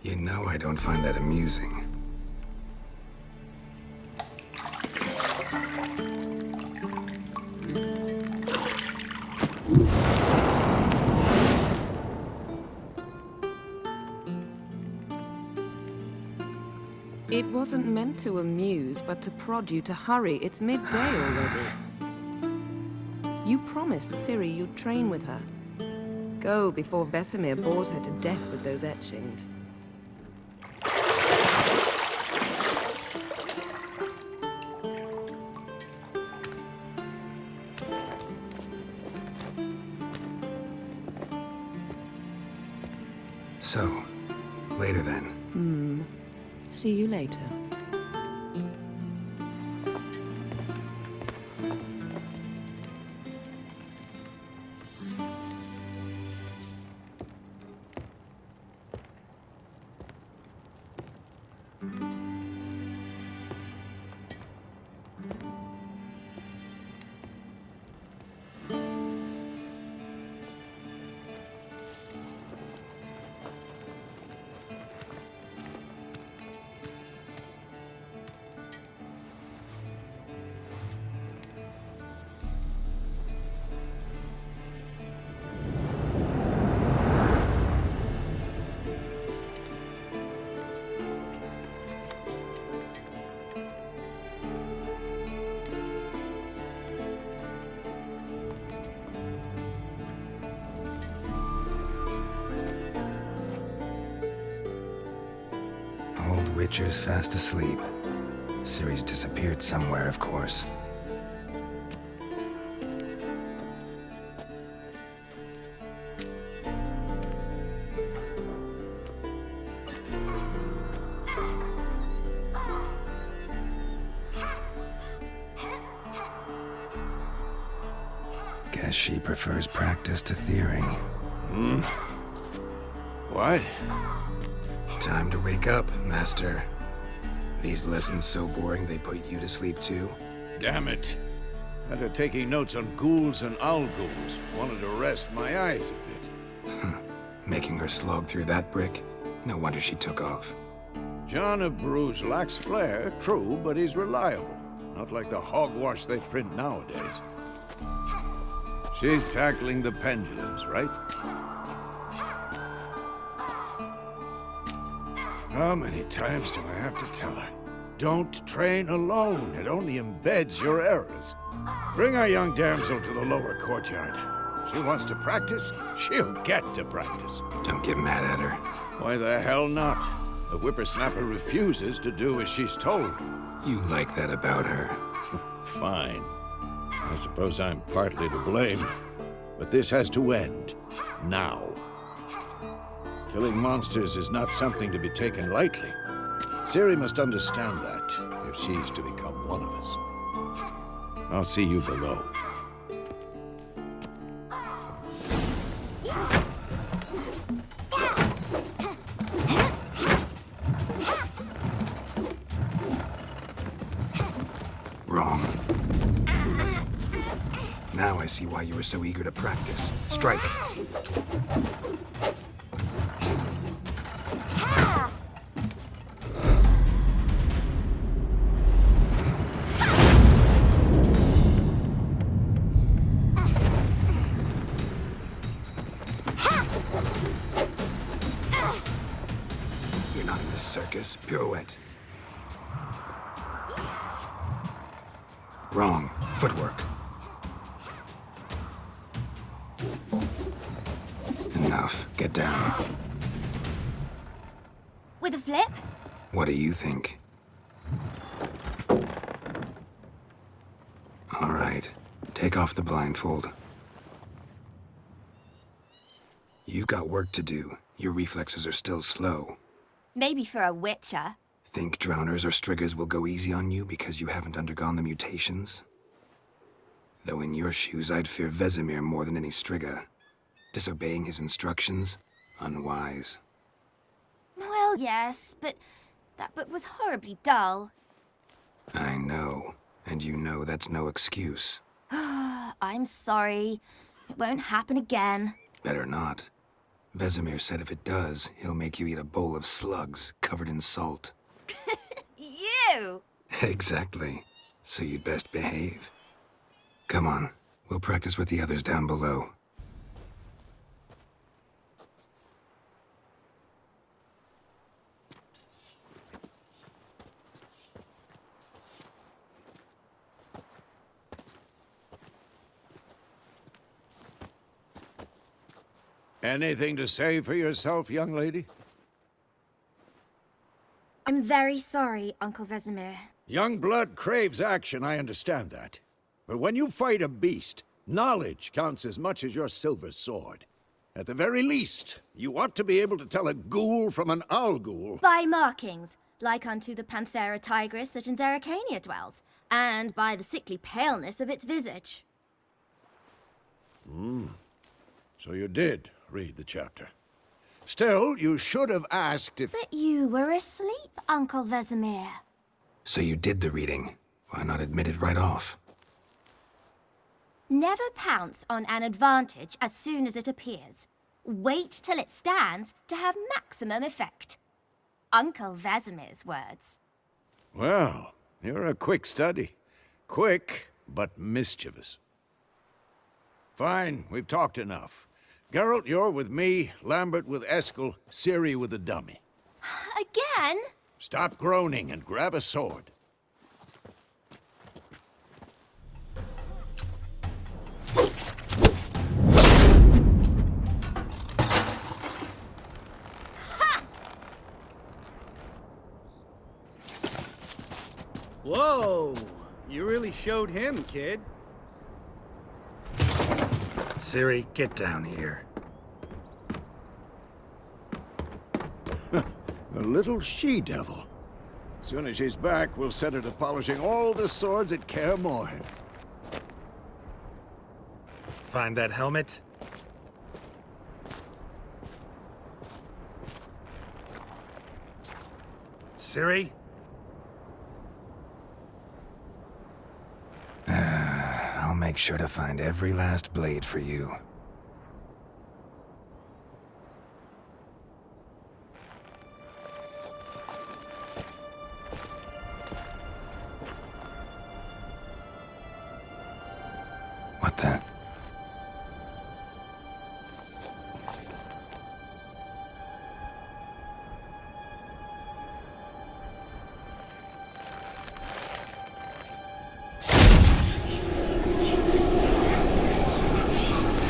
You know I don't find that amusing. It wasn't meant to amuse, but to prod you to hurry. It's midday already. You promised Ciri you'd train with her. Go before Vesemir bores her to death with those etchings. So, later then. See you later. Witcher's fast asleep. Ciri's disappeared somewhere, of course. Guess she prefers practice to theory. What? Time to wake up, Master. These lessons so boring they put you to sleep too? Damn it. After taking notes on ghouls and owl-ghouls, wanted to rest my eyes a bit. Making her slog through that brick? No wonder she took off. John of Bruges lacks flair, true, but he's reliable. Not like the hogwash they print nowadays. She's tackling the pendulums, right? How many times do I have to tell her? Don't train alone. It only embeds your errors. Bring our young damsel to the lower courtyard. She wants to practice, she'll get to practice. Don't get mad at her. Why the hell not? The whippersnapper refuses to do as she's told. You like that about her. Fine. I suppose I'm partly to blame. But this has to end. Now. Killing monsters is not something to be taken lightly. Ciri must understand that, if she's to become one of us. I'll see you below. Wrong. Now I see why you were so eager to practice. Strike. You're not in the circus. Pirouette. Wrong. Footwork. Enough. Get down. With a flip? What do you think? All right. Take off the blindfold. You've got work to do. Your reflexes are still slow. Maybe for a witcher. Think drowners or striggers will go easy on you because you haven't undergone the mutations? Though in your shoes, I'd fear Vesemir more than any strigger. Disobeying his instructions? Unwise. Well, yes, but that book was horribly dull. I know. And you know that's no excuse. I'm sorry. It won't happen again. Better not. Vesemir said if it does, he'll make you eat a bowl of slugs covered in salt. You! Exactly. So you'd best behave. Come on. We'll practice with the others down below. Anything to say for yourself, young lady? I'm very sorry, Uncle Vesemir. Young blood craves action, I understand that. But when you fight a beast, knowledge counts as much as your silver sword. At the very least, you ought to be able to tell a ghoul from an owl ghoul. By markings, like unto the Panthera tigris that in Zerrikania dwells, and by the sickly paleness of its visage. So you did read the chapter. Still, you should have asked if... But you were asleep, Uncle Vesemir. So you did the reading. Why not admit it right off? Never pounce on an advantage as soon as it appears. Wait till it stands to have maximum effect. Uncle Vesemir's words. Well, you're a quick study. Quick, but mischievous. Fine, we've talked enough. Geralt, you're with me, Lambert with Eskel, Ciri with the dummy. Again? Stop groaning and grab a sword. Whoa! You really showed him, kid. Ciri, get down here. A little she-devil. Soon as she's back, we'll set her to polishing all the swords at Kaer Morhen. Find that helmet? Ciri? I'll make sure to find every last blade for you. What the?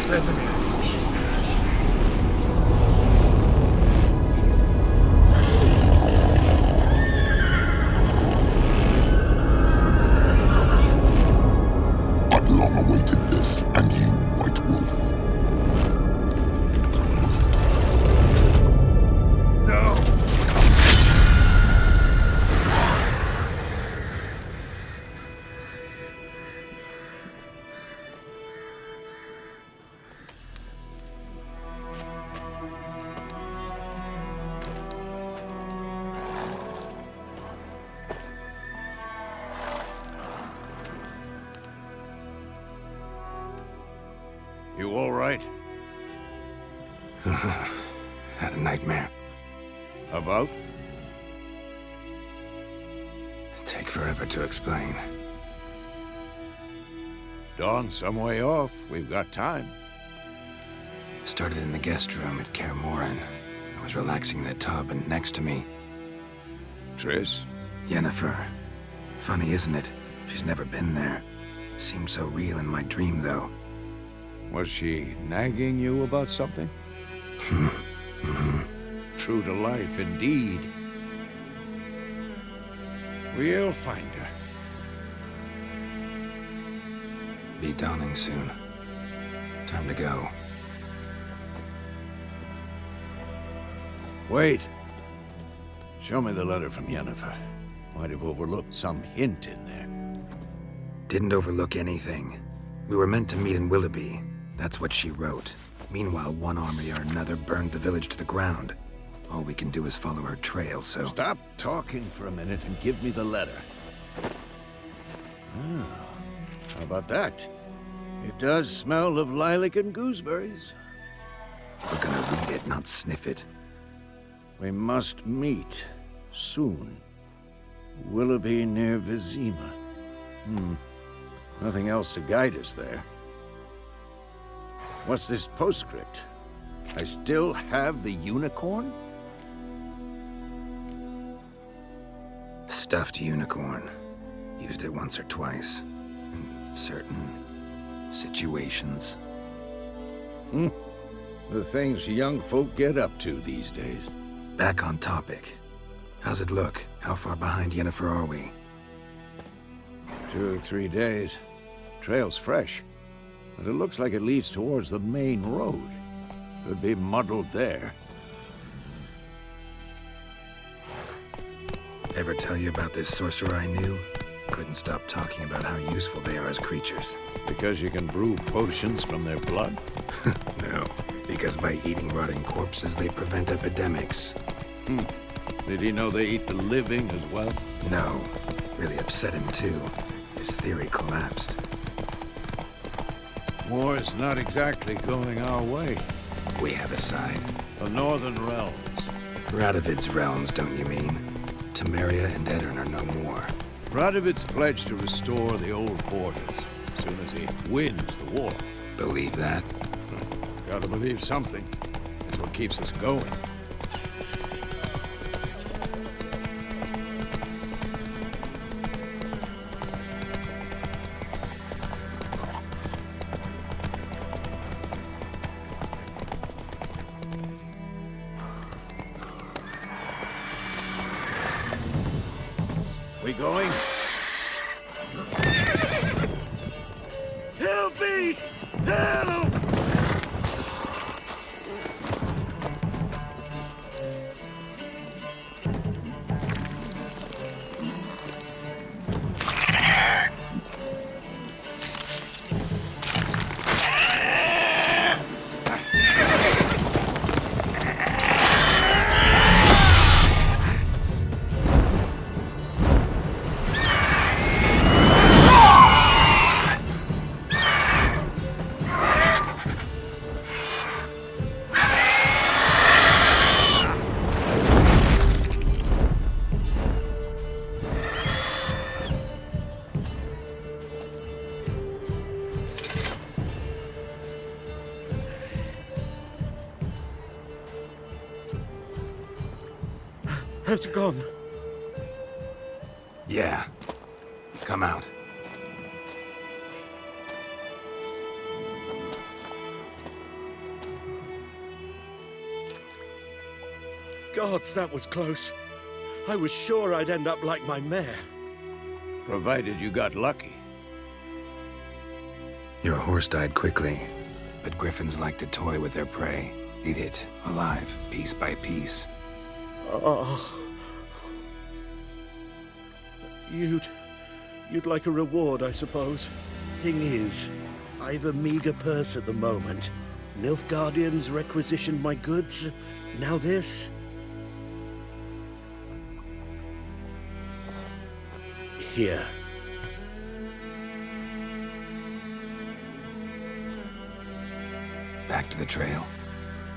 Vesemir. I've long awaited this, and you, White Wolf. No! You all right? Had a nightmare. About? Take forever to explain. Dawn's some way off. We've got time. Started in the guest room at Kaer Morhen. I was relaxing in the tub, and next to me, Triss? Yennefer. Funny, isn't it? She's never been there. Seemed so real in my dream, though. Was she nagging you about something? True to life, indeed. We'll find her. Be dawning soon. Time to go. Wait. Show me the letter from Yennefer. Might have overlooked some hint in there. Didn't overlook anything. We were meant to meet in Willoughby. That's what she wrote. Meanwhile, one army or another burned the village to the ground. All we can do is follow her trail, so... Stop talking for a minute and give me the letter. Ah, how about that? It does smell of lilac and gooseberries. We're gonna read it, not sniff it. We must meet soon. Willoughby near Vizima. Nothing else to guide us there. What's this postscript? I still have the unicorn? Stuffed unicorn. Used it once or twice. In certain situations. The things young folk get up to these days. Back on topic. How's it look? How far behind Yennefer are we? 2 or 3 days. Trail's fresh, but it looks like it leads towards the main road. Could be muddled there. Ever tell you about this sorcerer I knew? Couldn't stop talking about how useful they are as creatures. Because you can brew potions from their blood? No, because by eating rotting corpses, they prevent epidemics. Did he know they eat the living as well? No, really upset him too. His theory collapsed. War's not exactly going our way. We have a side. The Northern Realms. Radovid's realms, don't you mean? Temeria and Edirn are no more. Radovid's pledged to restore the old borders as soon as he wins the war. Believe that? Gotta believe something. It's what keeps us going. We going? Help me! Help! Has it gone? Yeah. Come out. Gods, that was close. I was sure I'd end up like my mare. Provided you got lucky. Your horse died quickly, but griffins like to toy with their prey. Eat it, alive, piece by piece. Oh. You'd like a reward, I suppose. Thing is, I've a meager purse at the moment. Nilfgaardians requisitioned my goods. Now this. Here. Back to the trail.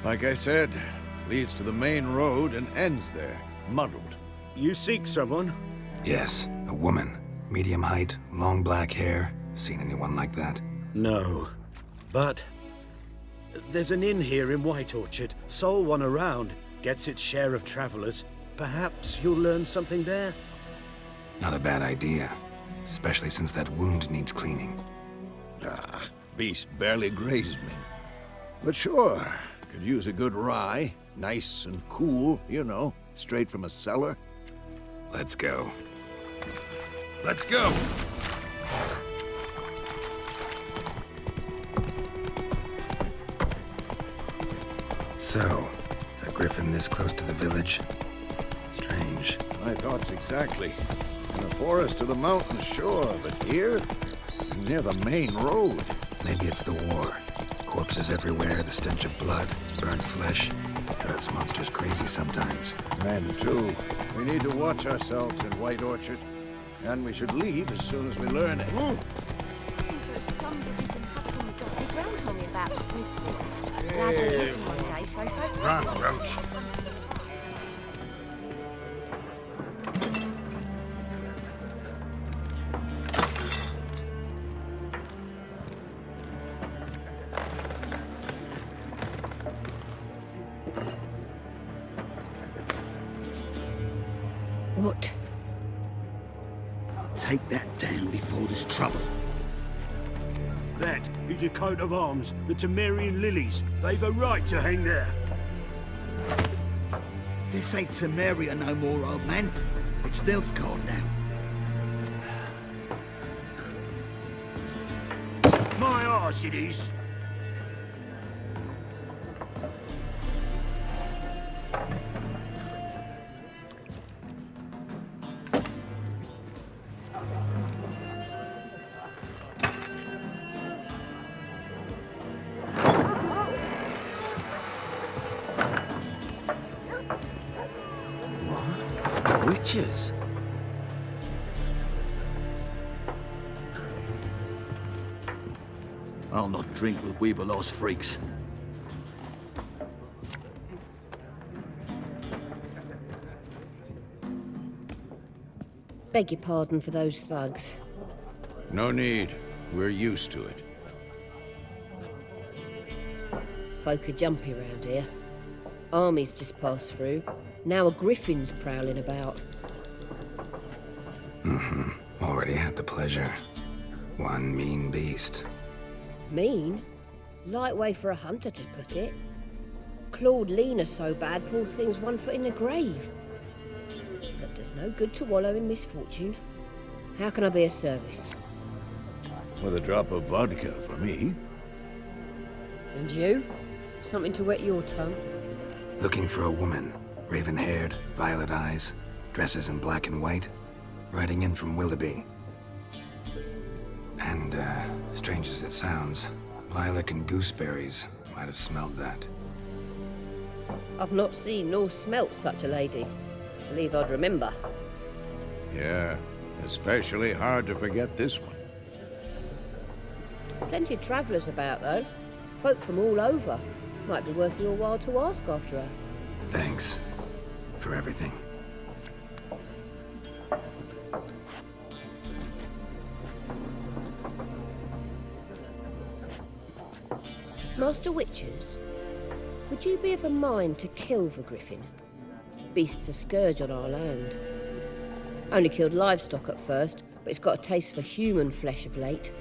Like I said, leads to the main road and ends there, muddled. You seek someone? Yes, a woman. Medium height, long black hair. Seen anyone like that? No. But there's an inn here in White Orchard. Sole one around. Gets its share of travelers. Perhaps you'll learn something there? Not a bad idea. Especially since that wound needs cleaning. Ah, beast barely grazed me. But sure, could use a good rye. Nice and cool, you know, straight from a cellar. Let's go. Let's go! So, a griffin this close to the village? Strange. My thoughts exactly. In the forest to the mountains, sure, but here? Near the main road. Maybe it's the war. Corpses everywhere, the stench of blood, burnt flesh. Drives monsters crazy sometimes. Men, too. We need to watch ourselves in White Orchard. And we should leave as soon as we learn it. Those plums that we can have from the dog. Brown told me about Sniff's boy. Lad will listen one day, so don't... Run, Roach. What? Take that down before there's trouble. That is a coat of arms, the Temerian lilies. They've a right to hang there. This ain't Temeria no more, old man. It's Nilfgaard now. My arse it is. Witches? I'll not drink with Weaverlaw's freaks. Beg your pardon for those thugs. No need. We're used to it. Folk are jumpy round here. Armies just passed through. Now a griffin's prowling about. Already had the pleasure. One mean beast. Mean? Light way for a hunter to put it. Clawed Lena so bad, poor thing's 1 foot in the grave. But there's no good to wallow in misfortune. How can I be of service? With a drop of vodka for me. And you? Something to wet your tongue? Looking for a woman. Raven-haired, violet eyes, dresses in black and white. Riding in from Willoughby. And, strange as it sounds, lilac and gooseberries might have smelled that. I've not seen nor smelt such a lady. Believe I'd remember. Yeah, especially hard to forget this one. Plenty of travellers about, though. Folk from all over. Might be worth your while to ask after her. Thanks. For everything. Master Witchers, would you be of a mind to kill the griffin? Beast's a scourge on our land. Only killed livestock at first, but it's got a taste for human flesh of late.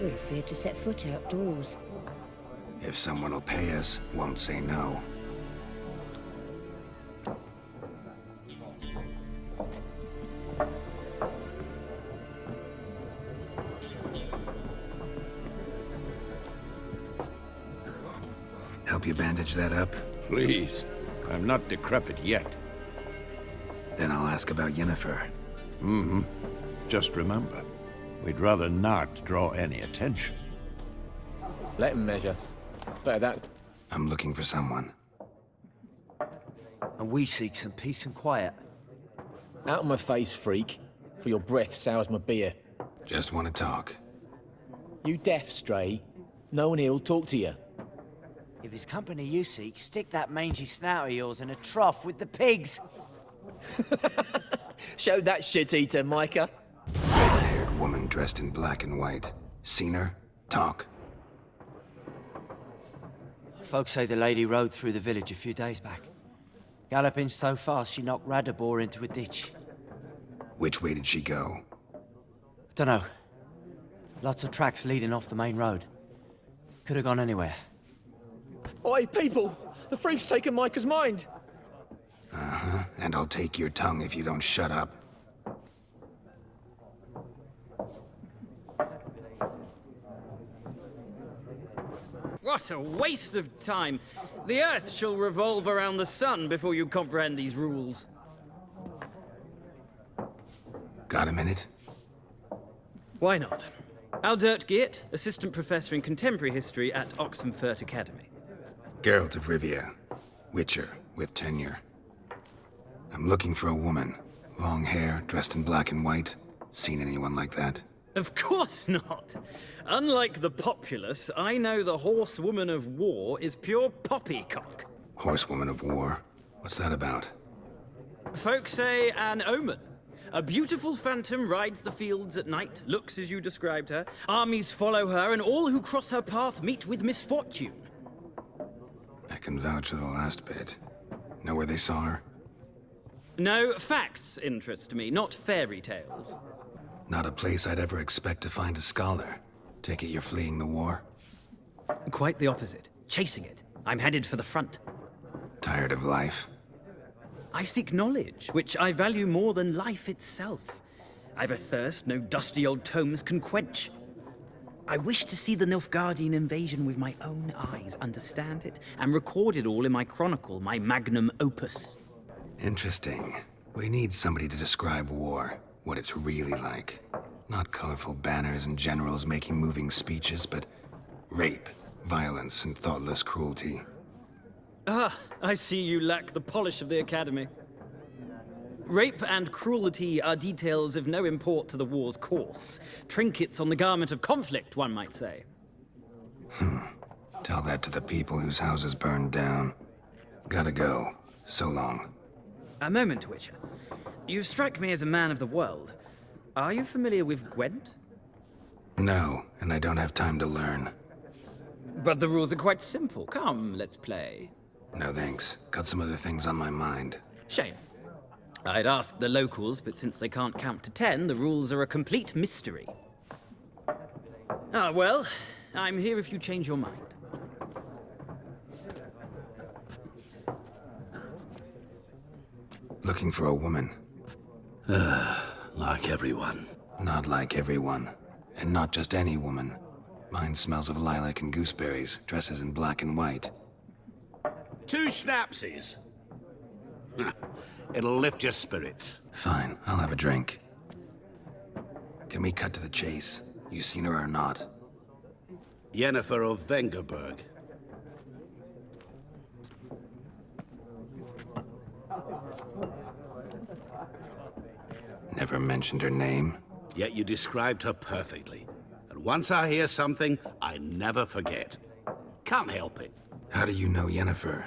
We're afraid to set foot outdoors. If someone will pay us, won't say no. Help you bandage that up? Please. I'm not decrepit yet. Then I'll ask about Yennefer. Just remember, we'd rather not draw any attention. Let him measure. Better that. I'm looking for someone. And we seek some peace and quiet. Out of my face, freak. For your breath sours my beer. Just want to talk. You deaf, Stray? No one here'll talk to you. If it's company you seek, stick that mangy snout of yours in a trough with the pigs. Show that shit-eater, Micah. Red-haired woman dressed in black and white. Seen her? Talk. Folks say the lady rode through the village a few days back. Galloping so fast she knocked Radabor into a ditch. Which way did she go? Dunno. Lots of tracks leading off the main road. Could have gone anywhere. Oi, people! The freak's taken Micah's mind! And I'll take your tongue if you don't shut up. What a waste of time! The Earth shall revolve around the sun before you comprehend these rules. Got a minute? Why not? Aldert Geert, Assistant Professor in Contemporary History at Oxenfurt Academy. Geralt of Rivia, Witcher with tenure. I'm looking for a woman. Long hair, dressed in black and white. Seen anyone like that? Of course not. Unlike the populace, I know the horsewoman of war is pure poppycock. Horsewoman of war? What's that about? Folk say an omen. A beautiful phantom rides the fields at night, looks as you described her. Armies follow her, and all who cross her path meet with misfortune. I can vouch for the last bit. Know where they saw her? No, facts interest me, not fairy tales. Not a place I'd ever expect to find a scholar. Take it you're fleeing the war? Quite the opposite. Chasing it. I'm headed for the front. Tired of life? I seek knowledge, which I value more than life itself. I've a thirst no dusty old tomes can quench. I wish to see the Nilfgaardian invasion with my own eyes, understand it, and record it all in my chronicle, my magnum opus. Interesting. We need somebody to describe war, what it's really like. Not colorful banners and generals making moving speeches, but rape, violence, and thoughtless cruelty. Ah, I see you lack the polish of the Academy. Rape and cruelty are details of no import to the war's course. Trinkets on the garment of conflict, one might say. Tell that to the people whose houses burned down. Gotta go. So long. A moment, Witcher. You strike me as a man of the world. Are you familiar with Gwent? No, and I don't have time to learn. But the rules are quite simple. Come, let's play. No thanks. Got some other things on my mind. Shame. I'd ask the locals, but since they can't count to 10, the rules are a complete mystery. Ah, well, I'm here if you change your mind. Looking for a woman. Like everyone. Not like everyone. And not just any woman. Mine smells of lilac and gooseberries, dresses in black and white. 2 schnapsies. It'll lift your spirits. Fine, I'll have a drink. Can we cut to the chase? You seen her or not? Yennefer of Vengerberg. Never mentioned her name. Yet you described her perfectly. And once I hear something, I never forget. Can't help it. How do you know Yennefer?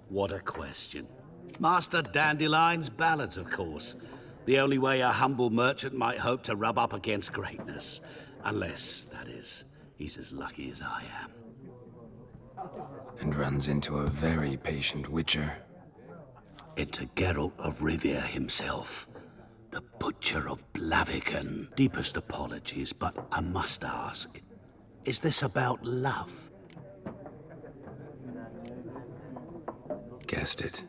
What a question. Master Dandelion's ballads, of course. The only way a humble merchant might hope to rub up against greatness. Unless, that is, he's as lucky as I am. And runs into a very patient witcher. Into Geralt of Rivia himself. The Butcher of Blaviken. Deepest apologies, but I must ask. Is this about love? Guessed it.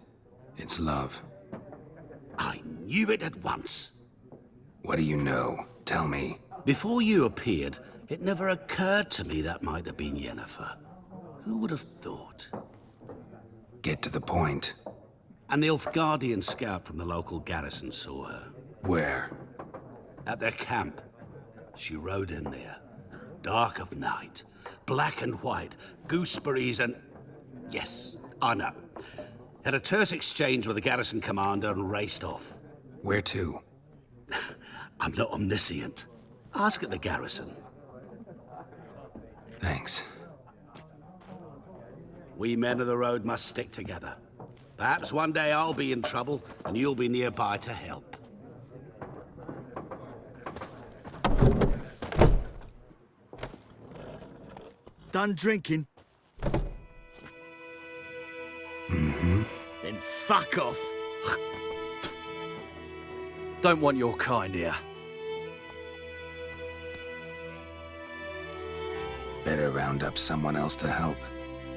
It's love. I knew it at once. What do you know? Tell me. Before you appeared, it never occurred to me that might have been Yennefer. Who would have thought? Get to the point. A Nilfgaardian scout from the local garrison saw her. Where? At their camp. She rode in there. Dark of night. Black and white. Gooseberries and... Yes, I know. Had a terse exchange with the garrison commander and raced off. Where to? I'm not omniscient. Ask at the garrison. Thanks. We men of the road must stick together. Perhaps one day I'll be in trouble and you'll be nearby to help. Done drinking? Mm-hmm. Then fuck off. Don't want your kind here. Better round up someone else to help.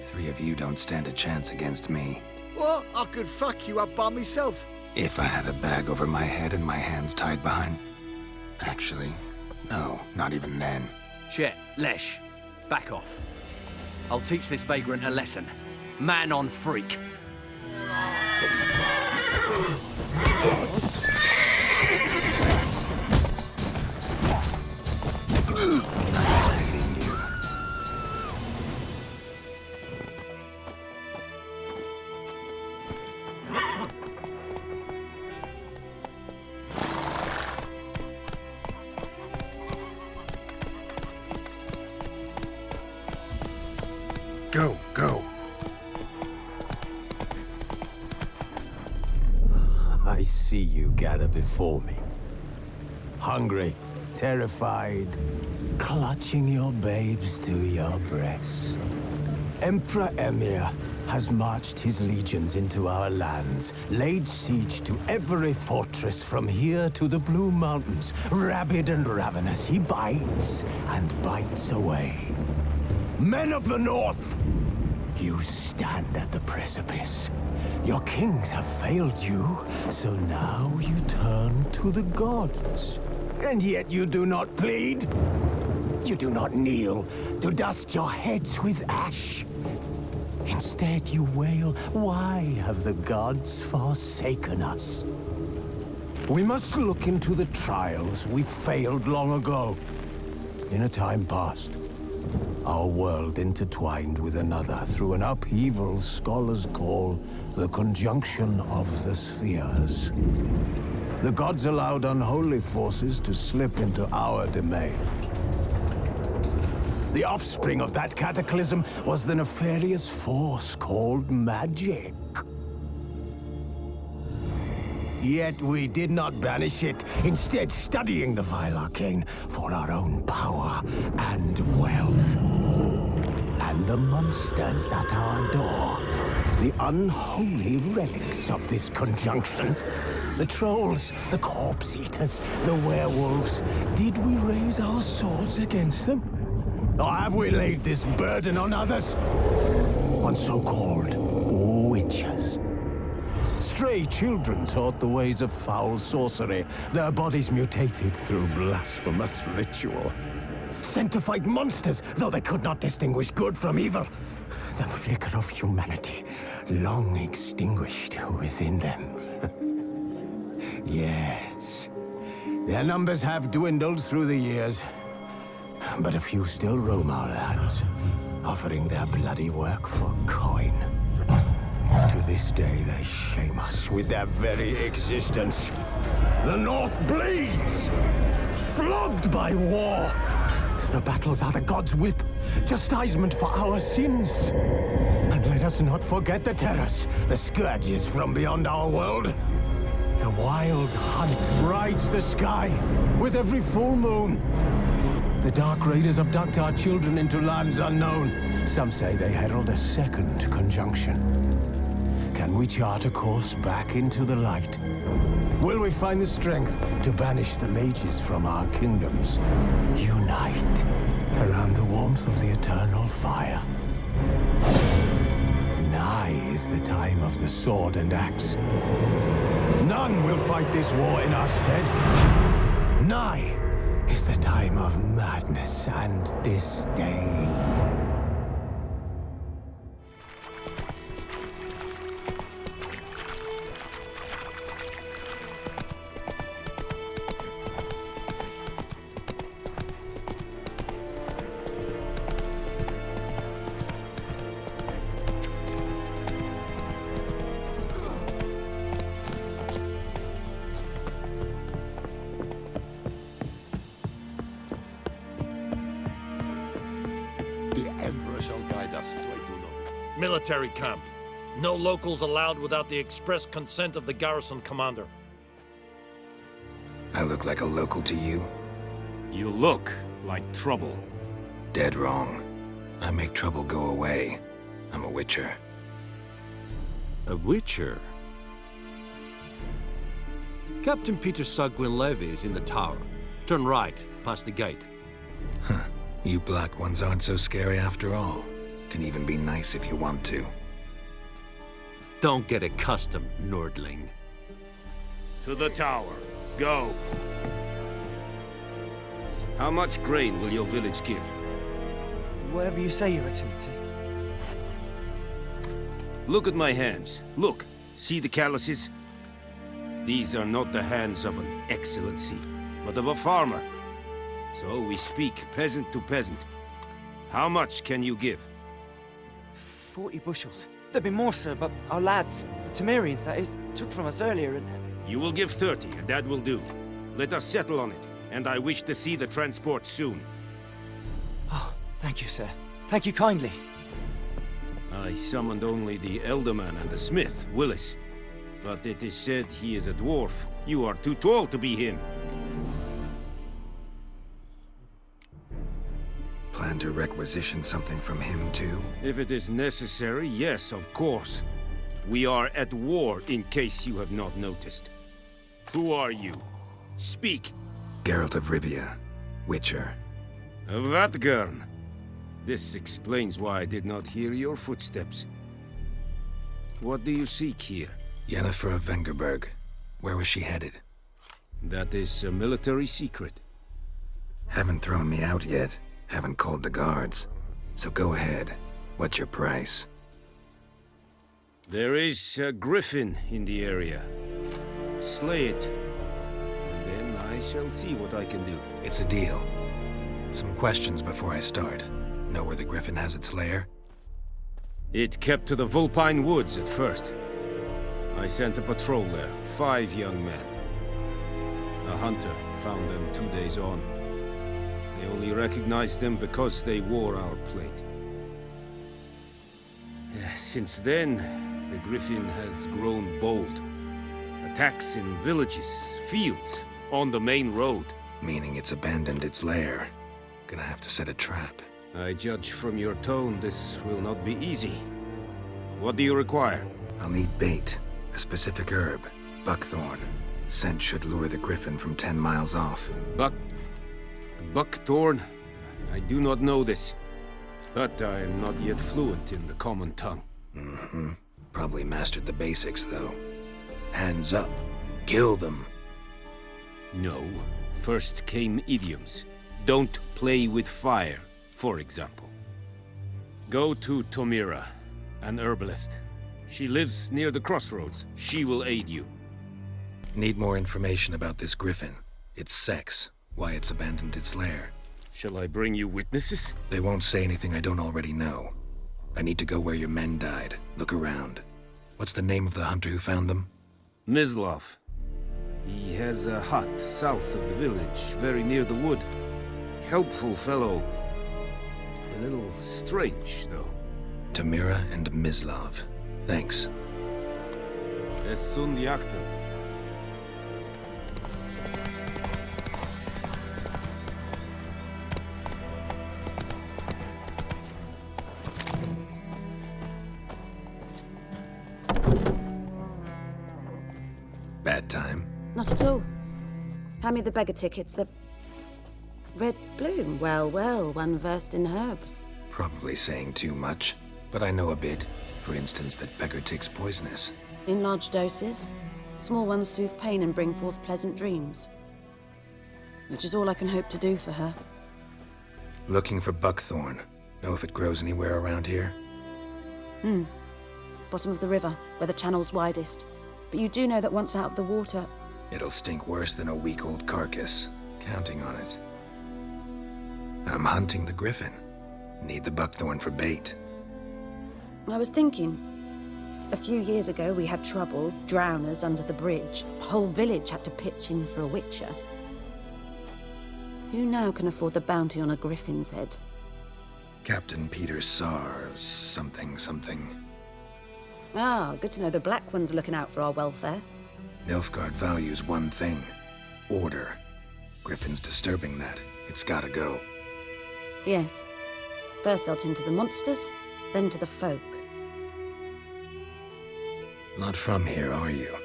3 of you don't stand a chance against me. Well, I could fuck you up by myself. If I had a bag over my head and my hands tied behind... Actually, no, not even then. Shit, Lesh, back off. I'll teach this vagrant a lesson. Man on freak. Nice meeting you. Go, go. I see you gather before me. Hungry, terrified, clutching your babes to your breast. Emperor Emir has marched his legions into our lands, laid siege to every fortress from here to the Blue Mountains. Rabid and ravenous, he bites and bites away. Men of the North, you stand at the precipice. Your kings have failed you, so now you turn to the gods. And yet you do not plead. You do not kneel to dust your heads with ash. Instead you wail, why have the gods forsaken us? We must look into the trials we failed long ago. In a time past, our world intertwined with another through an upheaval scholars call the conjunction of the spheres. The gods allowed unholy forces to slip into our domain. The offspring of that cataclysm was the nefarious force called magic. Yet we did not banish it, instead studying the vile arcane for our own power and wealth. And the monsters at our door, the unholy relics of this conjunction. The trolls, the corpse eaters, the werewolves. Did we raise our swords against them? Or have we laid this burden on others? On so-called witches. Stray children taught the ways of foul sorcery, their bodies mutated through blasphemous ritual. Sent to fight monsters, though they could not distinguish good from evil. The flicker of humanity, long extinguished within them. Yes, their numbers have dwindled through the years, but a few still roam our lands, offering their bloody work for coin. To this day, they shame us with their very existence. The North bleeds, flogged by war. The battles are the gods' whip, chastisement for our sins. And let us not forget the terrors, the scourges from beyond our world. The wild hunt rides the sky with every full moon. The Dark Raiders abduct our children into lands unknown. Some say they herald a second conjunction. Can we chart a course back into the light? Will we find the strength to banish the mages from our kingdoms? Unite around the warmth of the eternal fire. Nigh is the time of the sword and axe. None will fight this war in our stead. Nigh is the time of madness and disdain. Military camp. No locals allowed without the express consent of the garrison commander. I look like a local to you? You look like trouble. Dead wrong. I make trouble go away. I'm a witcher. A witcher? Captain Peter Sagwin Levy is in the tower. Turn right, past the gate. Huh. You black ones aren't so scary after all. Can even be nice if you want to. Don't get accustomed, Nordling. To the tower. Go. How much grain will your village give? Whatever you say, Your Excellency. Look at my hands. Look. See the calluses? These are not the hands of an excellency, but of a farmer. So we speak peasant to peasant. How much can you give? 40 bushels. There'd be more, sir, but our lads, the Temerians, that is, took from us earlier and... You will give 30, and that will do. Let us settle on it, and I wish to see the transport soon. Oh, thank you, sir. Thank you kindly. I summoned only the Elderman and the smith, Willis. But it is said he is a dwarf. You are too tall to be him. Plan to requisition something from him, too? If it is necessary, yes, of course. We are at war, in case you have not noticed. Who are you? Speak! Geralt of Rivia, Witcher. Vatgern! This explains why I did not hear your footsteps. What do you seek here? Yennefer of Vengerberg. Where was she headed? That is a military secret. Haven't thrown me out yet. Haven't called the guards. So go ahead. What's your price? There is a griffin in the area. Slay it. And then I shall see what I can do. It's a deal. Some questions before I start. Know where the griffin has its lair? It kept to the Vulpine Woods at first. I sent a patrol there, 5 young men. A hunter found them 2 days on. They only recognized them because they wore our plate. Since then, the griffin has grown bold. Attacks in villages, fields, on the main road. Meaning it's abandoned its lair. Gonna have to set a trap. I judge from your tone this will not be easy. What do you require? I'll need bait. A specific herb. Buckthorn. Scent should lure the griffin from 10 miles off. Buckthorn? I do not know this. But I am not yet fluent in the common tongue. Mm-hmm. Probably mastered the basics, though. Hands up. Kill them. No. First came idioms. Don't play with fire, for example. Go to Tomira, an herbalist. She lives near the crossroads. She will aid you. Need more information about this griffin. Its sex. Why it's abandoned its lair. Shall I bring you witnesses? They won't say anything I don't already know. I need to go where your men died. Look around. What's the name of the hunter who found them? Mislav. He has a hut south of the village, very near the wood. Helpful fellow. A little strange, though. Tamira and Mislav. Thanks. Es sunt jagten. Bad time? Not at all. Hand me the beggar tickets, the... Red bloom. Well, well, one versed in herbs. Probably saying too much, but I know a bit. For instance, that beggar tick's poisonous. In large doses. Small ones soothe pain and bring forth pleasant dreams. Which is all I can hope to do for her. Looking for buckthorn. Know if it grows anywhere around here? Bottom of the river, where the channel's widest. But you do know that once out of the water... It'll stink worse than a week-old carcass. Counting on it. I'm hunting the griffin. Need the buckthorn for bait. I was thinking... A few years ago we had trouble, drowners under the bridge. The whole village had to pitch in for a witcher. Who now can afford the bounty on a griffin's head? Captain Peter Sar, something. Ah, good to know the Black One's looking out for our welfare. Nilfgaard values one thing. Order. Griffin's disturbing that. It's gotta go. Yes. First they'll tend to the monsters, then to the folk. Not from here, are you?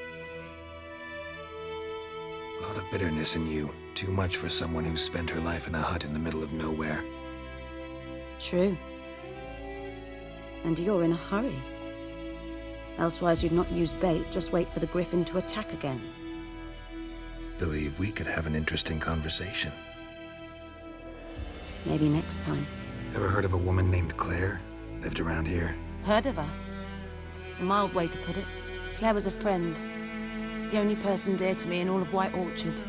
A lot of bitterness in you. Too much for someone who's spent her life in a hut in the middle of nowhere. True. And you're in a hurry. Elsewise you'd not use bait, just wait for the griffin to attack again. Believe we could have an interesting conversation. Maybe next time. Ever heard of a woman named Claire? Lived around here? Heard of her? A mild way to put it. Claire was a friend. The only person dear to me in all of White Orchard.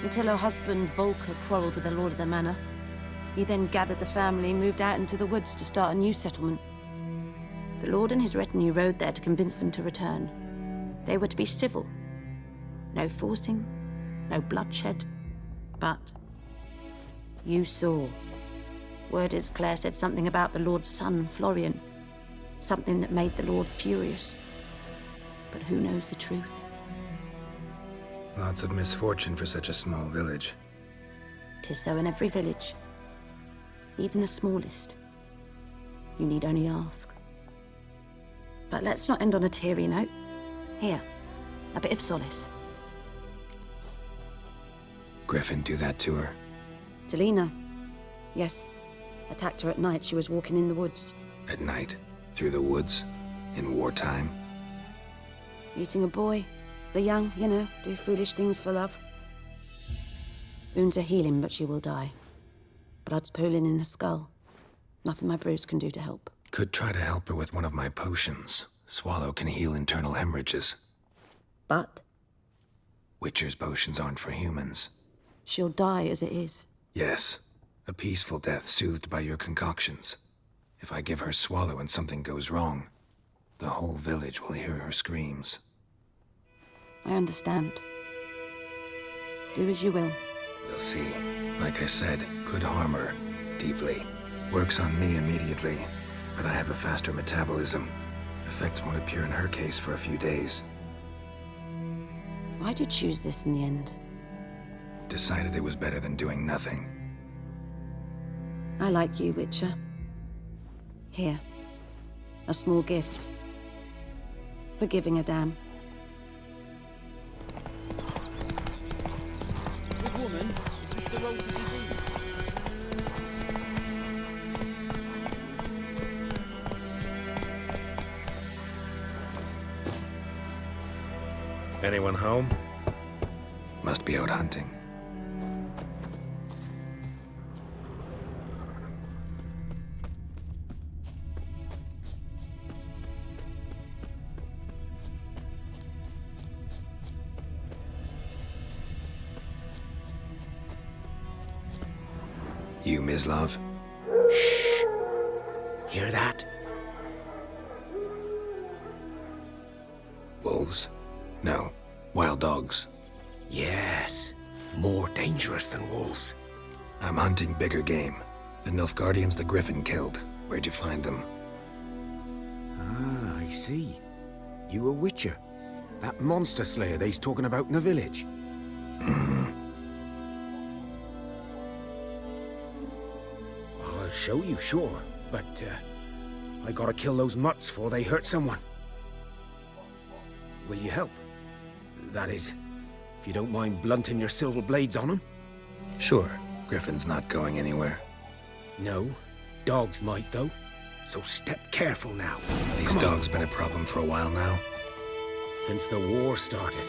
until her husband Volker quarreled with the lord of the manor. He then gathered the family and moved out into the woods to start a new settlement. The lord and his retinue rode there to convince them to return. They were to be civil. No forcing, no bloodshed, but you saw. Word is Claire said something about the lord's son, Florian. Something that made the lord furious. But who knows the truth? Lots of misfortune for such a small village. 'Tis so in every village. Even the smallest. You need only ask. But let's not end on a teary note. Here, a bit of solace. Griffin do that to her? Delina. Yes. Attacked her at night. She was walking in the woods. At night? Through the woods? In wartime? Meeting a boy. The young, you know, do foolish things for love. Wounds are healing, but she will die. Blood's pooling in her skull. Nothing my brews can do to help. Could try to help her with one of my potions. Swallow can heal internal hemorrhages. But? Witcher's potions aren't for humans. She'll die as it is. Yes. A peaceful death soothed by your concoctions. If I give her Swallow and something goes wrong, the whole village will hear her screams. I understand. Do as you will. We'll see. Like I said, could harm her. Deeply. Works on me immediately, but I have a faster metabolism. Effects won't appear in her case for a few days. Why'd you choose this in the end? Decided it was better than doing nothing. I like you, Witcher. Here. A small gift. For giving a damn. Good woman, is this the road to Disease? Anyone home? Must be out hunting. You, Mislav? Shh! Hear that? Wolves? No. Wild dogs. Yes. More dangerous than wolves. I'm hunting bigger game. The Nilfgaardians the Griffin killed. Where'd you find them? Ah, I see. You a witcher. That monster slayer they's talking about in the village. I'll show you, sure. But, I gotta kill those mutts before they hurt someone. Will you help? That is, if you don't mind blunting your silver blades on them. Sure. Griffin's not going anywhere. No. Dogs might, though. So step careful now. These dogs been a problem for a while now? Since the war started.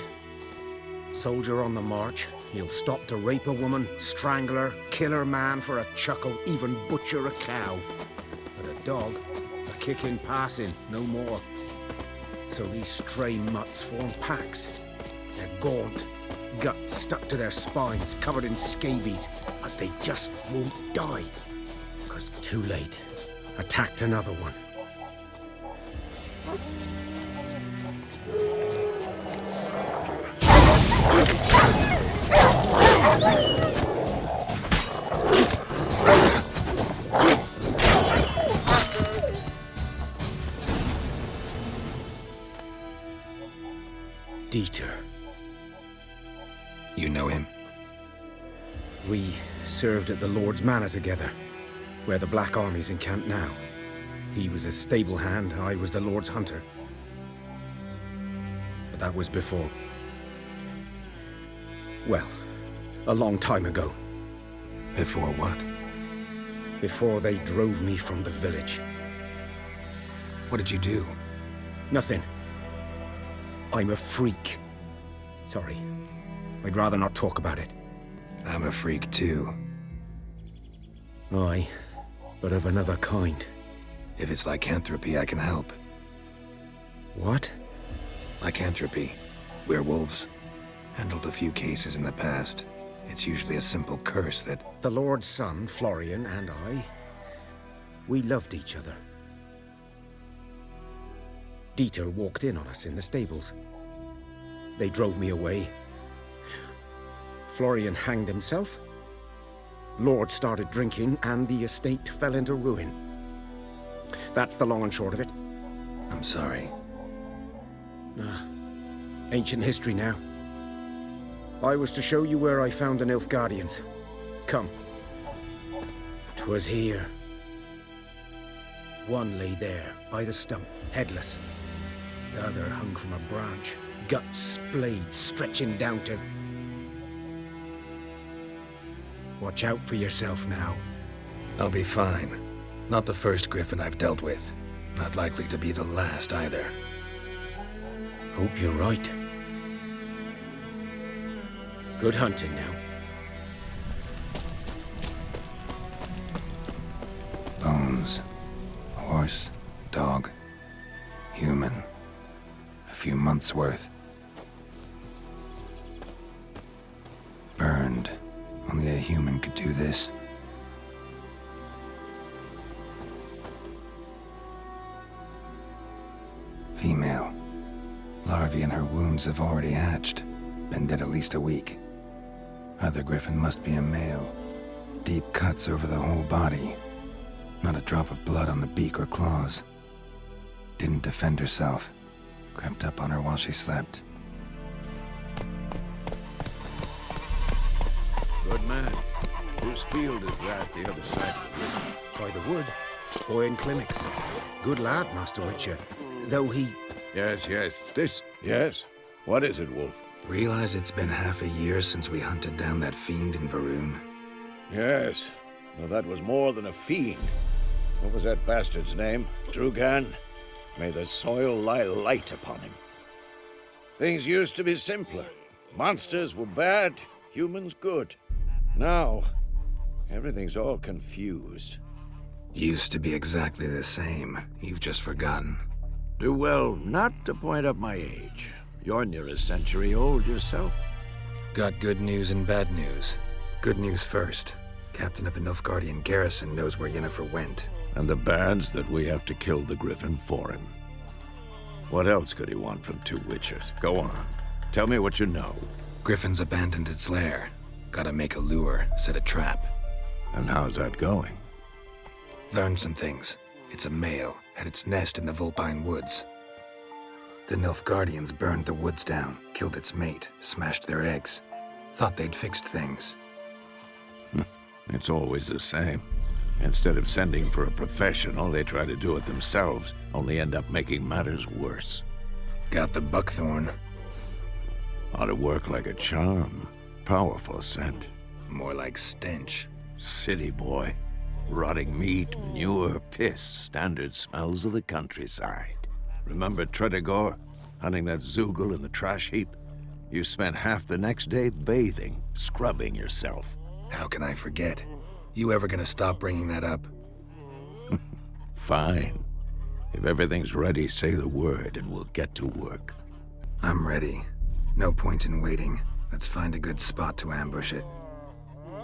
Soldier on the march, he'll stop to rape a woman, strangle her, kill her man for a chuckle, even butcher a cow. But a dog, a kick in passing, no more. So these stray mutts form packs. They're gaunt, guts stuck to their spines, covered in scabies, but they just won't die. 'Cause too late. Attacked another one. Dieter. You know him? We served at the Lord's Manor together, where the Black Army's encamped now. He was a stable hand, I was the Lord's hunter. But that was before... well, a long time ago. Before what? Before they drove me from the village. What did you do? Nothing. I'm a freak. Sorry. I'd rather not talk about it. I'm a freak too. Aye, but of another kind. If it's lycanthropy, I can help. What? Lycanthropy. Werewolves. Handled a few cases in the past. It's usually a simple curse that... The Lord's son, Florian, and I, we loved each other. Dieter walked in on us in the stables. They drove me away. Florian hanged himself. Lord started drinking, and the estate fell into ruin. That's the long and short of it. I'm sorry. Ancient history now. I was to show you where I found the Nilfgaardians. Come. 'Twas here. One lay there, by the stump, headless. The other hung from a branch, guts splayed, stretching down to... Watch out for yourself now. I'll be fine. Not the first griffin I've dealt with. Not likely to be the last either. Hope you're right. Good hunting now. Bones. Horse. Dog. Human. A few months' worth. Burned. Only a human could do this. Female. Larvae in her wounds have already hatched. Been dead at least a week. Other griffin must be a male. Deep cuts over the whole body. Not a drop of blood on the beak or claws. Didn't defend herself. Crept up on her while she slept. Good man. Whose field is that, the other side of the river? By the wood. Boy in clinics. Good lad, Master Witcher. Though he... Yes, this... Yes? What is it, Wolf? Realize it's been half a year since we hunted down that fiend in Varun? Yes. Well, that was more than a fiend. What was that bastard's name? Drugan? May the soil lie light upon him. Things used to be simpler. Monsters were bad, humans good. Now, everything's all confused. Used to be exactly the same. You've just forgotten. Do well not to point up my age. You're near a century old yourself. Got good news and bad news. Good news first. Captain of a Nilfgaardian garrison knows where Yennefer went. And the bad's that we have to kill the griffin for him. What else could he want from two witches? Go on. Tell me what you know. Griffin's abandoned its lair. Gotta make a lure, set a trap. And how's that going? Learned some things. It's a male, had its nest in the Vulpine Woods. The Nilfgaardians burned the woods down, killed its mate, smashed their eggs. Thought they'd fixed things. It's always the same. Instead of sending for a professional, they try to do it themselves, only end up making matters worse. Got the buckthorn. Ought to work like a charm. Powerful scent. More like stench. City boy. Rotting meat, manure, piss, standard smells of the countryside. Remember Tredegor? Hunting that Zoogle in the trash heap? You spent half the next day bathing, scrubbing yourself. How can I forget? You ever gonna stop bringing that up? Fine. If everything's ready, say the word and we'll get to work. I'm ready. No point in waiting. Let's find a good spot to ambush it.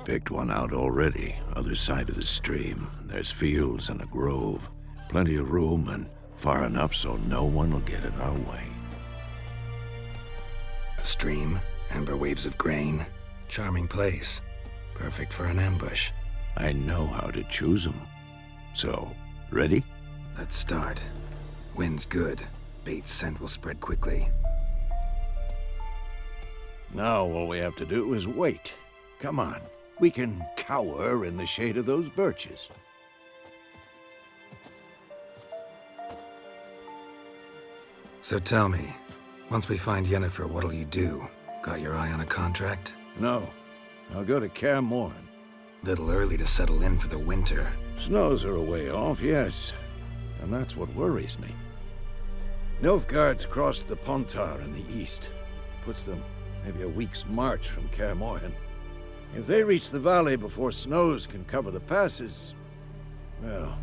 Picked one out already, other side of the stream. There's fields and a grove. Plenty of room and far enough so no one will get in our way. A stream, amber waves of grain. Charming place. Perfect for an ambush. I know how to choose them. So, ready? Let's start. Wind's good. Bait's scent will spread quickly. Now all we have to do is wait. Come on. We can cower in the shade of those birches. So tell me, once we find Yennefer, what'll you do? Got your eye on a contract? No. I'll go to Kaer Morhen. Little early to settle in for the winter. Snows are a way off, yes. And that's what worries me. Nilfgaard's crossed the Pontar in the east. Puts them maybe a week's march from Kaer Morhen. If they reach the valley before snows can cover the passes, well,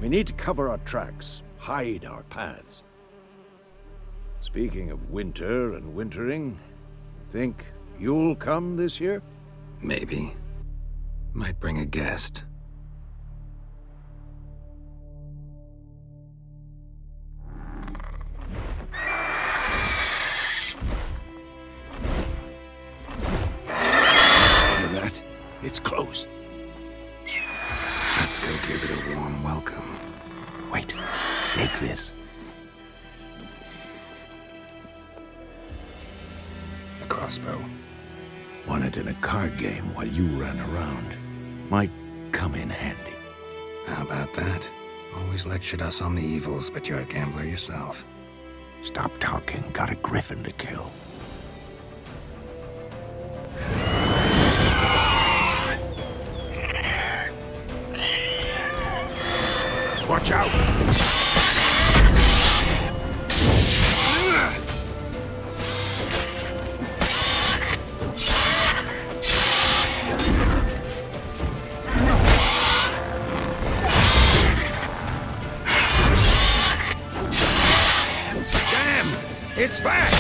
we need to cover our tracks, hide our paths. Speaking of winter and wintering, think you'll come this year? Maybe. Might bring a guest. Hear that? It's close. Let's go give it a warm welcome. Wait, take this. A crossbow. Won it in a card game while you ran around. Might come in handy. How about that? Always lectured us on the evils, but you're a gambler yourself. Stop talking. Got a griffin to kill. Watch out! Damn! It's fast!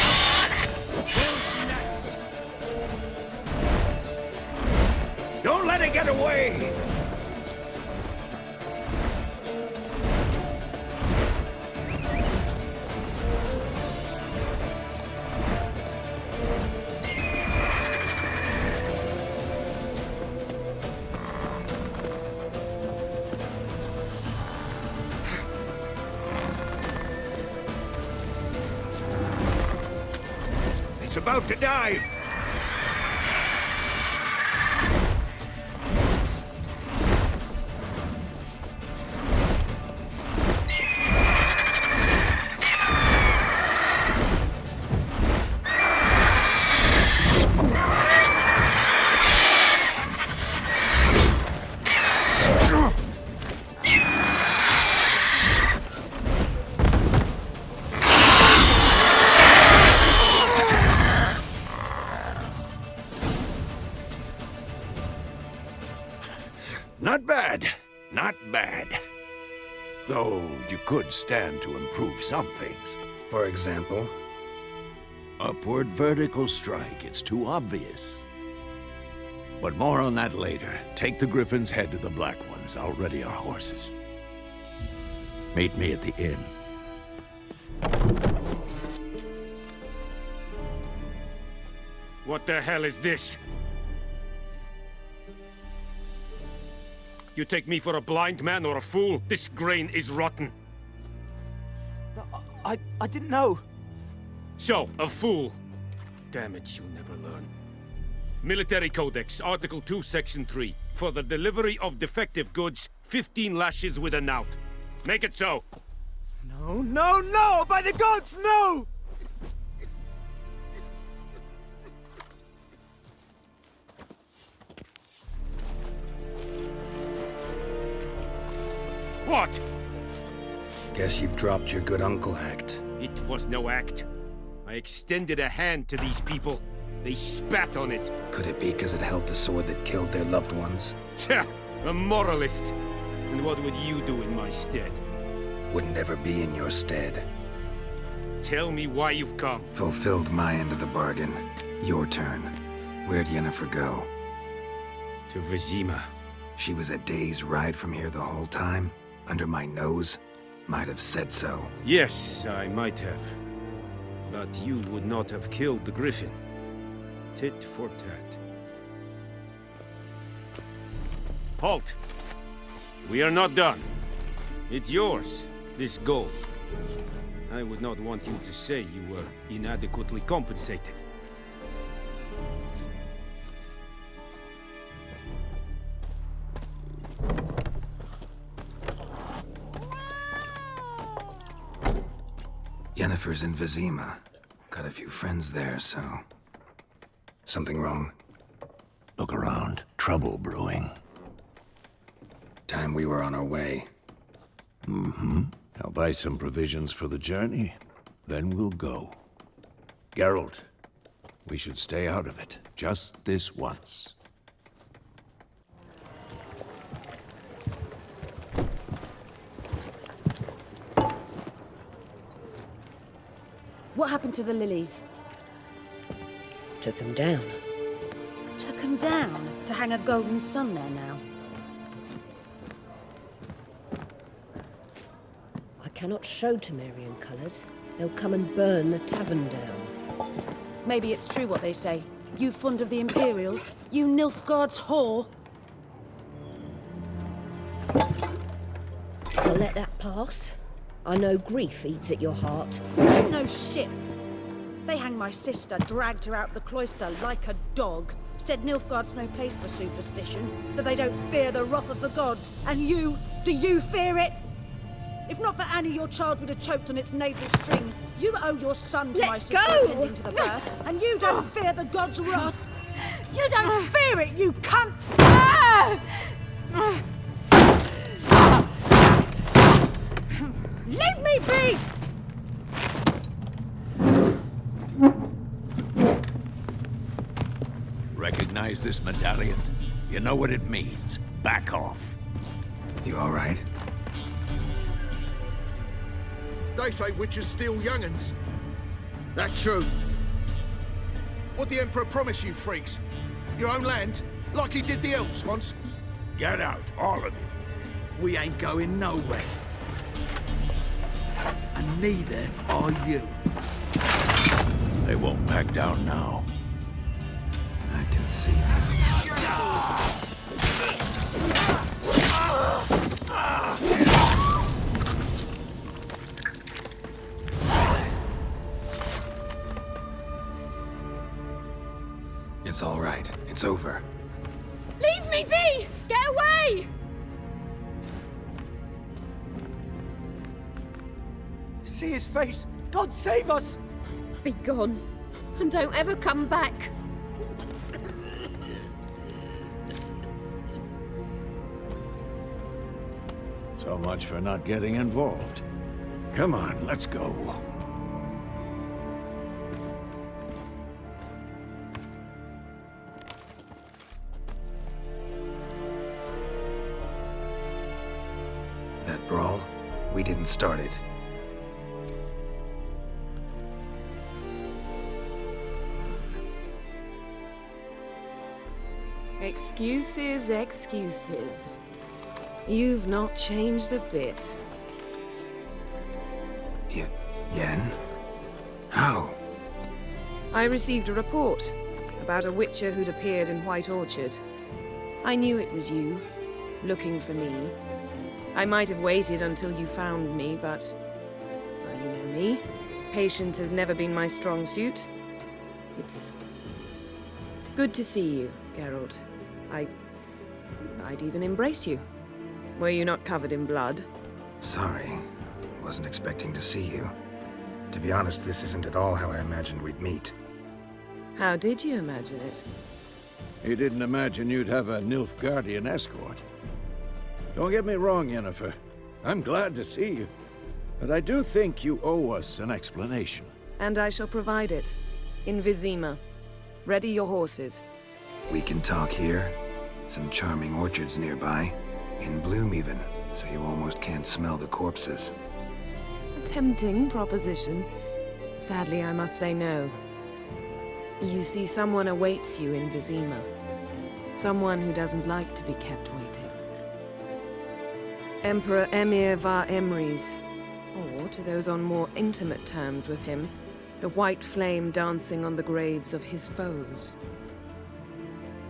Don't let it get away! It's about to dive! Not bad. Not bad. Though you could stand to improve some things. For example? Upward vertical strike. It's too obvious. But more on that later. Take the Griffin's head to the Black Ones. I'll ready our horses. Meet me at the inn. What the hell is this? You take me for a blind man or a fool? This grain is rotten. I didn't know. So, a fool. Damn it, you never learn. Military Codex, Article 2, Section 3. For the delivery of defective goods, 15 lashes with a knout. Make it so. No, no, no! By the gods, no! What? Guess you've dropped your good uncle act. It was no act. I extended a hand to these people. They spat on it. Could it be because it held the sword that killed their loved ones? Tja, a moralist. And what would you do in my stead? Wouldn't ever be in your stead. Tell me why you've come. Fulfilled my end of the bargain. Your turn. Where'd Yennefer go? To Vizima. She was a day's ride from here the whole time? Under my nose? Might have said so. Yes, I might have. But you would not have killed the Griffin. Tit for tat. Halt! We are not done. It's yours, this gold. I would not want you to say you were inadequately compensated. Yennefer's in Vizima. Got a few friends there, so... Something wrong? Look around. Trouble brewing. Time we were on our way. Mm-hmm. I'll buy some provisions for the journey. Then we'll go. Geralt, we should stay out of it. Just this once. What happened to the lilies? Took them down. Took come down to hang a golden sun there now. I cannot show Temerian colours. They'll come and burn the tavern down. Maybe it's true what they say. You fond of the Imperials? You Nilfgaard's whore? I'll let that pass. I know grief eats at your heart. You know shit. They hanged my sister, dragged her out the cloister like a dog. Said Nilfgaard's no place for superstition, that they don't fear the wrath of the gods. And you, do you fear it? If not for Annie, your child would have choked on its navel string. You owe your son to my sister attending to the birth, and you don't fear the gods' wrath. You don't fear it, you cunt! Leave me be! Recognize this medallion? You know what it means. Back off. You all right? They say witches steal young'uns. That true? What'd the Emperor promise you, freaks? Your own land? Like he did the elves once? Get out, all of you. We ain't going nowhere. And neither are you. They won't back down now. I can see that. It's all right. It's over. Leave me be! Get away! See his face! God save us! Be gone, and don't ever come back. So much for not getting involved. Come on, let's go. That brawl, we didn't start it. Excuses, excuses. You've not changed a bit. Yen? How? I received a report about a witcher who'd appeared in White Orchard. I knew it was you, looking for me. I might have waited until you found me, but... well, you know me. Patience has never been my strong suit. It's... good to see you, Geralt. I'd even embrace you. Were you not covered in blood? Sorry. Wasn't expecting to see you. To be honest, this isn't at all how I imagined we'd meet. How did you imagine it? He didn't imagine you'd have a Nilfgaardian escort. Don't get me wrong, Yennefer. I'm glad to see you. But I do think you owe us an explanation. And I shall provide it. In Vizima. Ready your horses. We can talk here. Some charming orchards nearby. In bloom even, so you almost can't smell the corpses. A tempting proposition. Sadly, I must say no. You see, someone awaits you in Vizima. Someone who doesn't like to be kept waiting. Emperor Emir var Emrys, or to those on more intimate terms with him, the white flame dancing on the graves of his foes.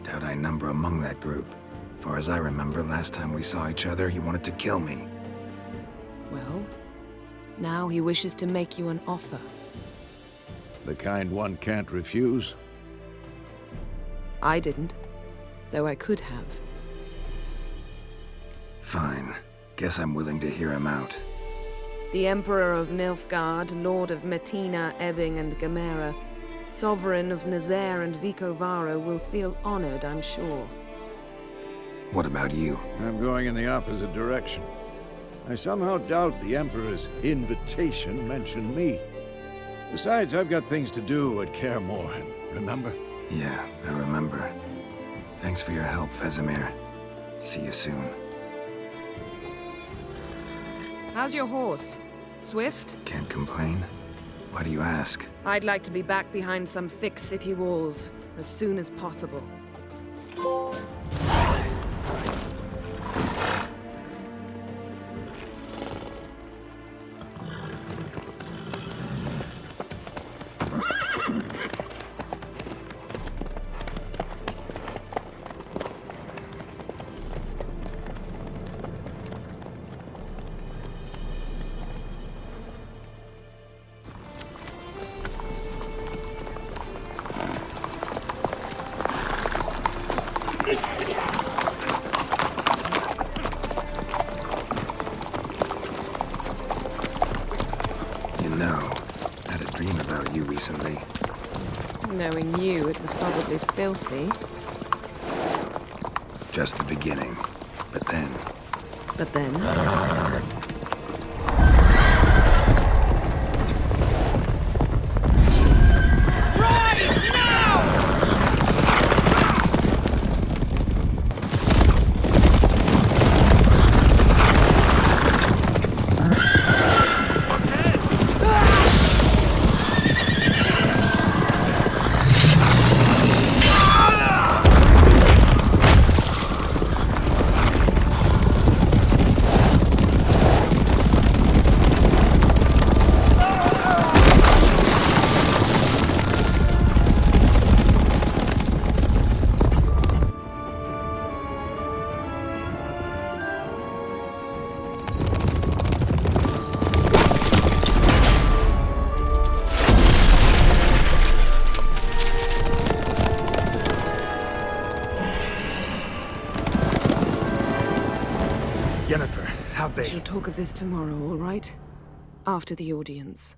Doubt I number among that group. Far as I remember, last time we saw each other, he wanted to kill me. Well, now he wishes to make you an offer. The kind one can't refuse? I didn't, though I could have. Fine. Guess I'm willing to hear him out. The Emperor of Nilfgaard, Lord of Metina, Ebbing, and Gamera, Sovereign of Nazaire and Vicovaro will feel honored, I'm sure. What about you? I'm going in the opposite direction. I somehow doubt the Emperor's invitation mentioned me. Besides, I've got things to do at Kaer Morhen, remember? Yeah, I remember. Thanks for your help, Vesemir. See you soon. How's your horse? Swift? Can't complain. Why do you ask? I'd like to be back behind some thick city walls as soon as possible. dream about you recently. Knowing you, it was probably filthy. Just the beginning. But then... But then... We shall talk of this tomorrow, all right? After the audience.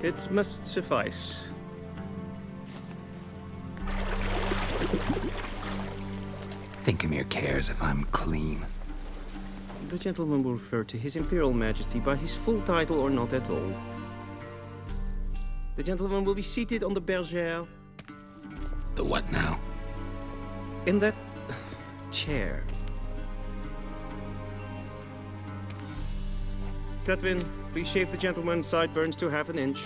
It must suffice. Thinkamere cares if I'm clean. The gentleman will refer to His Imperial Majesty by his full title or not at all. The gentleman will be seated on the bergère. The what now? In that chair. Catwin, please shave the gentleman's sideburns to half an inch.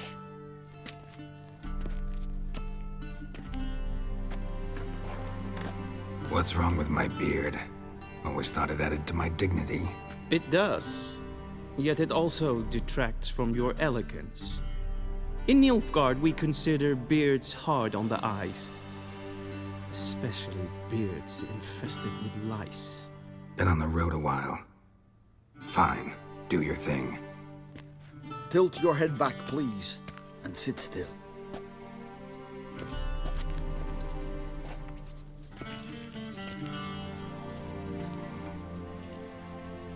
What's wrong with my beard? Always thought it added to my dignity. It does. Yet it also detracts from your elegance. In Nilfgaard, we consider beards hard on the eyes. Especially beards infested with lice. Been on the road a while. Fine. Do your thing. Tilt your head back, please, and sit still.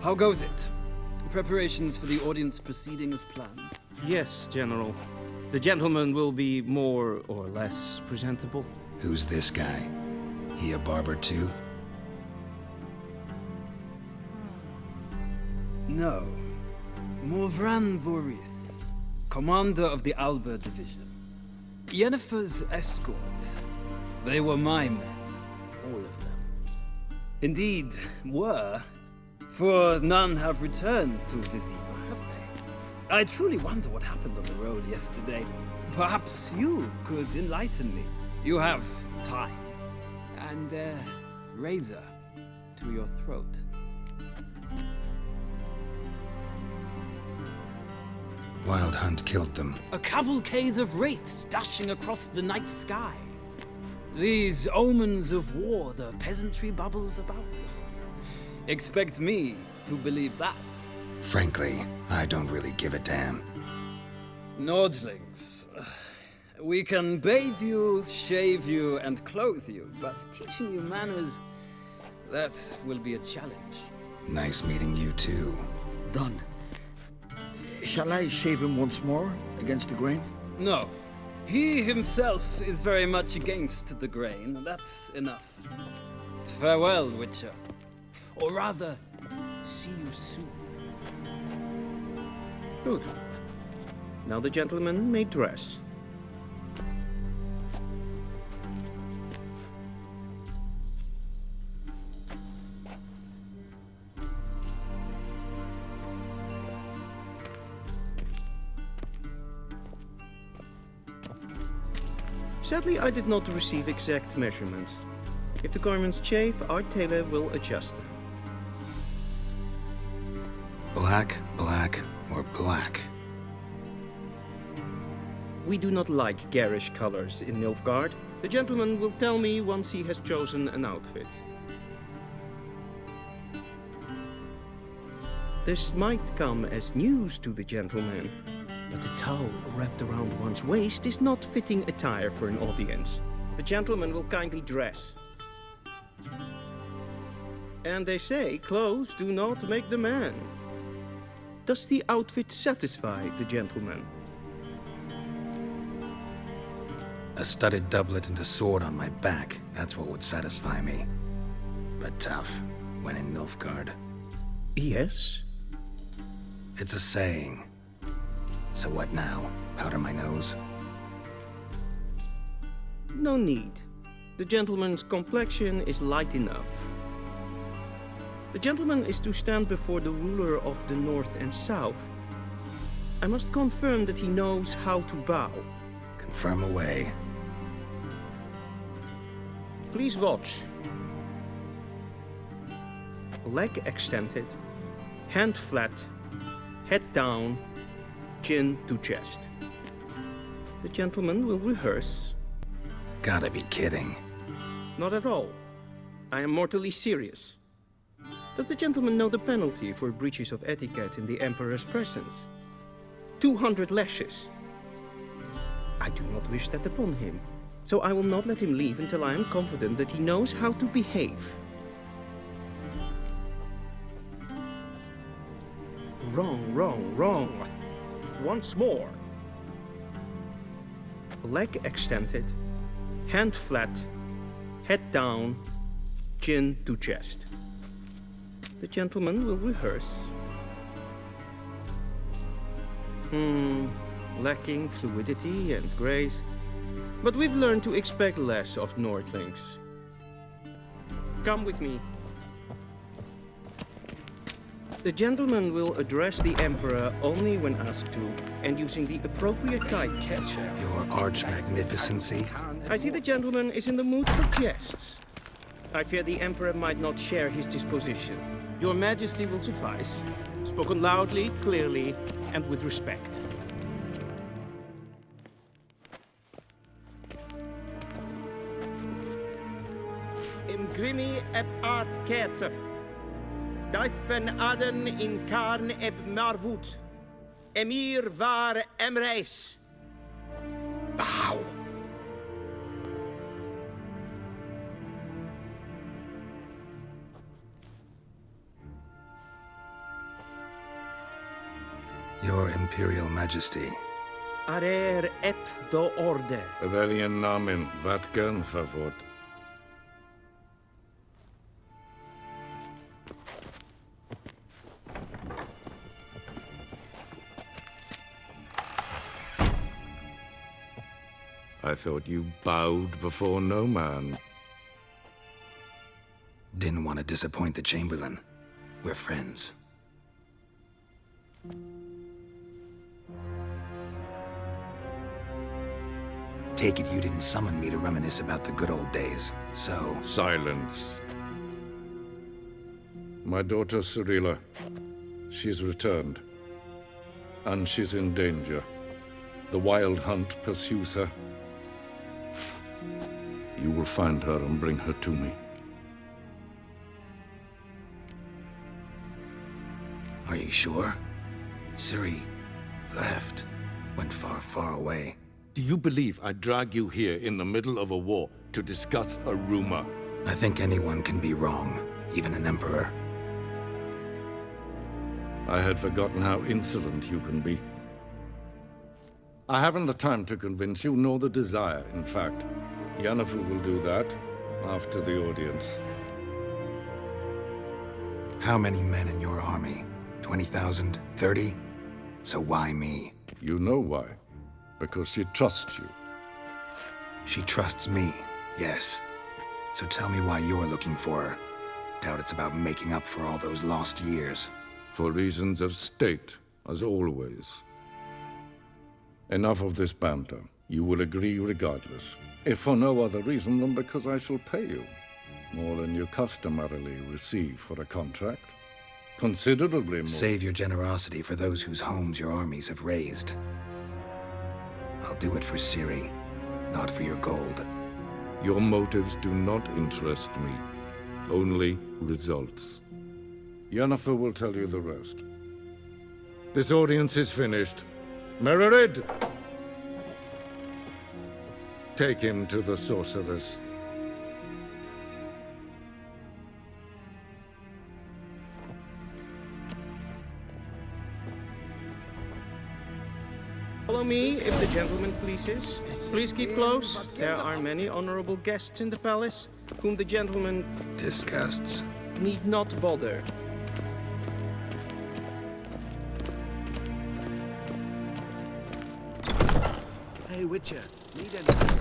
How goes it? Preparations for the audience proceeding as planned? Yes, General. The gentleman will be more or less presentable. Who's this guy? He a barber too? No. Morvran Vorius, commander of the Alba Division. Yennefer's escort. They were my men, all of them. Indeed, were, for none have returned to Vizima, have they? I truly wonder what happened on the road yesterday. Perhaps you could enlighten me. You have time, and a razor to your throat. Wild Hunt killed them. A cavalcade of wraiths dashing across the night sky. These omens of war the peasantry bubbles about. Expect me to believe that. Frankly, I don't really give a damn. Nordlings. We can bathe you, shave you, and clothe you, but teaching you manners, that will be a challenge. Nice meeting you too. Done. Shall I shave him once more, against the grain? No. He himself is very much against the grain. That's enough. Farewell, Witcher. Or rather, see you soon. Good. Now the gentleman may dress. Sadly, I did not receive exact measurements. If the garments chafe, our tailor will adjust them. Well, Black, black, or black? We do not like garish colors in Nilfgaard. The gentleman will tell me once he has chosen an outfit. This might come as news to the gentleman, but a towel wrapped around one's waist is not fitting attire for an audience. The gentleman will kindly dress. And they say clothes do not make the man. Does the outfit satisfy the gentleman? A studded doublet and a sword on my back, that's what would satisfy me. But tough, when in Nilfgaard. Yes? It's a saying. So what now? Powder my nose? No need. The gentleman's complexion is light enough. The gentleman is to stand before the ruler of the North and South. I must confirm that he knows how to bow. Confirm away. Please watch. Leg extended, hand flat, head down, chin to chest. The gentleman will rehearse. Gotta be kidding. Not at all. I am mortally serious. Does the gentleman know the penalty for breaches of etiquette in the Emperor's presence? 200 lashes. I do not wish that upon him, so I will not let him leave until I am confident that he knows how to behave. Wrong, wrong, wrong. Once more. Leg extended, hand flat, head down, chin to chest. The gentleman will rehearse. Lacking fluidity and grace, but we've learned to expect less of Nordlings. Come with me. The gentleman will address the Emperor only when asked to, and using the appropriate title. Your Arch-Magnificency? I see the gentleman is in the mood for jests. I fear the Emperor might not share his disposition. Your Majesty will suffice. Spoken loudly, clearly, and with respect. Im grimi eb art ketzer. Daifen aden in karn eb marvut. Emir var emreis. Bow. Your Imperial Majesty. Arer ep the orde. Welchen Namen, wat gern favort? I thought you bowed before no man. Didn't want to disappoint the Chamberlain. We're friends. Take it you didn't summon me to reminisce about the good old days, so... Silence. My daughter Cyrilla, she's returned. And she's in danger. The Wild Hunt pursues her. You will find her and bring her to me. Are you sure? Ciri left. Went far, far away. Do you believe I'd drag you here in the middle of a war to discuss a rumor? I think anyone can be wrong, even an emperor. I had forgotten how insolent you can be. I haven't the time to convince you, nor the desire, in fact. Yennefer will do that after the audience. How many men in your army? 20,000? 30? So why me? You know why. Because she trusts you. She trusts me, yes. So tell me why you're looking for her. Doubt it's about making up for all those lost years. For reasons of state, as always. Enough of this banter. You will agree regardless. If for no other reason than because I shall pay you. More than you customarily receive for a contract. Considerably more. Save your generosity for those whose homes your armies have razed. I'll do it for Ciri, not for your gold. Your motives do not interest me. Only results. Yennefer will tell you the rest. This audience is finished. Mererid! Take him to the sorceress. Follow me, if the gentleman pleases. Please keep close. There are many honorable guests in the palace, whom the gentleman... disgusts. ...need not bother. Hey, Witcher. Need anything?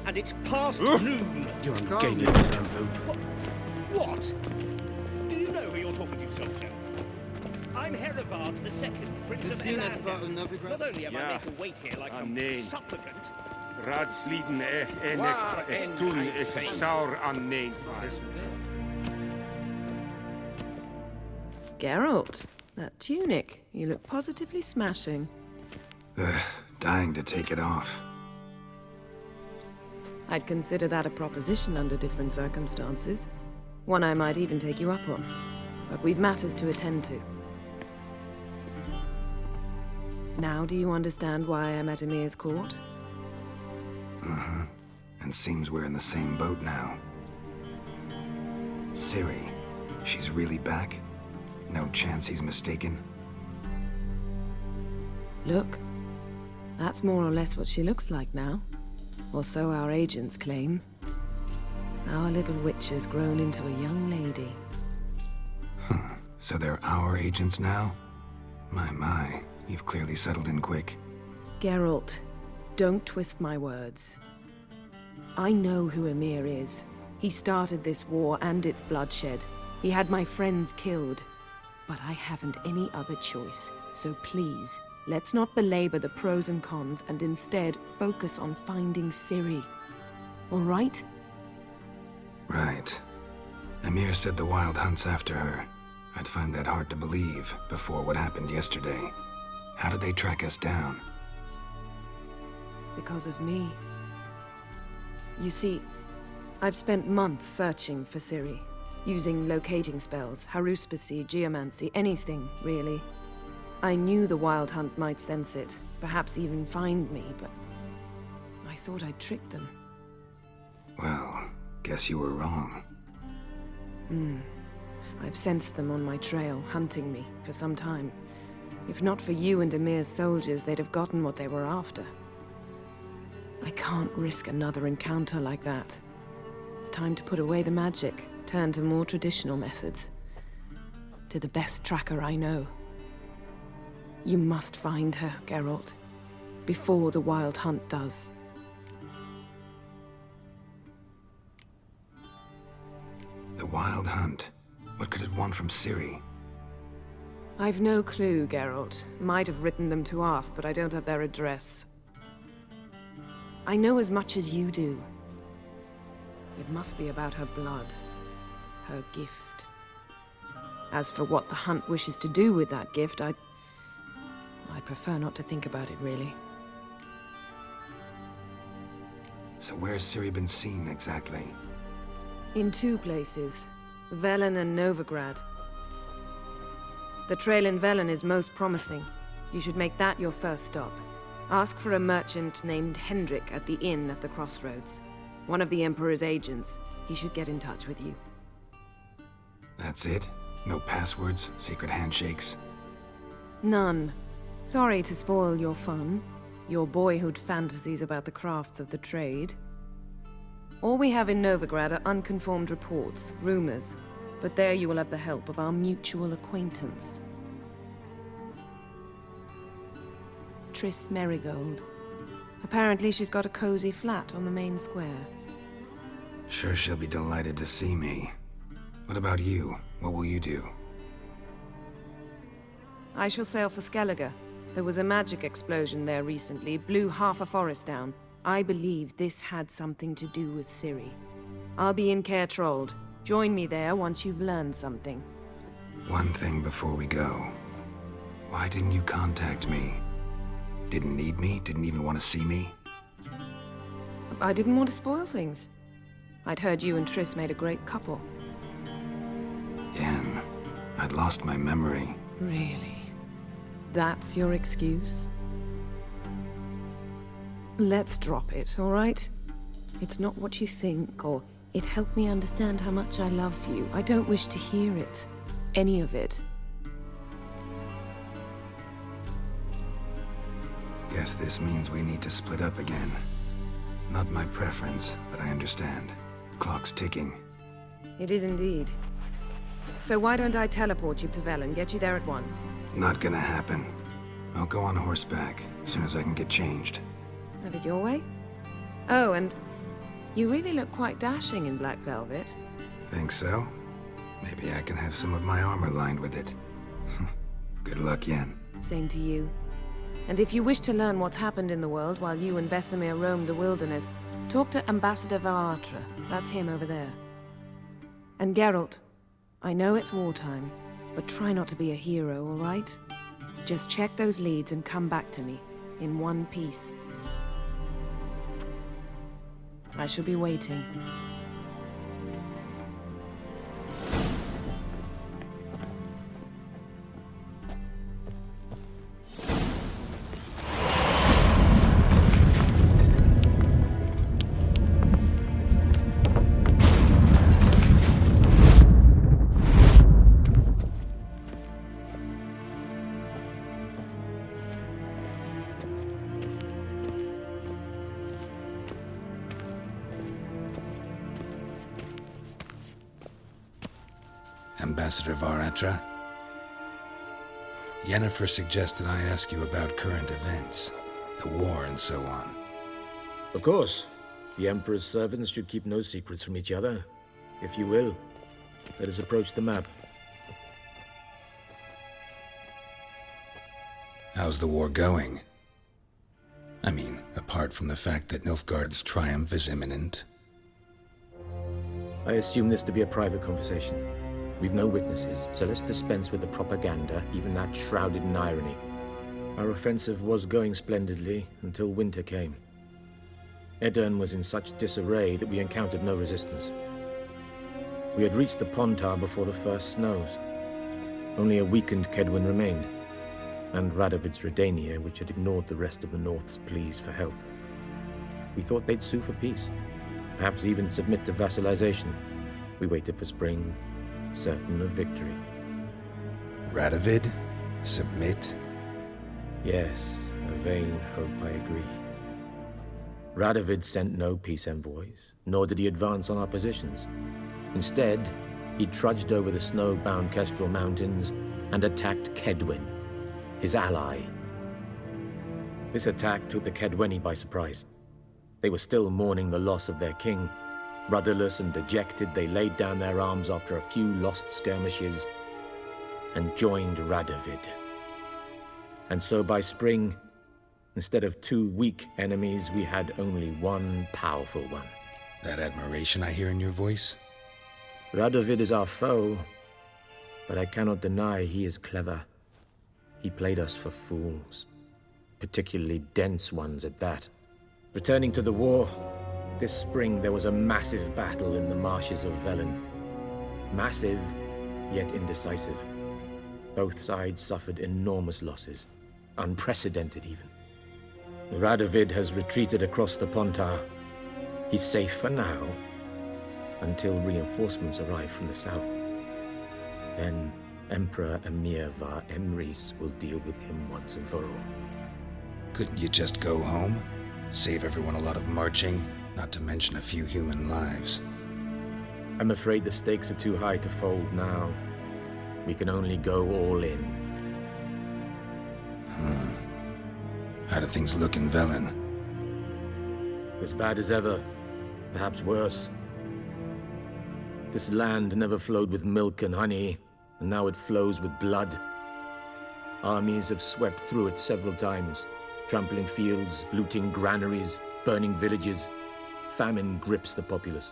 And it's past noon. You're on Calm gaming, yourself. Sambo. What? Do you know who you're talking to, soldier? I'm Herivard II, Prince of Elan. Not only am I made to wait here like some supplicant... Raadsleden enigt is toen is saur aan neen. Geralt, that tunic. You look positively smashing. Ugh, dying to take it off. I'd consider that a proposition under different circumstances. One I might even take you up on. But we've matters to attend to. Now do you understand why I'm at Emir's court? Uh-huh. And seems we're in the same boat now. Ciri, she's really back? No chance he's mistaken? Look, that's more or less what she looks like now. Or so our agents claim. Our little witch has grown into a young lady. Huh. So they're our agents now? My, you've clearly settled in quick. Geralt, don't twist my words. I know who Emir is. He started this war and its bloodshed. He had my friends killed. But I haven't any other choice. So please, let's not belabor the pros and cons and instead focus on finding Ciri. All right? Right. Emir said the Wild Hunt's after her. I'd find that hard to believe before what happened yesterday. How did they track us down? Because of me. You see, I've spent months searching for Ciri, using locating spells, haruspicy, geomancy, anything, really. I knew the Wild Hunt might sense it, perhaps even find me, but I thought I'd tricked them. Well, guess you were wrong. I've sensed them on my trail, hunting me, for some time. If not for you and Emir's soldiers, they'd have gotten what they were after. I can't risk another encounter like that. It's time to put away the magic, turn to more traditional methods. To the best tracker I know. You must find her, Geralt, before the Wild Hunt does. The Wild Hunt? What could it want from Ciri? I've no clue, Geralt. Might have written them to ask, but I don't have their address. I know as much as you do. It must be about her blood. Her gift. As for what the Hunt wishes to do with that gift, I'd prefer not to think about it, really. So where's Ciri been seen, exactly? In two places. Velen and Novigrad. The trail in Velen is most promising. You should make that your first stop. Ask for a merchant named Hendrik at the inn at the crossroads. One of the Emperor's agents. He should get in touch with you. That's it? No passwords, secret handshakes? None. Sorry to spoil your fun. Your boyhood fantasies about the crafts of the trade. All we have in Novigrad are unconformed reports, rumors. But there you will have the help of our mutual acquaintance. Triss Merigold. Apparently she's got a cozy flat on the main square. Sure she'll be delighted to see me. What about you? What will you do? I shall sail for Skellige. There was a magic explosion there recently, blew half a forest down. I believe this had something to do with Ciri. I'll be in Caer Trold. Join me there once you've learned something. One thing before we go. Why didn't you contact me? Didn't need me? Didn't even want to see me? I didn't want to spoil things. I'd heard you and Triss made a great couple. Yen, I'd lost my memory. Really? That's your excuse? Let's drop it, all right? It's not what you think, or it helped me understand how much I love you. I don't wish to hear it. Any of it. Guess this means we need to split up again. Not my preference, but I understand. Clock's ticking. It is indeed. So why don't I teleport you to Vel and get you there at once? Not gonna happen. I'll go on horseback, as soon as I can get changed. Have it your way? Oh, and you really look quite dashing in black velvet. Think so? Maybe I can have some of my armor lined with it. Good luck, Yen. Same to you. And if you wish to learn what's happened in the world while you and Vesemir roamed the wilderness, talk to Ambassador Varatra. That's him over there. And Geralt, I know it's wartime, but try not to be a hero, all right? Just check those leads and come back to me, in one piece. I shall be waiting. Ambassador Varatra? Yennefer suggested I ask you about current events, the war and so on. Of course. The Emperor's servants should keep no secrets from each other. If you will, let us approach the map. How's the war going? I mean, apart from the fact that Nilfgaard's triumph is imminent. I assume this to be a private conversation. We've no witnesses, so let's dispense with the propaganda, even that shrouded in irony. Our offensive was going splendidly until winter came. Edirn was in such disarray that we encountered no resistance. We had reached the Pontar before the first snows. Only a weakened Kedwin remained, and Radovid's Redania, which had ignored the rest of the North's pleas for help. We thought they'd sue for peace, perhaps even submit to vassalization. We waited for spring, certain of victory. Radovid? Submit? Yes, a vain hope, I agree. Radovid sent no peace envoys, nor did he advance on our positions. Instead, he trudged over the snow-bound Kestrel Mountains and attacked Kedwin, his ally. This attack took the Kedweni by surprise. They were still mourning the loss of their king. Rudderless and dejected, they laid down their arms after a few lost skirmishes and joined Radovid. And so by spring, instead of two weak enemies, we had only one powerful one. That admiration I hear in your voice? Radovid is our foe, but I cannot deny he is clever. He played us for fools, particularly dense ones at that. Returning to the war, this spring there was a massive battle in the marshes of Velen. Massive, yet indecisive. Both sides suffered enormous losses, unprecedented even. Radovid has retreated across the Pontar. He's safe for now, until reinforcements arrive from the south. Then Emperor Emir Var Emrys will deal with him once and for all. Couldn't you just go home? Save everyone a lot of marching, not to mention a few human lives. I'm afraid the stakes are too high to fold now. We can only go all in. How do things look in Velen? As bad as ever, perhaps worse. This land never flowed with milk and honey, and now it flows with blood. Armies have swept through it several times, trampling fields, looting granaries, burning villages. Famine grips the populace.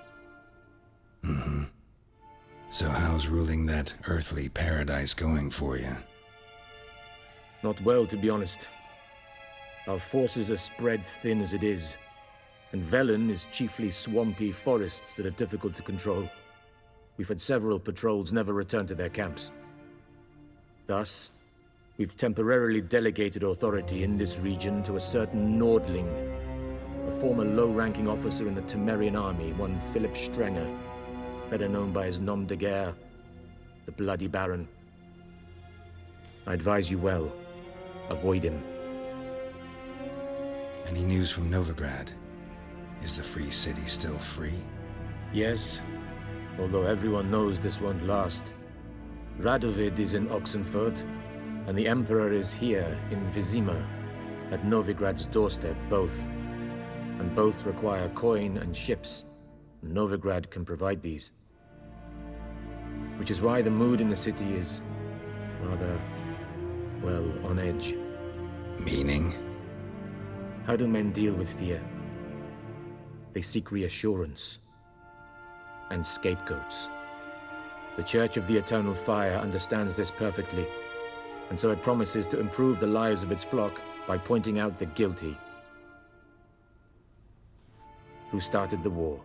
So how's ruling that earthly paradise going for you? Not well, to be honest. Our forces are spread thin as it is, and Velen is chiefly swampy forests that are difficult to control. We've had several patrols never return to their camps. Thus, we've temporarily delegated authority in this region to a certain Nordling, a former low-ranking officer in the Temerian army, one Philip Strenger, better known by his nom de guerre, the Bloody Baron. I advise you well. Avoid him. Any news from Novigrad? Is the Free City still free? Yes, although everyone knows this won't last. Radovid is in Oxenfurt, and the Emperor is here in Vizima, at Novigrad's doorstep, both. And both require coin and ships. Novigrad can provide these. Which is why the mood in the city is rather, well, on edge. Meaning? How do men deal with fear? They seek reassurance and scapegoats. The Church of the Eternal Fire understands this perfectly, and so it promises to improve the lives of its flock by pointing out the guilty. Who started the war?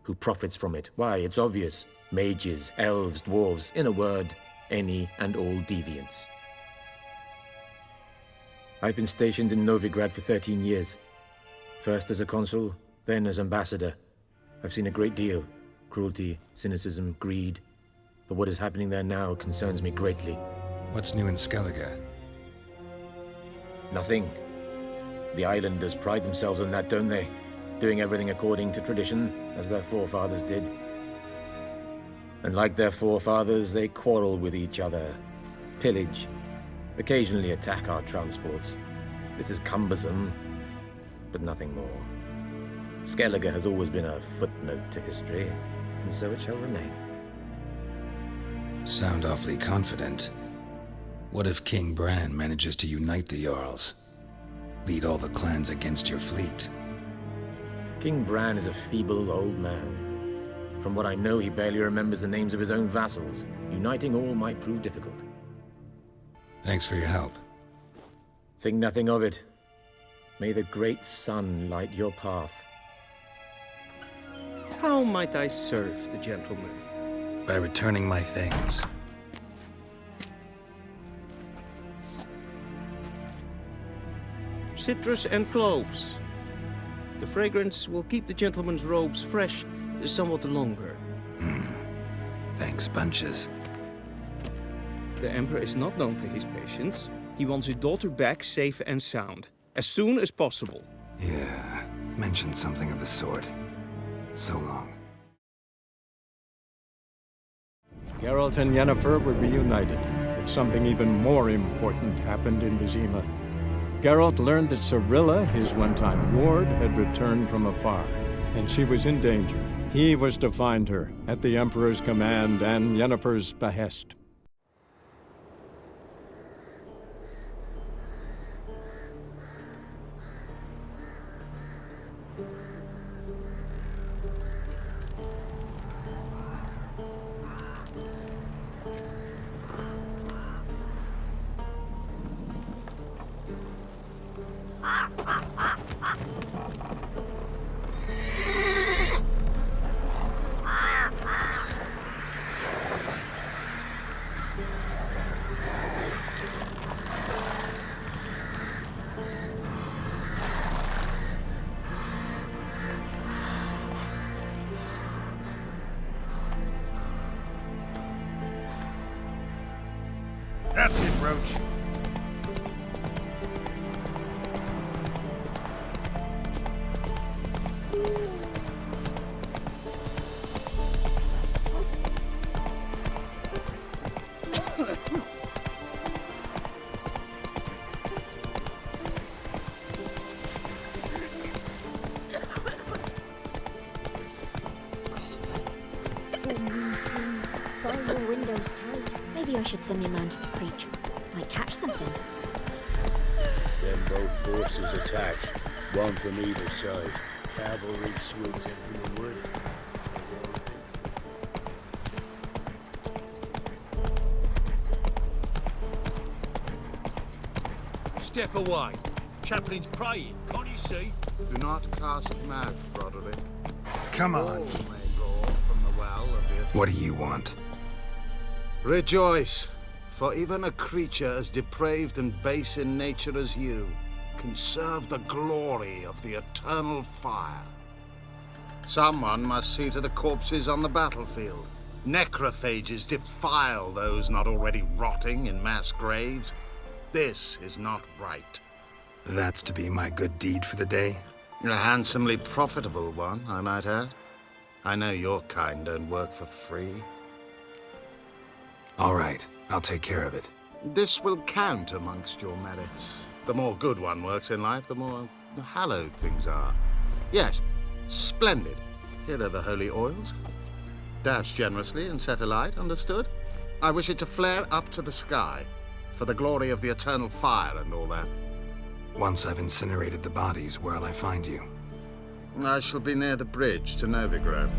Who profits from it? Why, it's obvious. Mages, elves, dwarves, in a word, any and all deviants. I've been stationed in Novigrad for 13 years. First as a consul, then as ambassador. I've seen a great deal. Cruelty, cynicism, greed. But what is happening there now concerns me greatly. What's new in Skellige? Nothing. The islanders pride themselves on that, don't they? Doing everything according to tradition, as their forefathers did. And like their forefathers, they quarrel with each other, pillage, occasionally attack our transports. This is cumbersome, but nothing more. Skellige has always been a footnote to history, and so it shall remain. Sound awfully confident. What if King Bran manages to unite the Jarls? Lead all the clans against your fleet? King Bran is a feeble old man. From what I know, he barely remembers the names of his own vassals. Uniting all might prove difficult. Thanks for your help. Think nothing of it. May the great sun light your path. How might I serve the gentleman? By returning my things. Citrus and cloves. The fragrance will keep the gentleman's robes fresh somewhat longer. Thanks, bunches. The Emperor is not known for his patience. He wants his daughter back safe and sound, as soon as possible. Yeah, mentioned something of the sort. So long. Geralt and Yennefer were reunited, but something even more important happened in Vizima. Geralt learned that Cirilla, his one-time ward, had returned from afar, and she was in danger. He was to find her, at the Emperor's command and Yennefer's behest. That's it, Roach. Maybe I should send him round to the creek. Might catch something. Then both forces attacked, one from either side. Cavalry swooped in from the wood. Step away. Chaplain's praying, can't you see? Do not cast him out, Broderick. Come on. All may draw from the well of the... What do you want? Rejoice, for even a creature as depraved and base in nature as you can serve the glory of the eternal fire. Someone must see to the corpses on the battlefield. Necrophages defile those not already rotting in mass graves. This is not right. That's to be my good deed for the day? A handsomely profitable one, I might add. I know your kind don't work for free. All right, I'll take care of it. This will count amongst your merits. The more good one works in life, the more hallowed things are. Yes, splendid. Here are the holy oils. Dash generously and set alight, understood? I wish it to flare up to the sky, for the glory of the eternal fire and all that. Once I've incinerated the bodies, where'll I find you? I shall be near the bridge to Novigrad.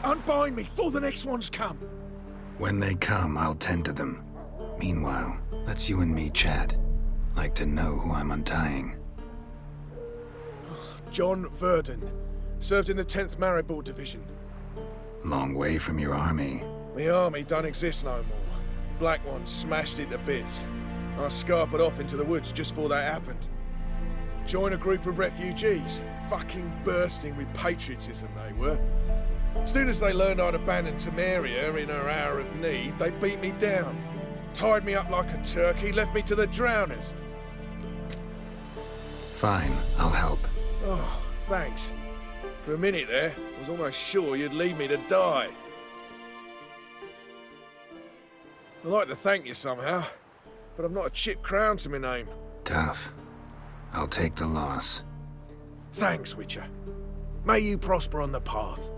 Unbind me before the next ones come. When they come, I'll tend to them. Meanwhile, let's you and me chat. Like to know who I'm untying. John Verdon. Served in the 10th Maribor Division. Long way from your army. The army don't exist no more. Black Ones smashed it to bits. I scarpered off into the woods just before that happened. Joined a group of refugees. Fucking bursting with patriotism they were. As soon as they learned I'd abandoned Temeria in her hour of need, they beat me down. Tied me up like a turkey, left me to the drowners. Fine, I'll help. Oh, thanks. For a minute there, I was almost sure you'd leave me to die. I'd like to thank you somehow, but I've not a chip crown to my name. Tough. I'll take the loss. Thanks, Witcher. May you prosper on the path.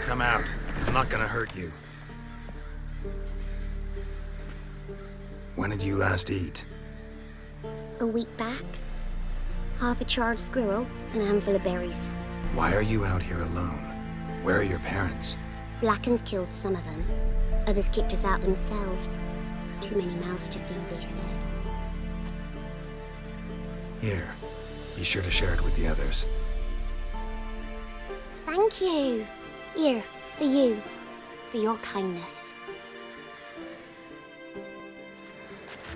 Come out. I'm not gonna hurt you. When did you last eat? A week back. Half a charred squirrel and a handful of berries. Why are you out here alone? Where are your parents? Blackens killed some of them. Others kicked us out themselves. Too many mouths to feed, they said. Here. Be sure to share it with the others. Thank you. Here, for you. For your kindness.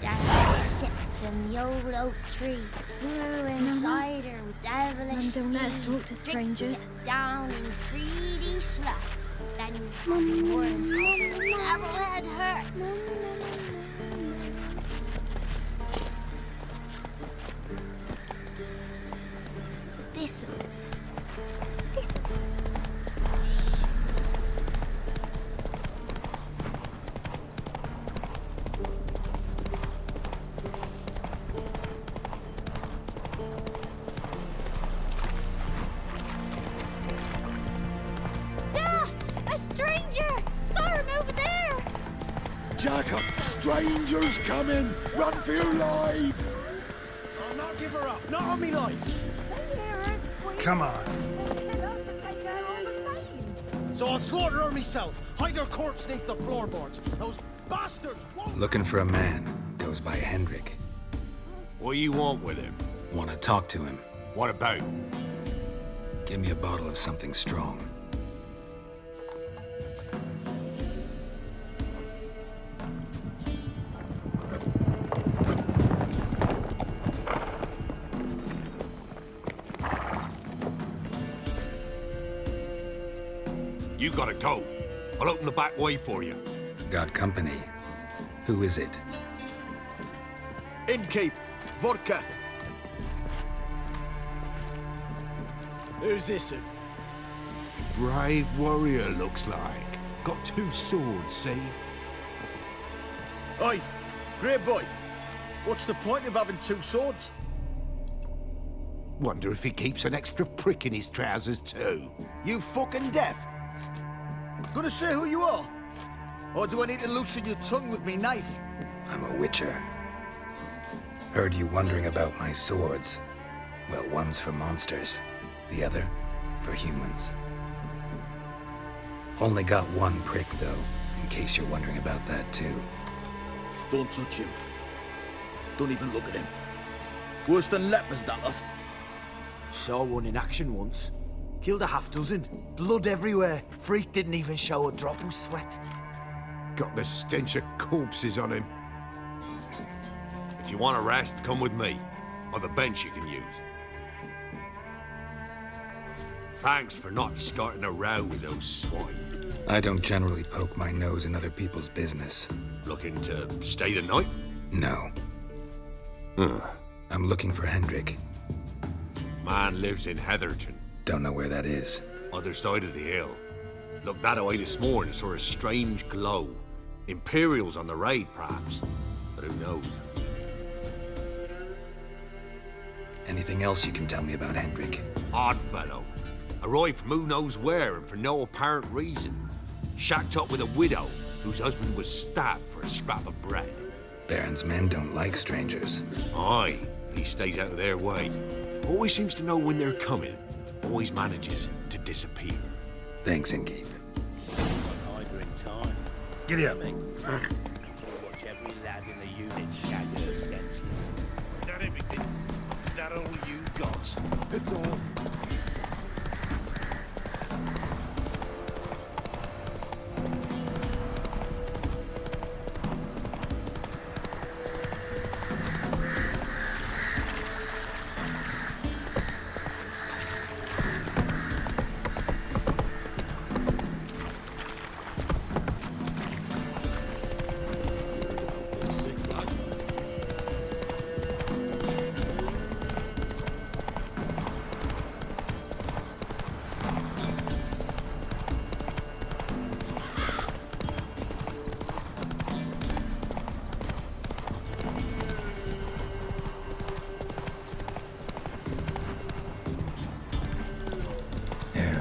There sits in the old oak tree, brewing cider with devilish Mum, don't let us talk to strangers. Down in greedy slut. Then more than devil head hurts. Thistle. Thistle. A stranger! Saw him over there! Jugger! Strangers coming! Run for your lives! I'll not give her up. Not on me life. Come on. So I'll slaughter her myself. Hide her corpse neath the floorboards. Those bastards won't... Looking for a man. Goes by Hendrik. What do you want with him? Want to talk to him. What about? Give me a bottle of something strong. You gotta go. I'll open the back way for you. Got company. Who is it? Innkeep, vodka. Who's this? Brave warrior, looks like. Got 2 swords, see? Oi, great boy. What's the point of having 2 swords? Wonder if he keeps an extra prick in his trousers too. You fucking deaf? Gonna say who you are? Or do I need to loosen your tongue with me knife? I'm a witcher. Heard you wondering about my swords. Well, one's for monsters, the other for humans. Only got 1 prick, though, in case you're wondering about that, too. Don't touch him. Don't even look at him. Worse than lepers, that lot. Saw one in action once. Killed a half-dozen. Blood everywhere. Freak didn't even show a drop of sweat. Got the stench of corpses on him. If you want a rest, come with me. I've a bench you can use. Thanks for not starting a row with those swine. I don't generally poke my nose in other people's business. Looking to stay the night? No. I'm looking for Hendrik. Man lives in Heatherton. Don't know where that is. Other side of the hill. Looked that away this morning, saw a strange glow. Imperials on the raid, perhaps. But who knows? Anything else you can tell me about Hendrik? Odd fellow. Arrived from who knows where and for no apparent reason. Shacked up with a widow whose husband was stabbed for a scrap of bread. Baron's men don't like strangers. Aye, he stays out of their way. Always seems to know when they're coming. Always manages to disappear. Thanks, Innkeep. Giddy up. Watch every lad in the unit shag her senseless. That everything? Is that all you got? It's all.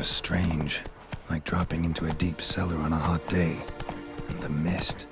Strange, like dropping into a deep cellar on a hot day. And the mist.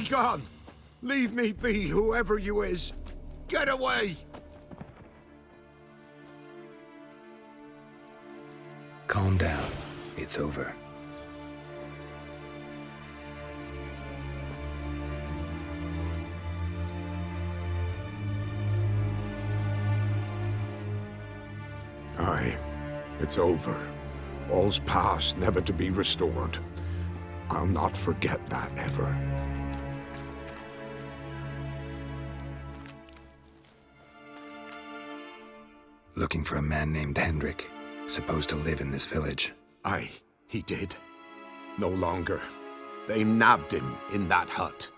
Gone! Leave me be, whoever you is! Get away! Calm down. It's over. Aye, it's over. All's past, never to be restored. I'll not forget that ever. Looking for a man named Hendrik, supposed to live in this village. Aye, he did. No longer. They nabbed him in that hut.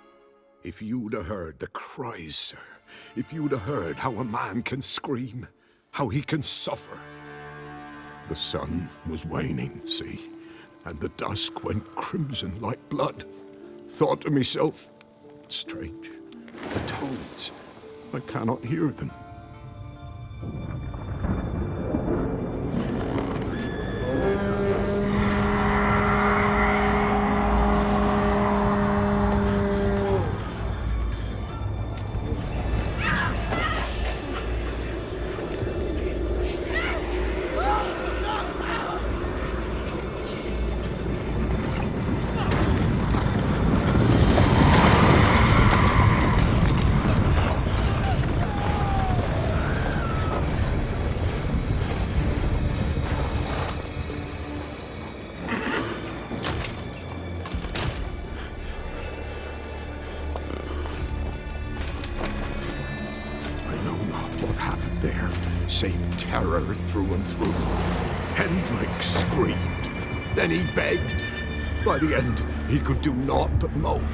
If you'd have heard the cries, sir, if you'd have heard how a man can scream, how he can suffer. The sun was waning, see, and the dusk went crimson like blood. Thought to myself, strange, the toads, I cannot hear them. Save terror through and through. Hendrik screamed. Then he begged. By the end, he could do naught but moan.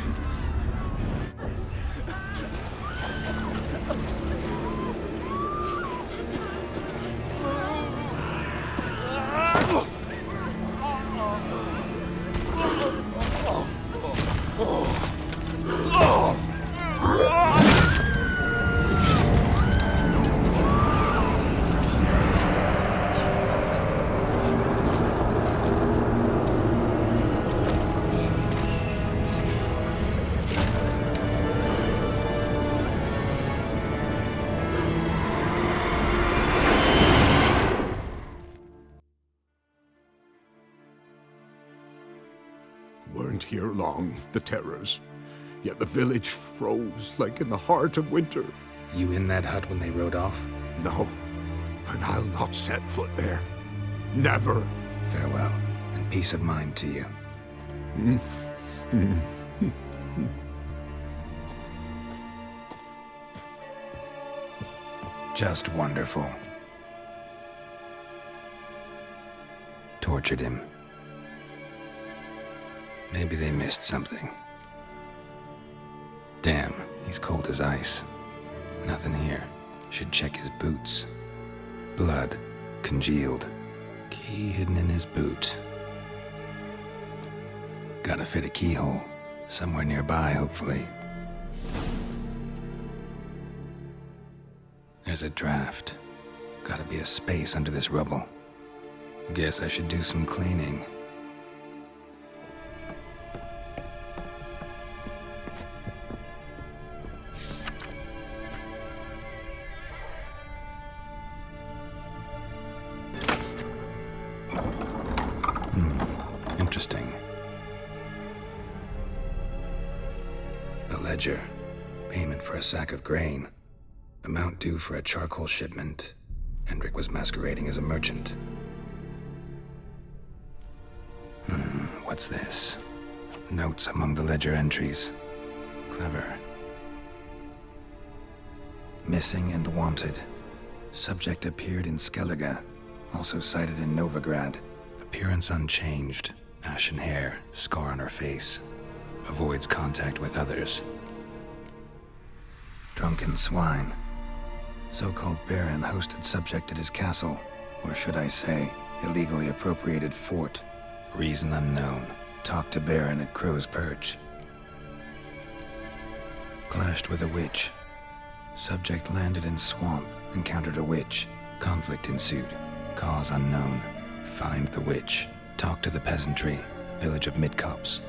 Weren't here long, the terrors. Yet the village froze like in the heart of winter. You in that hut when they rode off? No, and I'll not set foot there. Never. Farewell, and peace of mind to you. Just wonderful. Tortured him. Maybe they missed something. Damn, he's cold as ice. Nothing here. Should check his boots. Blood. Congealed. Key hidden in his boot. Gotta fit a keyhole. Somewhere nearby, hopefully. There's a draft. Gotta be a space under this rubble. Guess I should do some cleaning. Interesting. A ledger. Payment for a sack of grain. Amount due for a charcoal shipment. Hendrik was masquerading as a merchant. What's this? Notes among the ledger entries. Clever. Missing and wanted. Subject appeared in Skellige. Also cited in Novigrad. Appearance unchanged. Ashen hair, scar on her face. Avoids contact with others. Drunken swine. So-called Baron hosted subject at his castle. Or should I say, illegally appropriated fort. Reason unknown. Talked to Baron at Crow's Perch. Clashed with a witch. Subject landed in swamp. Encountered a witch. Conflict ensued. Cause unknown. Find the witch. Talk to the peasantry. Village of Midcopse.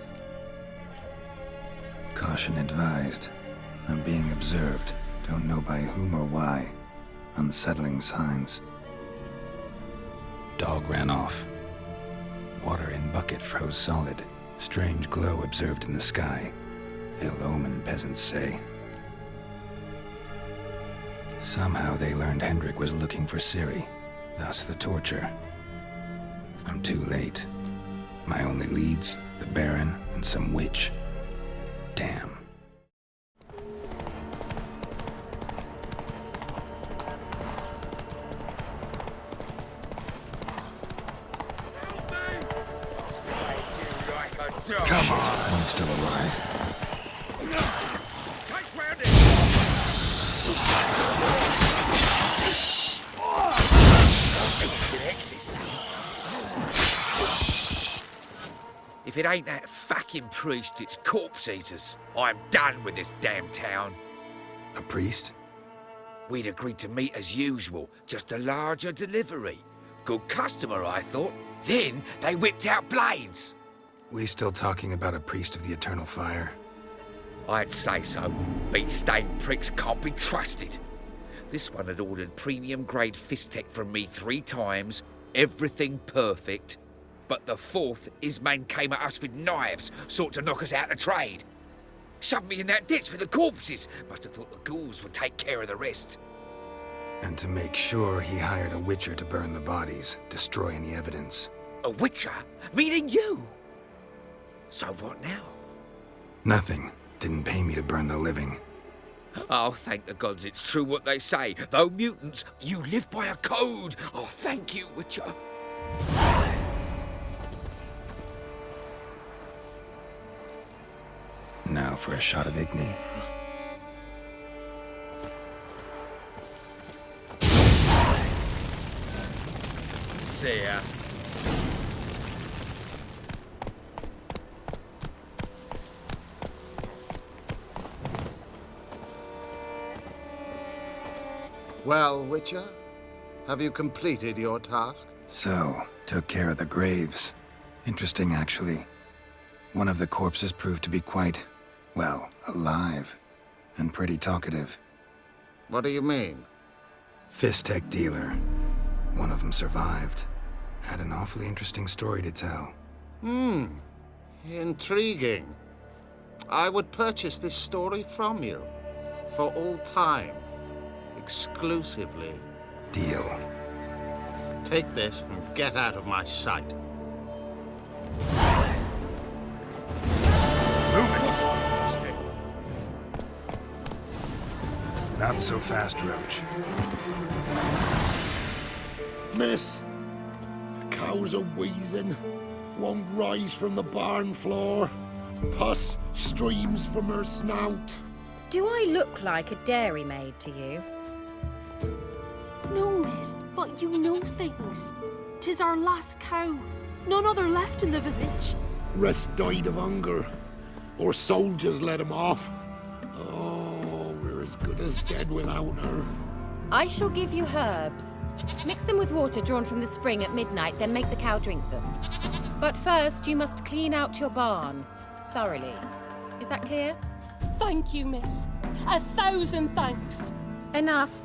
Caution advised. I'm being observed. Don't know by whom or why. Unsettling signs. Dog ran off. Water in bucket froze solid. Strange glow observed in the sky. Ill omen, peasants say. Somehow they learned Hendrik was looking for Ciri. Thus the torture. I'm too late. My only leads, the Baron and some witch. Damn. one's still alive. If it ain't that fucking priest, it's corpse eaters. I'm done with this damn town. A priest? We'd agreed to meet as usual, just a larger delivery. Good customer, I thought. Then they whipped out blades. We still talking about a priest of the eternal fire? I'd say so. Beat-stained pricks can't be trusted. This one had ordered premium-grade fist tech from me 3 times, everything perfect. But the 4th, his man came at us with knives, sought to knock us out of trade. Shoved me in that ditch with the corpses. Must have thought the ghouls would take care of the rest. And to make sure, he hired a witcher to burn the bodies, destroy any evidence. A witcher? Meaning you? So what now? Nothing. Didn't pay me to burn the living. Oh, thank the gods it's true what they say. Though mutants, you live by a code. Oh, thank you, Witcher. Now for a shot of Igni. See ya. Well, Witcher, have you completed your task? So, took care of the graves. Interesting, actually. One of the corpses proved to be quite, well, alive. And pretty talkative. What do you mean? Fist tech dealer. One of them survived. Had an awfully interesting story to tell. Intriguing. I would purchase this story from you. For all time. Exclusively. Deal. Take this and get out of my sight. Move it! Not so fast, Roach. Miss, the cows are wheezing, won't rise from the barn floor. Pus streams from her snout. Do I look like a dairymaid to you? No, miss, but you know things. 'Tis our last cow. None other left in the village. Rest died of hunger, or soldiers let him off. Oh, we're as good as dead without her. I shall give you herbs. Mix them with water drawn from the spring at midnight, then make the cow drink them. But first, you must clean out your barn thoroughly. Is that clear? Thank you, miss. 1,000 thanks. Enough.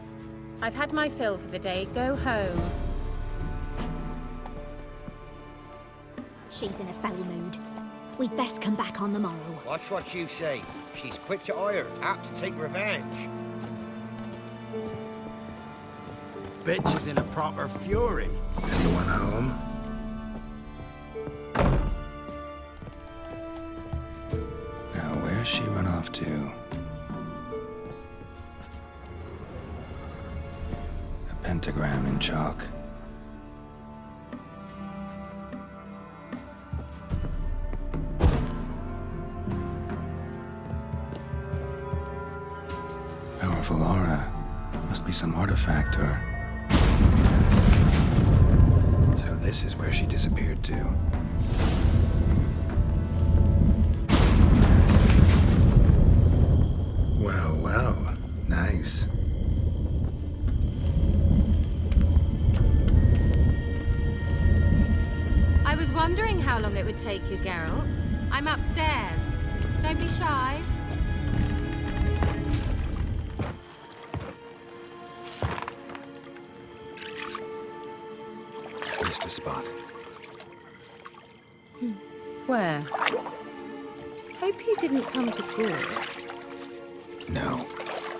I've had my fill for the day. Go home. She's in a foul mood. We'd best come back on the morrow. Watch what you say. She's quick to ire, apt to take revenge. Bitch is in a proper fury. Anyone home? Now, where's she run off to? A pentagram in chalk. Powerful aura. Must be some artifact or... So this is where she disappeared to. Well, well. Nice. I was wondering how long it would take you, Geralt. I'm upstairs. Don't be shy. Missed a spot. Where? Hope you didn't come to Gore. No.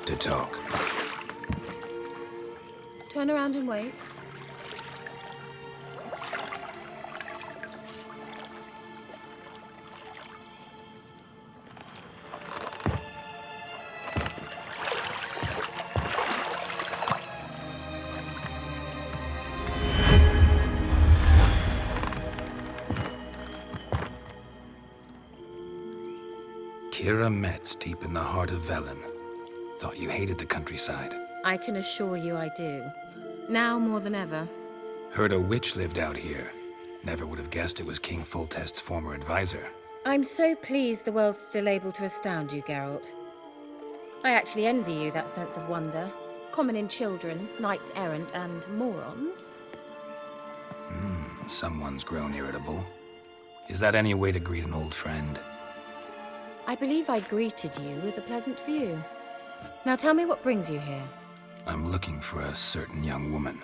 To talk. Turn around and wait. Kira Metz, deep in the heart of Velen. Thought you hated the countryside. I can assure you I do. Now more than ever. Heard a witch lived out here. Never would have guessed it was King Foltest's former advisor. I'm so pleased the world's still able to astound you, Geralt. I actually envy you that sense of wonder. Common in children, knights errant, and morons. Someone's grown irritable. Is that any way to greet an old friend? I believe I greeted you with a pleasant view. Now tell me what brings you here. I'm looking for a certain young woman.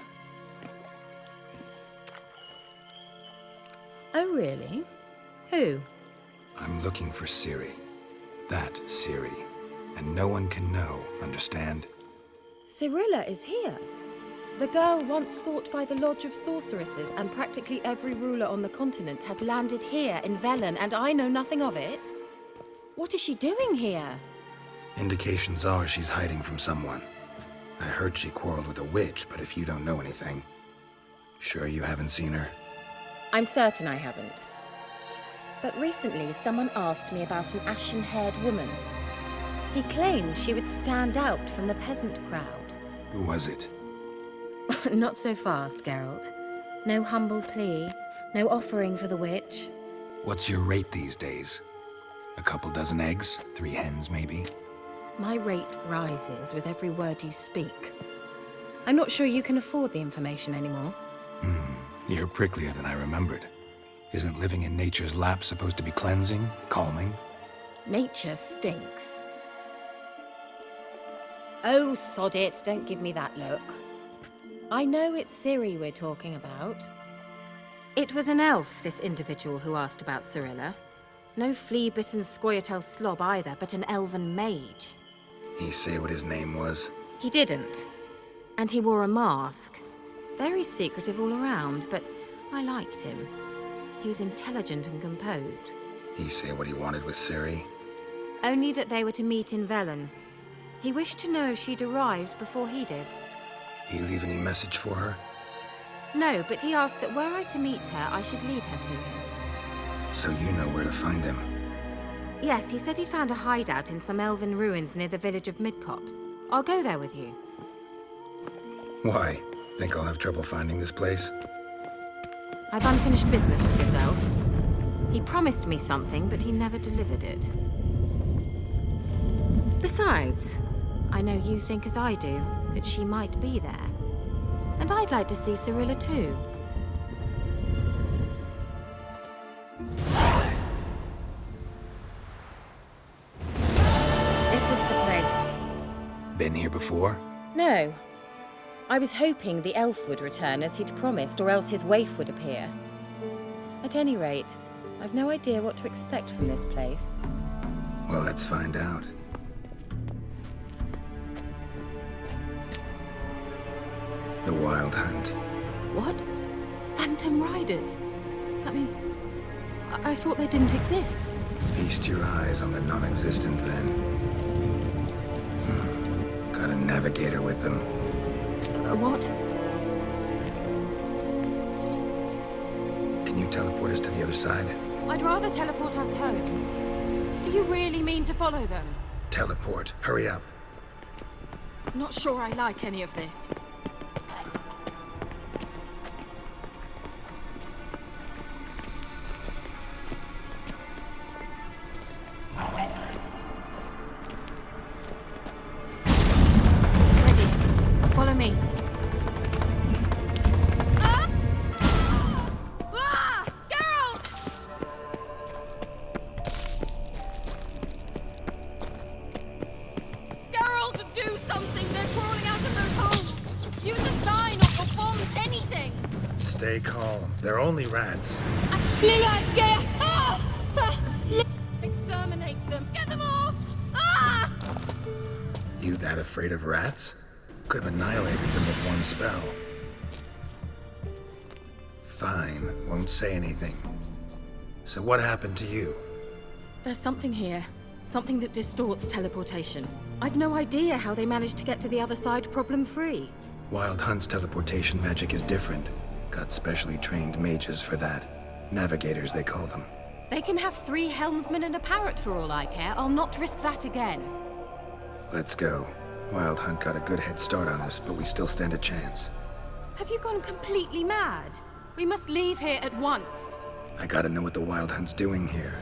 Oh, really? Who? I'm looking for Ciri. That Ciri. And no one can know, understand? Cirilla is here. The girl once sought by the Lodge of Sorceresses, and practically every ruler on the continent has landed here in Velen, and I know nothing of it. What is she doing here? Indications are she's hiding from someone. I heard she quarreled with a witch, but if you don't know anything... Sure you haven't seen her? I'm certain I haven't. But recently, someone asked me about an ashen-haired woman. He claimed she would stand out from the peasant crowd. Who was it? Not so fast, Geralt. No humble plea, no offering for the witch. What's your rate these days? A couple dozen eggs? 3 hens, maybe? My rate rises with every word you speak. I'm not sure you can afford the information anymore. You're pricklier than I remembered. Isn't living in nature's lap supposed to be cleansing, calming? Nature stinks. Oh, sod it, don't give me that look. I know it's Ciri we're talking about. It was an elf, this individual who asked about Cirilla. No flea-bitten Scoia'tael slob either, but an elven mage. He say what his name was? He didn't. And he wore a mask. Very secretive all around, but I liked him. He was intelligent and composed. He say what he wanted with Ciri? Only that they were to meet in Velen. He wished to know if she'd arrived before he did. He leave any message for her? No, but he asked that were I to meet her, I should lead her to him. So you know where to find him? Yes, he said he found a hideout in some elven ruins near the village of Midcopse. I'll go there with you. Why? Think I'll have trouble finding this place? I've unfinished business with this elf. He promised me something, but he never delivered it. Besides, I know you think as I do, that she might be there. And I'd like to see Cirilla too. This is the place. Been here before? No. I was hoping the elf would return as he'd promised, or else his waif would appear. At any rate, I've no idea what to expect from this place. Well, let's find out. The Wild Hunt. What? Phantom Riders? That means... I thought they didn't exist. Feast your eyes on the non-existent, then. Got a navigator with them. What? Can you teleport us to the other side? I'd rather teleport us home. Do you really mean to follow them? Teleport. Hurry up. Not sure I like any of this. Ready. Follow me. Stay calm. They're only rats. Exterminate them. Get them off! You that afraid of rats? Could have annihilated them with one spell. Fine, won't say anything. So what happened to you? There's something here. Something that distorts teleportation. I've no idea how they managed to get to the other side problem-free. Wild Hunt's teleportation magic is different. Got specially trained mages for that. Navigators, they call them. They can have 3 helmsmen and a parrot for all I care. I'll not risk that again. Let's go. Wild Hunt got a good head start on us, but we still stand a chance. Have you gone completely mad? We must leave here at once. I gotta know what the Wild Hunt's doing here.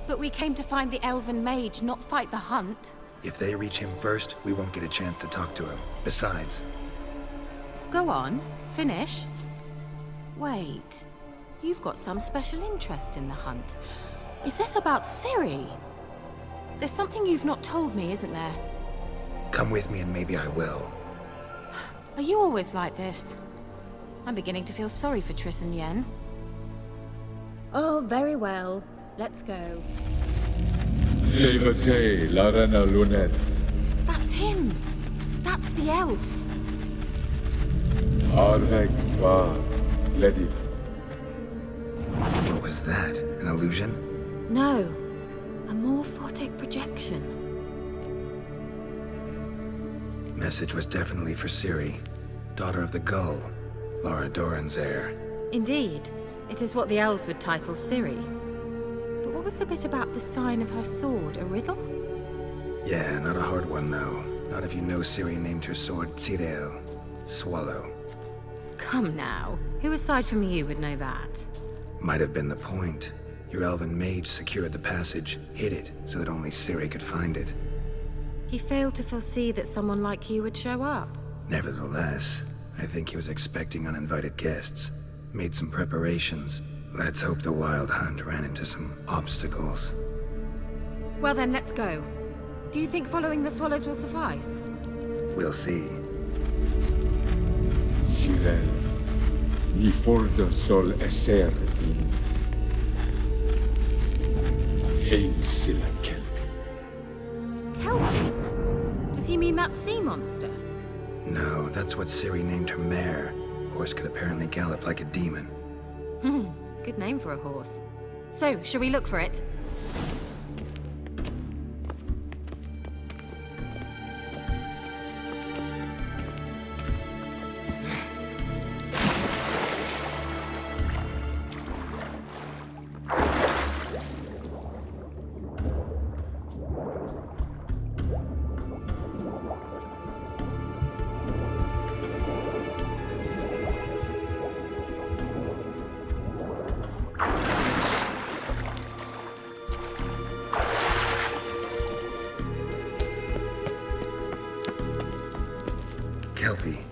But we came to find the elven mage, not fight the hunt. If they reach him first, we won't get a chance to talk to him. Besides... Go on. Finish. Wait. You've got some special interest in the hunt. Is this about Ciri? There's something you've not told me, isn't there? Come with me and maybe I will. Are you always like this? I'm beginning to feel sorry for Triss and Yen. Oh, very well. Let's go. That's him! That's the elf! What was that? An illusion? No. A morphotic projection. Message was definitely for Ciri, daughter of the Gull, Lara Doran's heir. Indeed. It is what the elves would title Ciri. But what was the bit about the sign of her sword? A riddle? Yeah, not a hard one though. Not if you know Ciri named her sword Tirel, Swallow. Come now. Who aside from you would know that? Might have been the point. Your elven mage secured the passage, hid it, so that only Ciri could find it. He failed to foresee that someone like you would show up. Nevertheless, I think he was expecting uninvited guests. Made some preparations. Let's hope the Wild Hunt ran into some obstacles. Well then, let's go. Do you think following the swallows will suffice? We'll see. Cyril, ni fordo sol esser in. Hail Silla Kelpie. Kelpie? Does he mean that sea monster? No, that's what Ciri named her mare. Horse could apparently gallop like a demon. Good name for a horse. So, shall we look for it? Kelpie.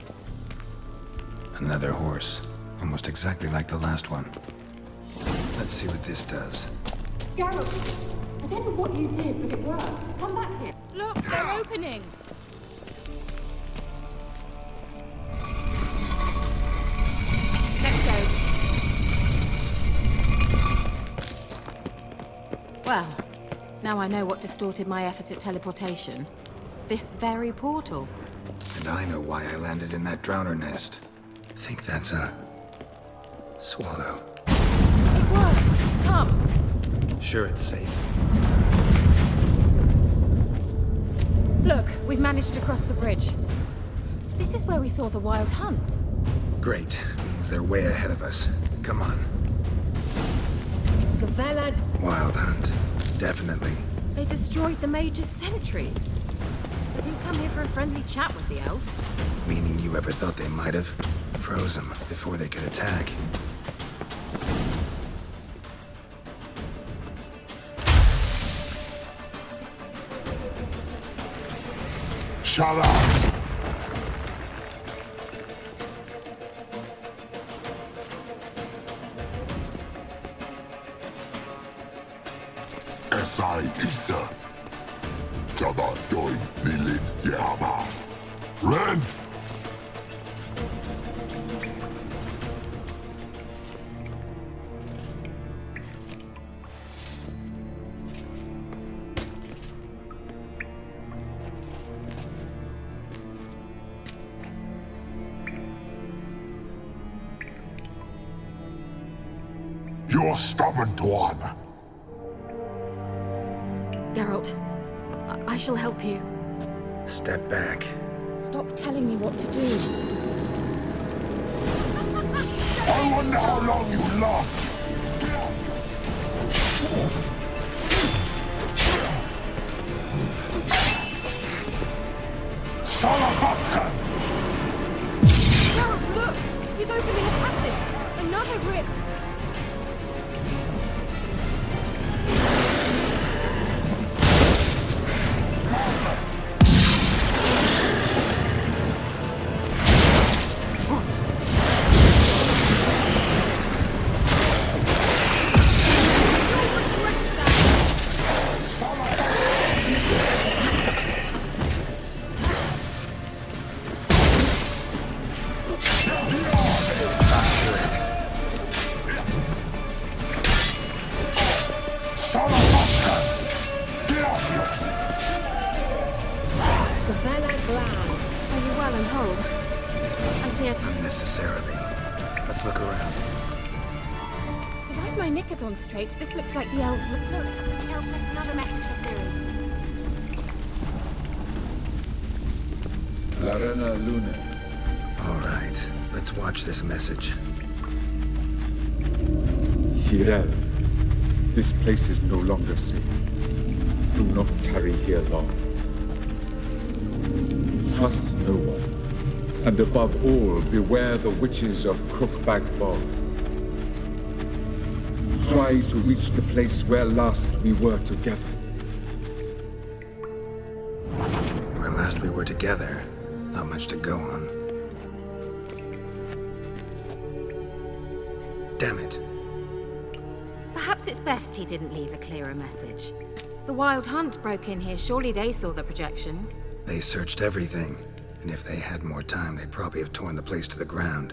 Another horse. Almost exactly like the last one. Let's see what this does. Geralt, I don't know what you did, but it worked. Come back here. Look, they're opening! Let's go. Well, now I know what distorted my effort at teleportation. This very portal. And I know why I landed in that drowner nest. Think that's a... swallow. It worked! Come! Sure it's safe. Look, we've managed to cross the bridge. This is where we saw the Wild Hunt. Great. Means they're way ahead of us. Come on. Gavella... Wild Hunt. Definitely. They destroyed the Mage's sentries. They didn't come here for a friendly chat with the elf. Meaning you ever thought they might have? Froze them before they could attack. Shut up! S.I. Isa. Jabba doin nilin yama. Ren! You're stubborn, Tuan. Geralt, I shall help you. Step back. Stop telling me what to do. I wonder how long you last. Geralt, look! He's opening a passage! Another rift! Unnecessarily. Let's look around. If I have my knickers on straight, this looks like the elves look. Look, the elf left another message for Ciri. Larena Luna. All right, let's watch this message. Cyril, this place is no longer safe. Do not tarry here long. Trust no one. And above all, beware the witches of Crookback Bog. Try to reach the place where last we were together. Where last we were together, not much to go on. Damn it. Perhaps it's best he didn't leave a clearer message. The Wild Hunt broke in here. Surely they saw the projection. They searched everything. And if they had more time, they'd probably have torn the place to the ground.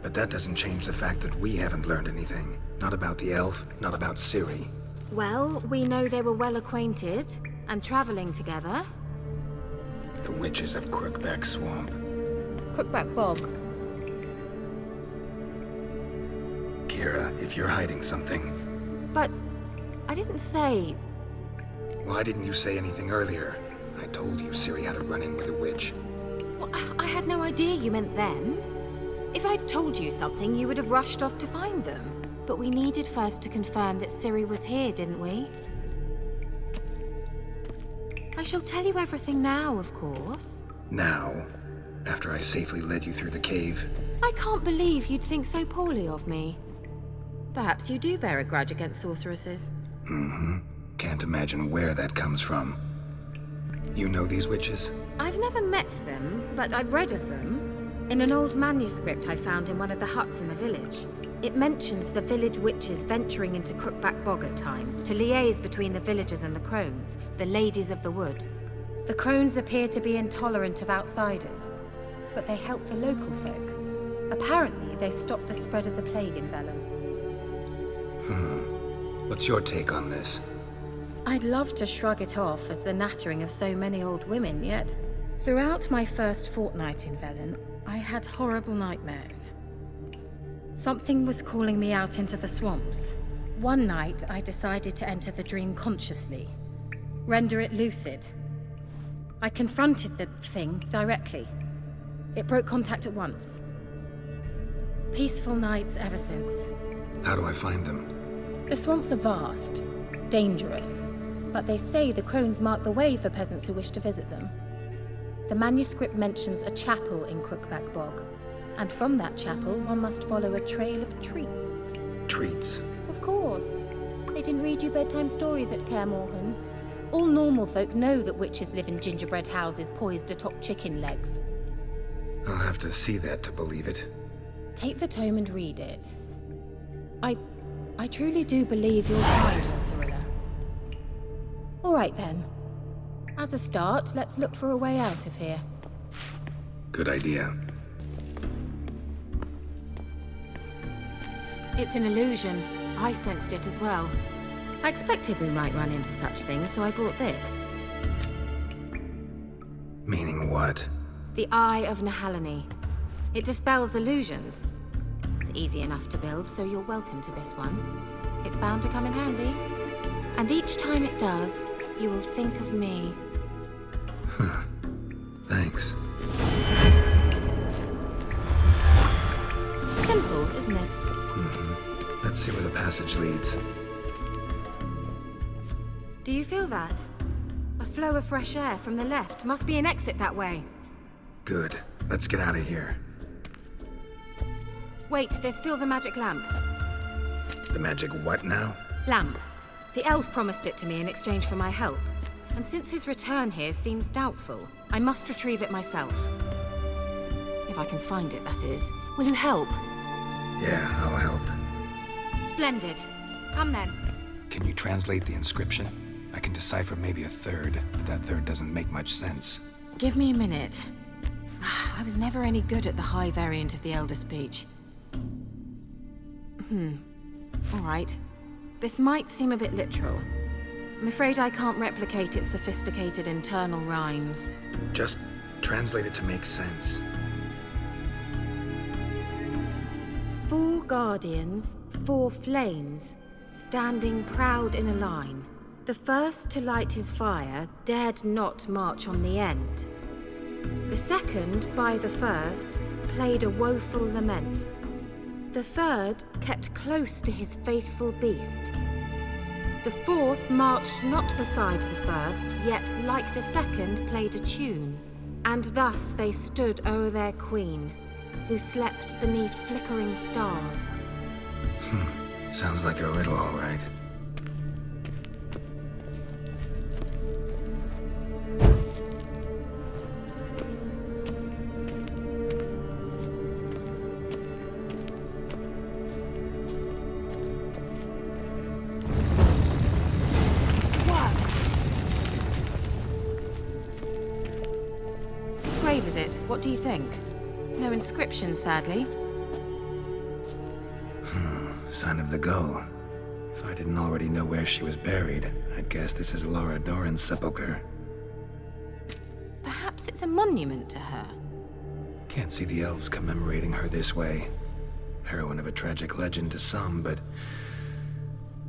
But that doesn't change the fact that we haven't learned anything. Not about the elf, not about Ciri. Well, we know they were well acquainted and traveling together. The witches of Crookback Swamp. Crookback Bog. Kira, if you're hiding something... But I didn't say... Why didn't you say anything earlier? I told you Ciri had a run-in with a witch. Well, I had no idea you meant them. If I'd told you something, you would have rushed off to find them. But we needed first to confirm that Ciri was here, didn't we? I shall tell you everything now, of course. Now? After I safely led you through the cave? I can't believe you'd think so poorly of me. Perhaps you do bear a grudge against sorceresses. Mm-hmm. Can't imagine where that comes from. You know these witches? I've never met them, but I've read of them. In an old manuscript I found in one of the huts in the village. It mentions the village witches venturing into Crookback Bog at times to liaise between the villagers and the crones, the ladies of the wood. The crones appear to be intolerant of outsiders, but they help the local folk. Apparently, they stop the spread of the plague in Vellum. What's your take on this? I'd love to shrug it off as the nattering of so many old women, yet throughout my first fortnight in Velen, I had horrible nightmares. Something was calling me out into the swamps. One night, I decided to enter the dream consciously, render it lucid. I confronted the thing directly. It broke contact at once. Peaceful nights ever since. How do I find them? The swamps are vast, dangerous, but they say the crones mark the way for peasants who wish to visit them. The manuscript mentions a chapel in Crookback Bog, and from that chapel one must follow a trail of treats. Treats? Of course. They didn't read you bedtime stories at Kaer Morhen. All normal folk know that witches live in gingerbread houses poised atop chicken legs. I'll have to see that to believe it. Take the tome and read it. I truly do believe you'll find your Cyrilla. All right then. As a start, let's look for a way out of here. Good idea. It's an illusion. I sensed it as well. I expected we might run into such things, so I brought this. Meaning what? The Eye of Nahalani. It dispels illusions. It's easy enough to build, so you're welcome to this one. It's bound to come in handy. And each time it does, you will think of me. Thanks. Simple, isn't it? Let's see where the passage leads. Do you feel that? A flow of fresh air from the left. Must be an exit that way. Good. Let's get out of here. Wait, there's still the magic lamp. The magic what now? Lamp. The elf promised it to me in exchange for my help. And since his return here seems doubtful, I must retrieve it myself. If I can find it, that is. Will you help? Yeah, I'll help. Splendid. Come then. Can you translate the inscription? I can decipher maybe a third, but that third doesn't make much sense. Give me a minute. I was never any good at the high variant of the Elder speech. All right. This might seem a bit literal. I'm afraid I can't replicate its sophisticated internal rhymes. Just translate it to make sense. 4 guardians, 4 flames, standing proud in a line. The first to light his fire dared not march on the end. The second, by the first, played a woeful lament. The third kept close to his faithful beast. The fourth marched not beside the first, yet, like the second, played a tune. And thus they stood o'er their queen, who slept beneath flickering stars. Sounds like a riddle, all right. Grave, is it? What do you think? No inscription, sadly. Sign of the gull. If I didn't already know where she was buried, I'd guess this is Laura Doran's sepulcher. Perhaps it's a monument to her. Can't see the elves commemorating her this way. Heroine of a tragic legend to some, but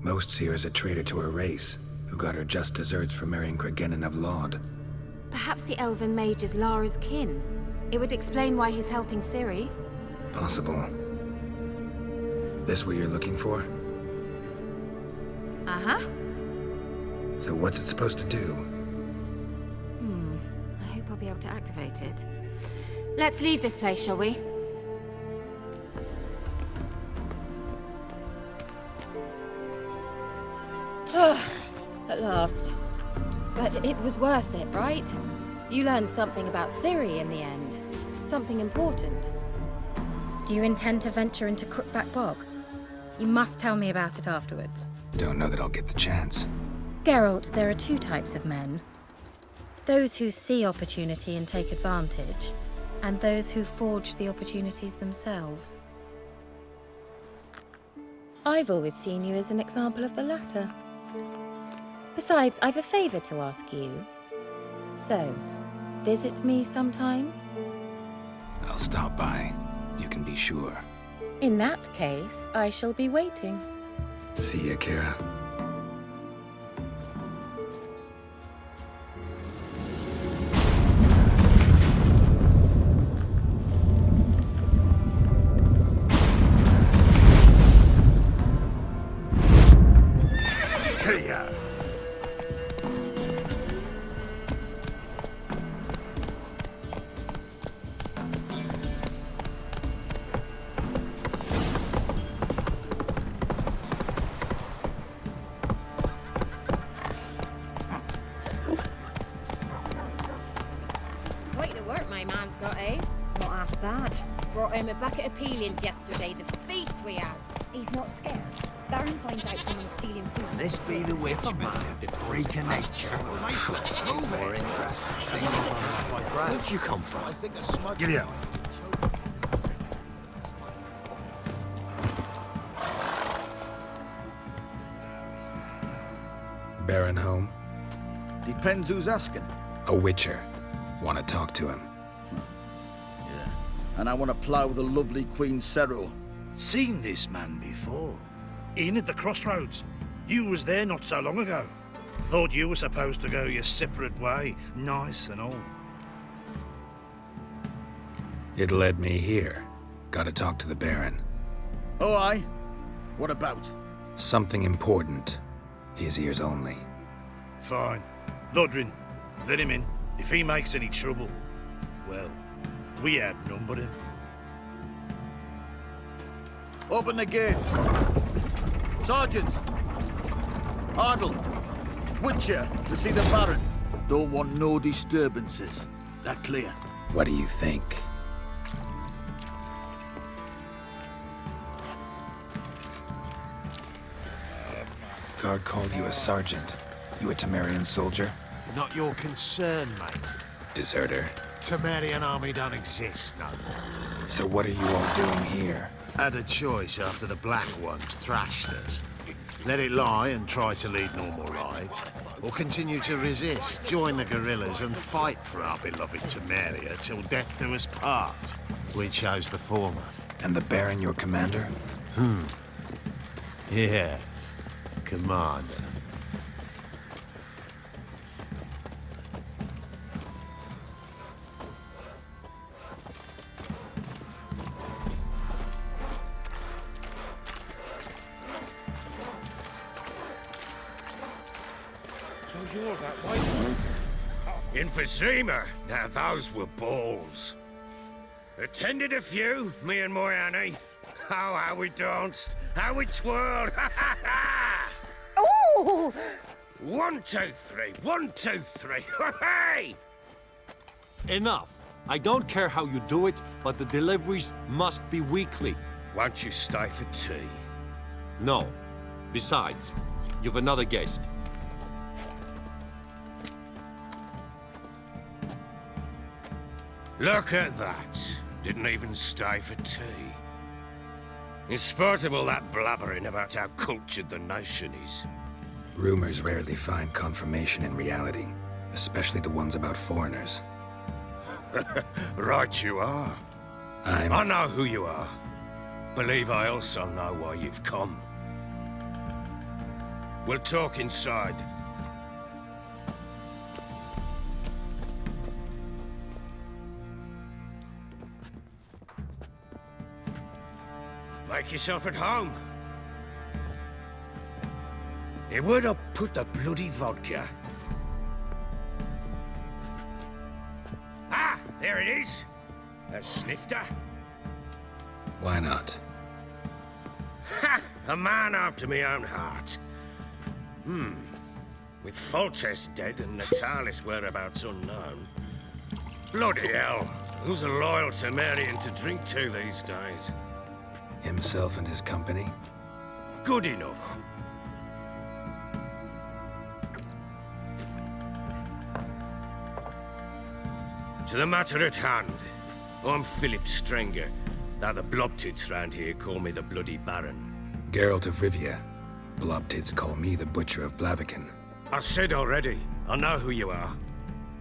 most see her as a traitor to her race, who got her just deserts for marrying Cregennan of Laud. Perhaps the elven mage is Lara's kin. It would explain why he's helping Ciri. Possible. This what you're looking for? Uh-huh. So what's it supposed to do? I hope I'll be able to activate it. Let's leave this place, shall we? At last. But it was worth it, right? You learned something about Ciri in the end. Something important. Do you intend to venture into Crookback Bog? You must tell me about it afterwards. Don't know that I'll get the chance. Geralt, there are 2 types of men. Those who see opportunity and take advantage, and those who forge the opportunities themselves. I've always seen you as an example of the latter. Besides, I've a favor to ask you. So, visit me sometime? I'll stop by. You can be sure. In that case, I shall be waiting. See ya, Kira. Hey-ya! Quite the work my man's got, eh? Not half bad. Brought him a bucket of peelings yesterday, the feast we had. He's not scared. Baron finds out someone's stealing food. This be the witch, man. Freak of nature. More interesting. Where'd you come from? Giddy up. Baron home? Depends who's asking. A witcher. Want to talk to him. Yeah. And I want to plough the lovely Queen Cero. Seen this man before. In at the crossroads. You was there not so long ago. Thought you were supposed to go your separate way, nice and all. It led me here. Gotta talk to the Baron. Oh, aye? What about? Something important. His ears only. Fine. Lodrin, let him in. If he makes any trouble, well, we outnumber him. Open the gate. Sergeants! Ardle! Witcher, to see the Baron. Don't want no disturbances. That clear? What do you think? Guard called you a sergeant. You a Temerian soldier? Not your concern, mate. Deserter. Temerian army don't exist no more. So what are you all doing here? Had a choice after the Black Ones thrashed us. Let it lie and try to lead normal lives, or continue to resist, join the guerrillas and fight for our beloved Temeria till death do us part. We chose the former. And the Baron your commander? Yeah. Commander. So you're that white one? Emphysema. Now those were balls. Attended a few, me and my Annie. Oh, how we danced, how we twirled. Oh! 1, 2, 3. 1, 2, 3. Hey! Enough. I don't care how you do it, but the deliveries must be weekly. Won't you stay for tea? No. Besides, you've another guest. Look at that. Didn't even stay for tea. In spite of all that blabbering about how cultured the nation is. Rumors rarely find confirmation in reality, especially the ones about foreigners. Right you are. I know who you are. Believe I also know why you've come. We'll talk inside. Make yourself at home. Hey, where'd I put the bloody vodka? Ah, there it is. A snifter. Why not? Ha! A man after my own heart. With Foltest dead and Natalis whereabouts unknown. Bloody hell. Who's a loyal Temerian to drink to these days? Himself and his company? Good enough. To the matter at hand. I'm Philip Strenger, though the Blobtits round here call me the Bloody Baron. Geralt of Rivia. Blobtits call me the Butcher of Blaviken. I said already, I know who you are.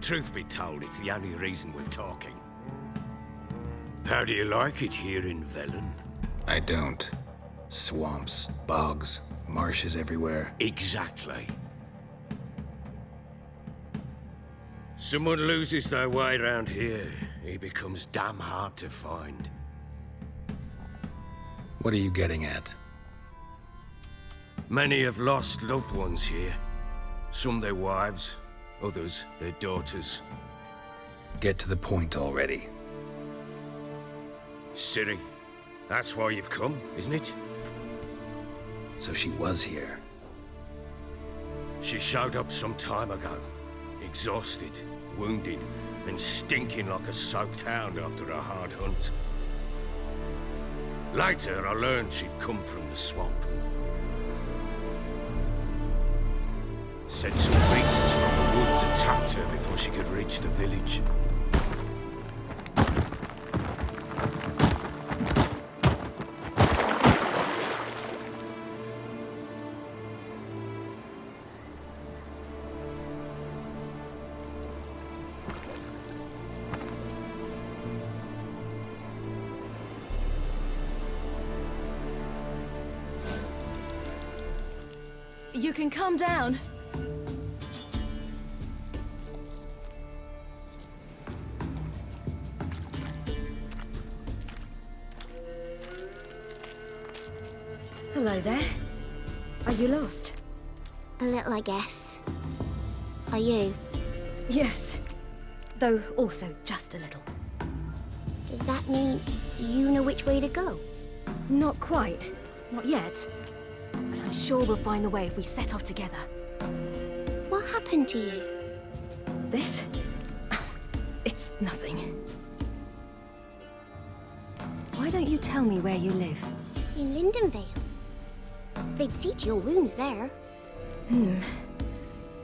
Truth be told, it's the only reason we're talking. How do you like it here in Velen? I don't. Swamps, bogs, marshes everywhere. Exactly. Someone loses their way around here, he becomes damn hard to find. What are you getting at? Many have lost loved ones here. Some their wives, others their daughters. Get to the point already. Ciri, that's why you've come, isn't it? So she was here. She showed up some time ago. Exhausted, wounded, and stinking like a soaked hound after a hard hunt. Later, I learned she'd come from the swamp. Said some beasts from the woods attacked her before she could reach the village. You can calm down. Hello there. Are you lost? A little, I guess. Are you? Yes. Though also just a little. Does that mean you know which way to go? Not quite. Not yet. But I'm sure we'll find the way if we set off together. What happened to you? This? It's nothing. Why don't you tell me where you live? In Lindenvale. They'd see to your wounds there.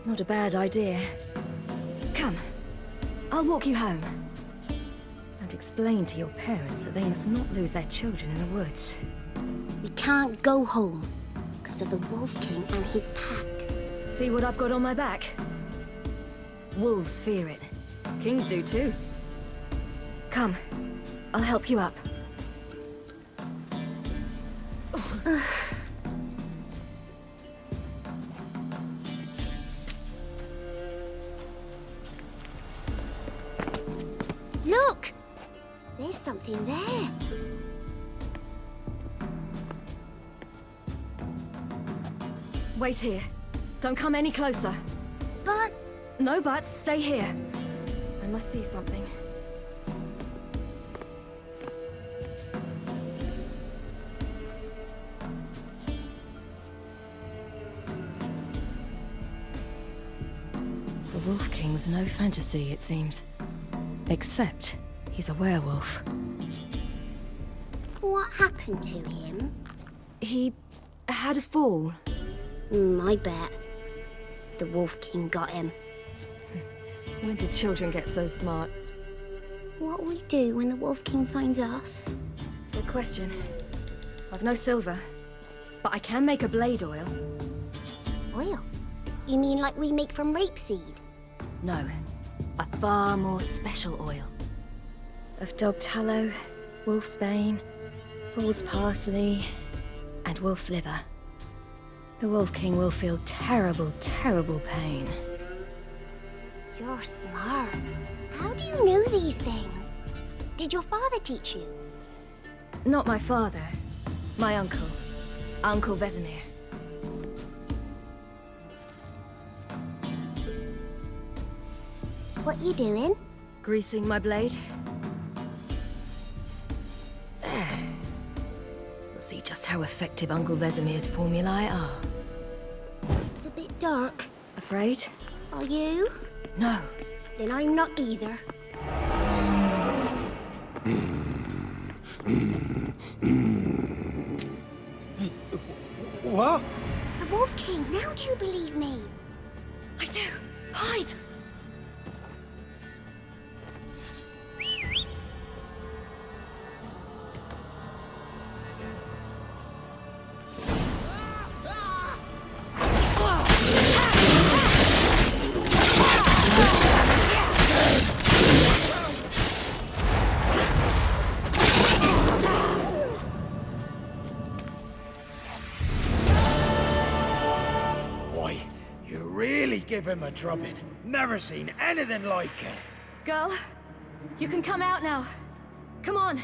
Not a bad idea. Come. I'll walk you home. And explain to your parents that they must not lose their children in the woods. We can't go home because of the Wolf King and his pack. See what I've got on my back? Wolves fear it. Kings do too. Come. I'll help you up. Look! There's something there. Wait here. Don't come any closer. But... No buts. Stay here. I must see something. The Wolf King's no fantasy, it seems. Except he's a werewolf. What happened to him? He had a fall. I bet. The Wolf King got him. When did children get so smart? What'll we do when the Wolf King finds us? Good question. I've no silver, but I can make a blade oil. Oil? You mean like we make from rapeseed? No, a far more special oil. Of dog tallow, wolf's bane, fool's parsley, and wolf's liver. The Wolf King will feel terrible, terrible pain. You're smart. How do you know these things? Did your father teach you? Not my father. My uncle. Uncle Vesemir. What you doing? Greasing my blade. There. We'll see just how effective Uncle Vesemir's formulae are. It's a bit dark. Afraid? Are you? No. Then I'm not either. What? The Wolf King, now do you believe me? I do. Hide! Give him a drubbing. Never seen anything like it. Girl, you can come out now. Come on.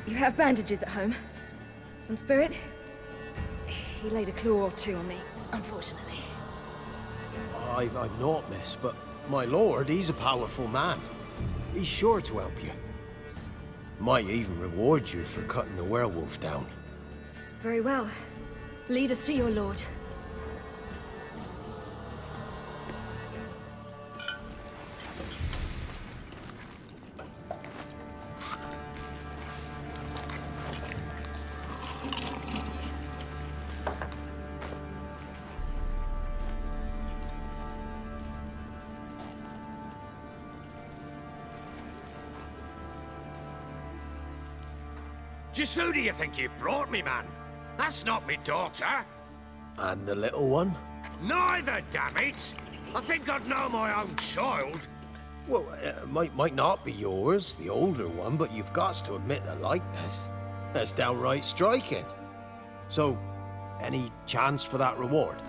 You have bandages at home? Some spirit? He laid a claw or two on me, unfortunately. I've not, miss, but my lord, he's a powerful man. He's sure to help you. Might even reward you for cutting the werewolf down. Very well. Lead us to your lord. Just who do you think you brought me, man? That's not me daughter. And the little one? Neither, damn it! I think I'd know my own child. Well, might not be yours, the older one, but you've got to admit the likeness. That's downright striking. So, any chance for that reward?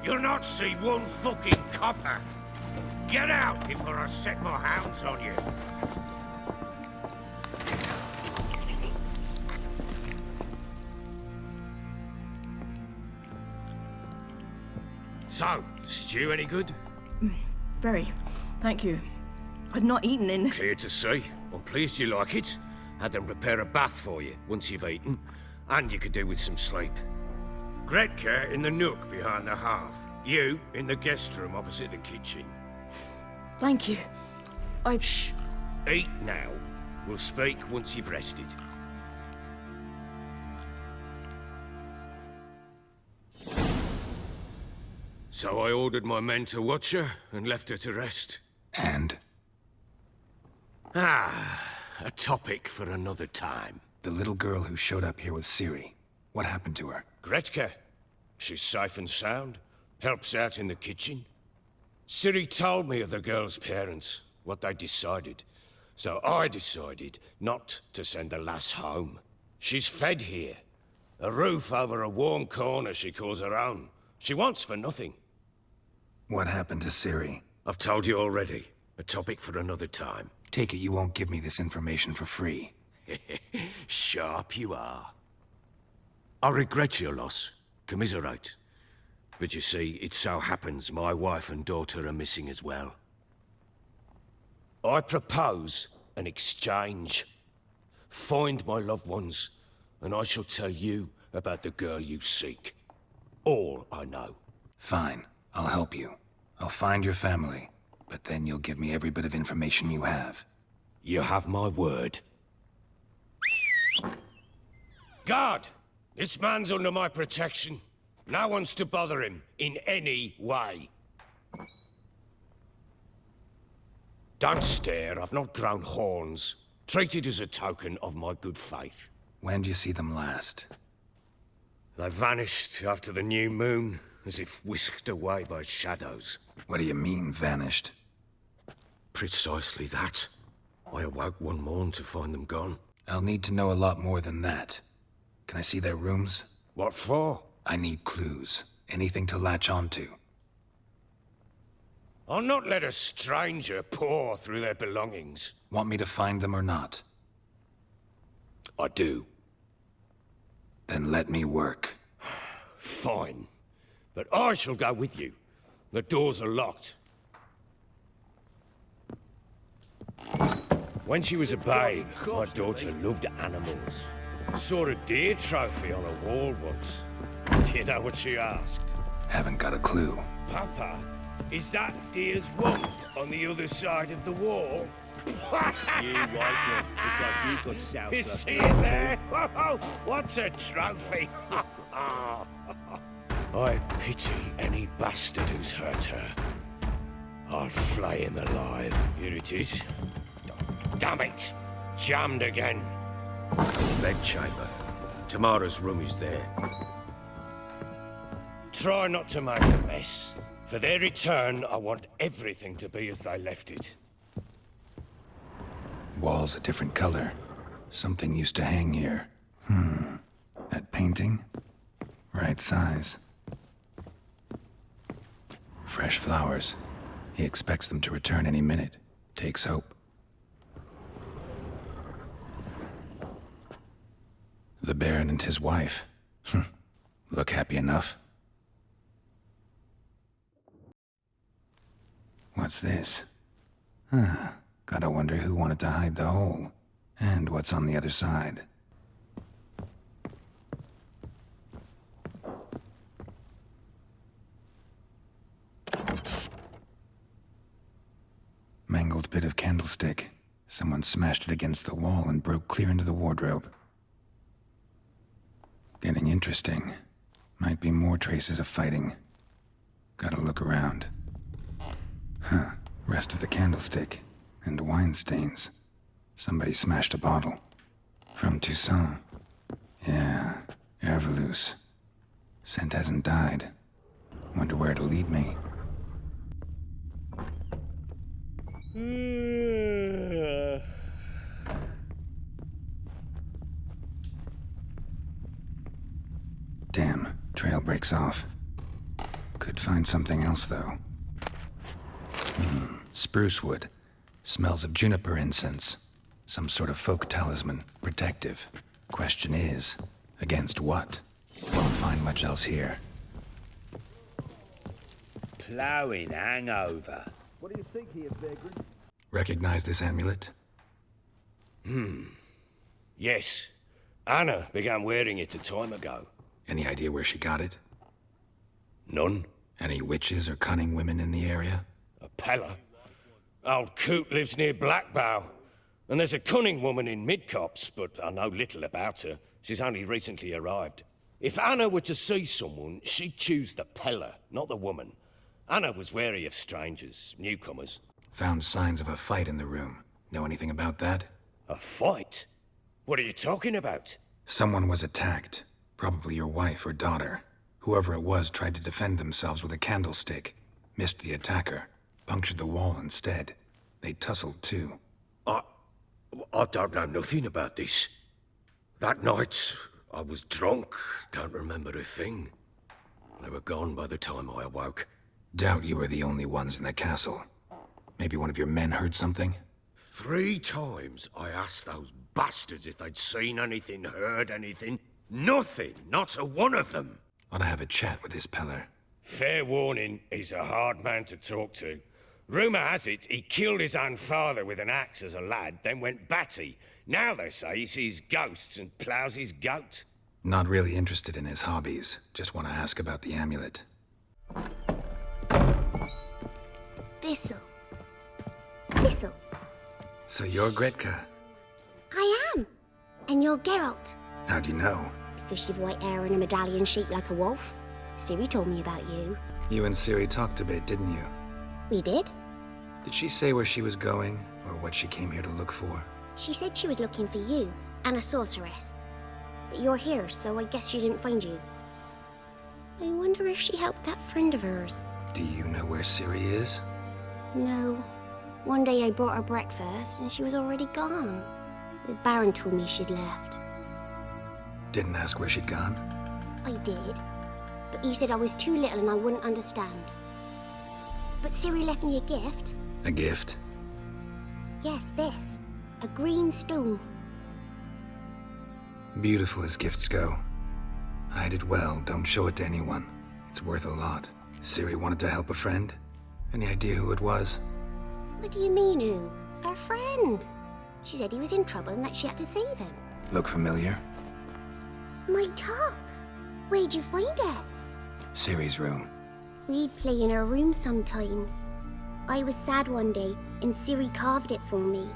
You'll not see one fucking copper. Get out before I set my hounds on you. So, stew any good? Very. Thank you. I'd not eaten in... Clear to see. I'm pleased you like it. Had them prepare a bath for you once you've eaten, and you could do with some sleep. Gretka in the nook behind the hearth. You in the guest room opposite the kitchen. Thank you. Shh. Eat now. We'll speak once you've rested. So I ordered my men to watch her and left her to rest. And? A topic for another time. The little girl who showed up here with Ciri. What happened to her? Gretka. She's safe and sound. Helps out in the kitchen. Ciri told me of the girl's parents, what they decided. So I decided not to send the lass home. She's fed here. A roof over a warm corner she calls her own. She wants for nothing. What happened to Ciri? I've told you already. A topic for another time. Take it you won't give me this information for free. Sharp you are. I regret your loss. Commiserate. But you see, it so happens my wife and daughter are missing as well. I propose an exchange. Find my loved ones, and I shall tell you about the girl you seek. All I know. Fine. I'll help you. I'll find your family, but then you'll give me every bit of information you have. You have my word. Guard! This man's under my protection. No one's to bother him in any way. Don't stare, I've not grown horns. Treat it as a token of my good faith. When do you see them last? They vanished after the new moon, as if whisked away by shadows. What do you mean, vanished? Precisely that. I awoke one morn to find them gone. I'll need to know a lot more than that. Can I see their rooms? What for? I need clues. Anything to latch onto. I'll not let a stranger pore through their belongings. Want me to find them or not? I do. Then let me work. Fine. But I shall go with you. The doors are locked. When she was a babe, my daughter loved animals. Saw a deer trophy on a wall once. Do you know what she asked? Haven't got a clue. Papa, is that deer's rump on the other side of the wall? You white one, look like you got south. You see it there? Whoa, what's a trophy? I pity any bastard who's hurt her. I'll flay him alive. Here it is. Damn it! Jammed again. Bedchamber. Tamara's room is there. Try not to make a mess. For their return, I want everything to be as they left it. Walls a different color. Something used to hang here. That painting? Right size. Fresh flowers. He expects them to return any minute. Takes hope. The Baron and his wife. Look happy enough. What's this? Gotta wonder who wanted to hide the hole. And what's on the other side. Mangled bit of candlestick. Someone smashed it against the wall and broke clear into the wardrobe. Getting interesting. Might be more traces of fighting. Gotta look around. Rest of the candlestick. And wine stains. Somebody smashed a bottle. From Toussaint. Yeah, Herveloos. Scent hasn't died. Wonder where it'll lead me. Damn, trail breaks off. Could find something else, though. Spruce wood. Smells of juniper incense. Some sort of folk talisman. Protective. Question is, against what? Won't find much else here. ploughing hangover. What do you think here, vagrant? Recognize this amulet? Yes. Anna began wearing it a time ago. Any idea where she got it? None. Any witches or cunning women in the area? A Pella. Old Coot lives near Blackbow. And there's a cunning woman in Midcopse, but I know little about her. She's only recently arrived. If Anna were to see someone, she'd choose the Pella, not the woman. Anna was wary of strangers, newcomers. Found signs of a fight in the room. Know anything about that? A fight? What are you talking about? Someone was attacked. Probably your wife or daughter. Whoever it was tried to defend themselves with a candlestick. Missed the attacker. Punctured the wall instead. They tussled too. I don't know nothing about this. That night, I was drunk. Don't remember a thing. They were gone by the time I awoke. Doubt you were the only ones in the castle. Maybe one of your men heard something? 3 times I asked those bastards if they'd seen anything, heard anything. Nothing, not a one of them. Ought to have a chat with this Peller. Fair warning, he's a hard man to talk to. Rumour has it he killed his own father with an axe as a lad, then went batty. Now they say he sees ghosts and ploughs his goat. Not really interested in his hobbies. Just want to ask about the amulet. Thistle. Thistle. So you're Gretka? I am. And you're Geralt. How do you know? Because you've white hair and a medallion shaped like a wolf. Ciri told me about you. You and Ciri talked a bit, didn't you? We did. Did she say where she was going, or what she came here to look for? She said she was looking for you, and a sorceress. But you're here, so I guess she didn't find you. I wonder if she helped that friend of hers. Do you know where Ciri is? No. One day I brought her breakfast, and she was already gone. The Baron told me she'd left. Didn't ask where she'd gone? I did. But he said I was too little and I wouldn't understand. But Ciri left me a gift. A gift? Yes, this. A green stone. Beautiful as gifts go. Hide it well, don't show it to anyone. It's worth a lot. Ciri wanted to help a friend? Any idea who it was? What do you mean, who? Her friend. She said he was in trouble and that she had to save him. Look familiar? My top. Where'd you find it? Ciri's room. We'd play in her room sometimes. I was sad one day, and Ciri carved it for me.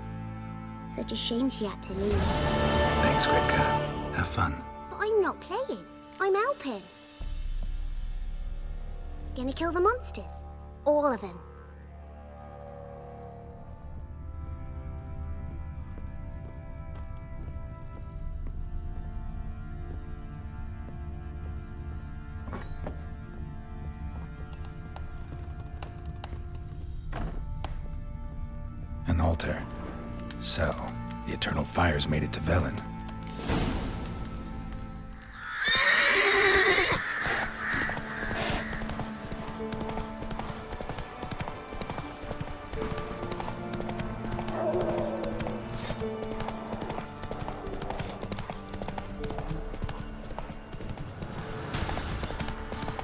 Such a shame she had to leave. Thanks, Gretka. Have fun. But I'm not playing. I'm helping. Gonna kill the monsters. All of them. An altar. So, the Eternal Fires made it to Velen.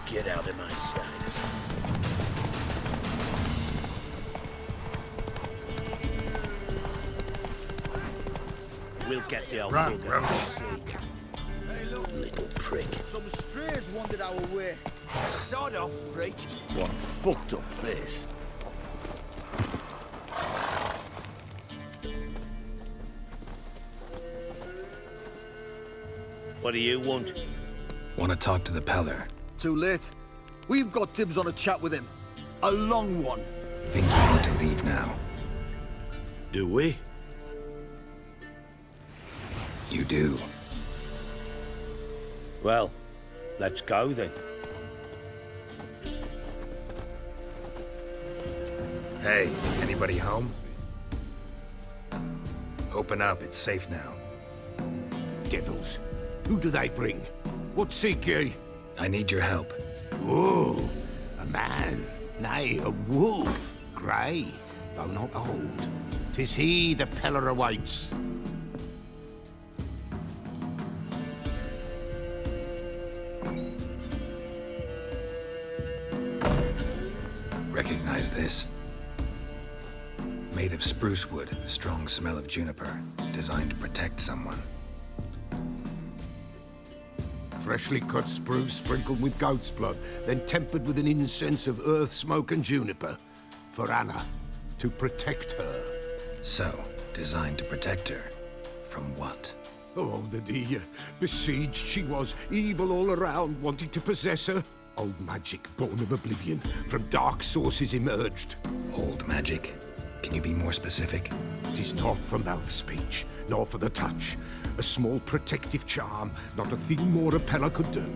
Get out of my sight. We'll get the old little prick. Some strays wandered our way. Sod off, freak. What fucked up face. What do you want? Want to talk to the Peller. Too late. We've got dibs on a chat with him. A long one. Think you need to leave now. Do we? You do. Well, let's go then. Hey, anybody home? Open up, it's safe now. Devils. Who do they bring? What seek ye? I need your help. Oh, a man. Nay, a wolf. Grey, though not old. 'Tis he the Peller awaits. recognize this. Made of spruce wood, strong smell of juniper, designed to protect someone. Freshly cut spruce sprinkled with goat's blood, then tempered with an incense of earth, smoke, and juniper. For Anna, to protect her. So, designed to protect her. From what? Oh, the dear. Besieged she was, evil all around, wanting to possess her. Old magic, born of oblivion, from dark sources emerged. Old magic? Can you be more specific? 'Tis not for mouth speech, nor for the touch. A small protective charm, not a thing more Repella could do.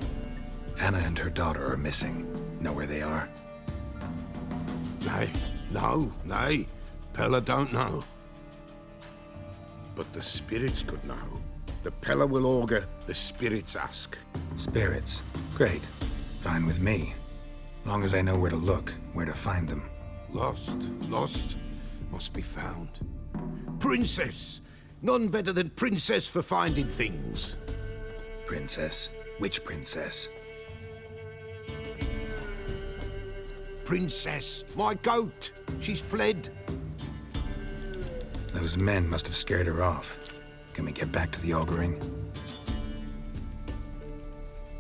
Anna and her daughter are missing. Know where they are? Nay, nay. Pella don't know. But the spirits could know. The Pella will augur, the spirits ask. Spirits? Great. Fine with me. Long as I know where to look, where to find them. Lost, must be found. Princess! None better than Princess for finding things. Princess? Which princess? Princess, my goat! She's fled. Those men must have scared her off. Can we get back to the auguring?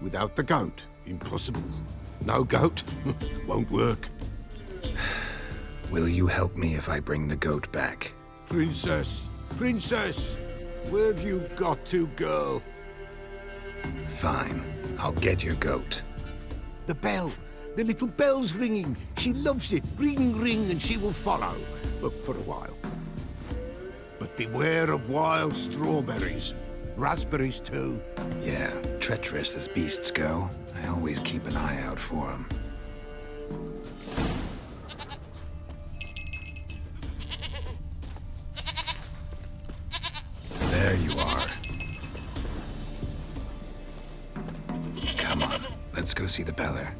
Without the goat, impossible. No goat, won't work. Will you help me if I bring the goat back? Princess, where have you got to, girl? Fine, I'll get your goat. The bell, the little bell's ringing. She loves it. Ring, ring, and she will follow. But for a while. But beware of wild strawberries. Raspberries, too. Yeah, treacherous as beasts go. I always keep an eye out for them. There you are. Come on, let's go see the Beller.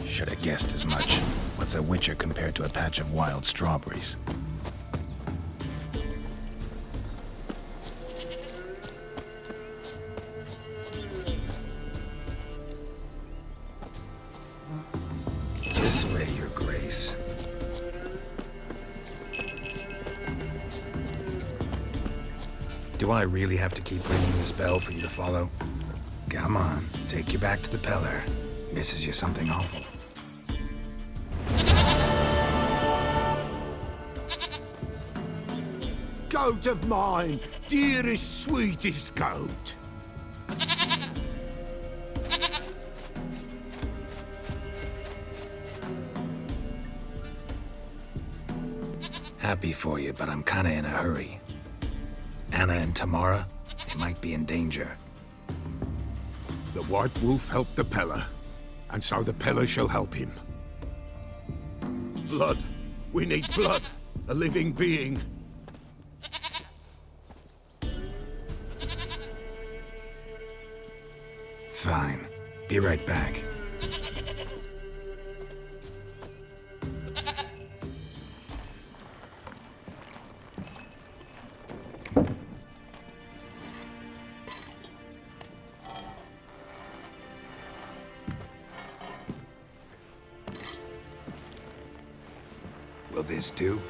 Should have guessed as much. What's a witcher compared to a patch of wild strawberries? This way, Your Grace. Do I really have to keep ringing this bell for you to follow? Come on, take you back to the Peller. Misses you something awful. Goat of mine, dearest, sweetest goat. Happy for you, but I'm kinda in a hurry. Anna and Tamara, they might be in danger. The White Wolf helped the Peller, and so the Peller shall help him. Blood. We need blood. A living being. Fine. Be right back. Will this do?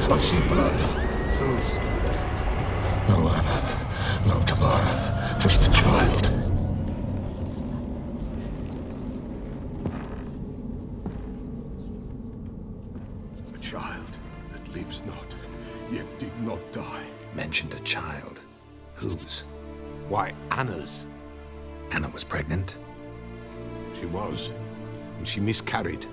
I see blood. Whose? No Anna, no Tamara, just the child. lives not, yet did not die. Mentioned a child. Whose? Why, Anna's. Anna was pregnant? She was, and she miscarried.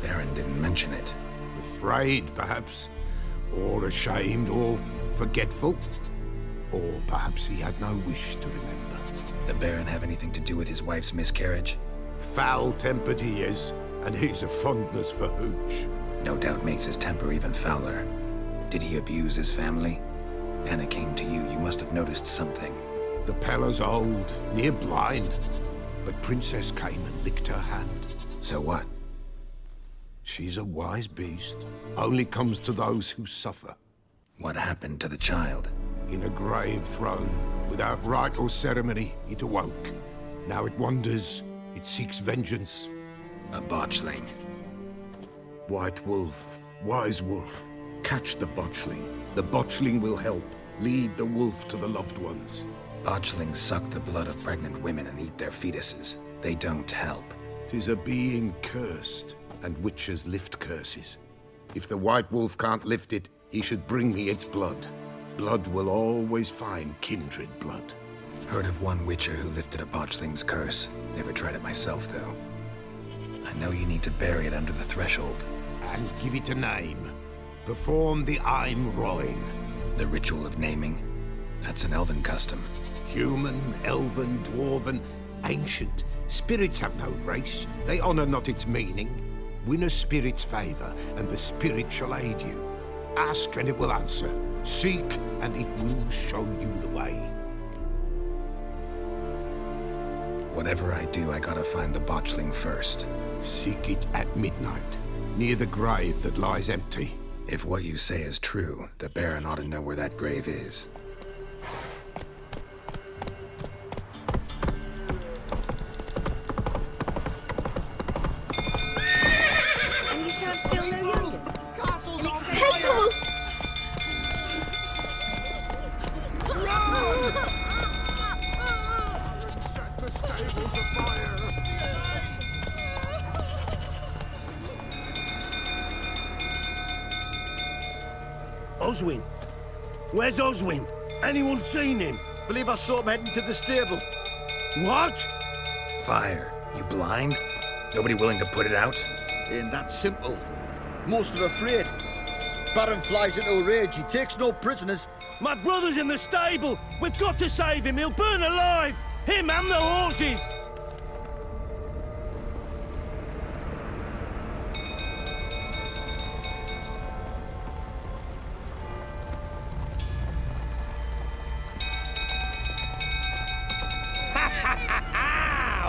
Baron didn't mention it. Afraid, perhaps, or ashamed, or forgetful. Or perhaps he had no wish to remember. The Baron have anything to do with his wife's miscarriage? Foul-tempered he is, and he's a fondness for hooch. No doubt makes his temper even fouler. Did he abuse his family? Anna came to you. You must have noticed something. The Pella's old, near blind. But Princess came and licked her hand. So what? She's a wise beast. Only comes to those who suffer. What happened to the child? In a grave thrown, without rite or ceremony, it awoke. Now it wanders. It seeks vengeance. A botchling. White wolf, wise wolf. Catch the botchling. The botchling will help. Lead the wolf to the loved ones. Botchlings suck the blood of pregnant women and eat their fetuses. They don't help. 'Tis a being cursed, and witches lift curses. If the white wolf can't lift it, he should bring me its blood. Blood will always find kindred blood. Heard of one witcher who lifted a botchling's curse. Never tried it myself, though. I know you need to bury it under the threshold. And give it a name. Perform the Aim Roin. The ritual of naming? That's an elven custom. Human, elven, dwarven, ancient. Spirits have no race. They honor not its meaning. Win a spirit's favor, and the spirit shall aid you. Ask, and it will answer. Seek, and it will show you the way. Whatever I do, I gotta find the botchling first. Seek it at midnight, near the grave that lies empty. If what you say is true, the Baron ought to know where that grave is. And you shan't steal no young'uns. Castle's on Careful! Set the stables afire! Oswin? Where's Oswin? Anyone seen him? Believe I saw him heading to the stable. What? Fire. You blind? Nobody willing to put it out? Ain't that simple. Most are afraid. Baron flies into a rage. He takes no prisoners. My brother's in the stable. We've got to save him. He'll burn alive. Him and the horses.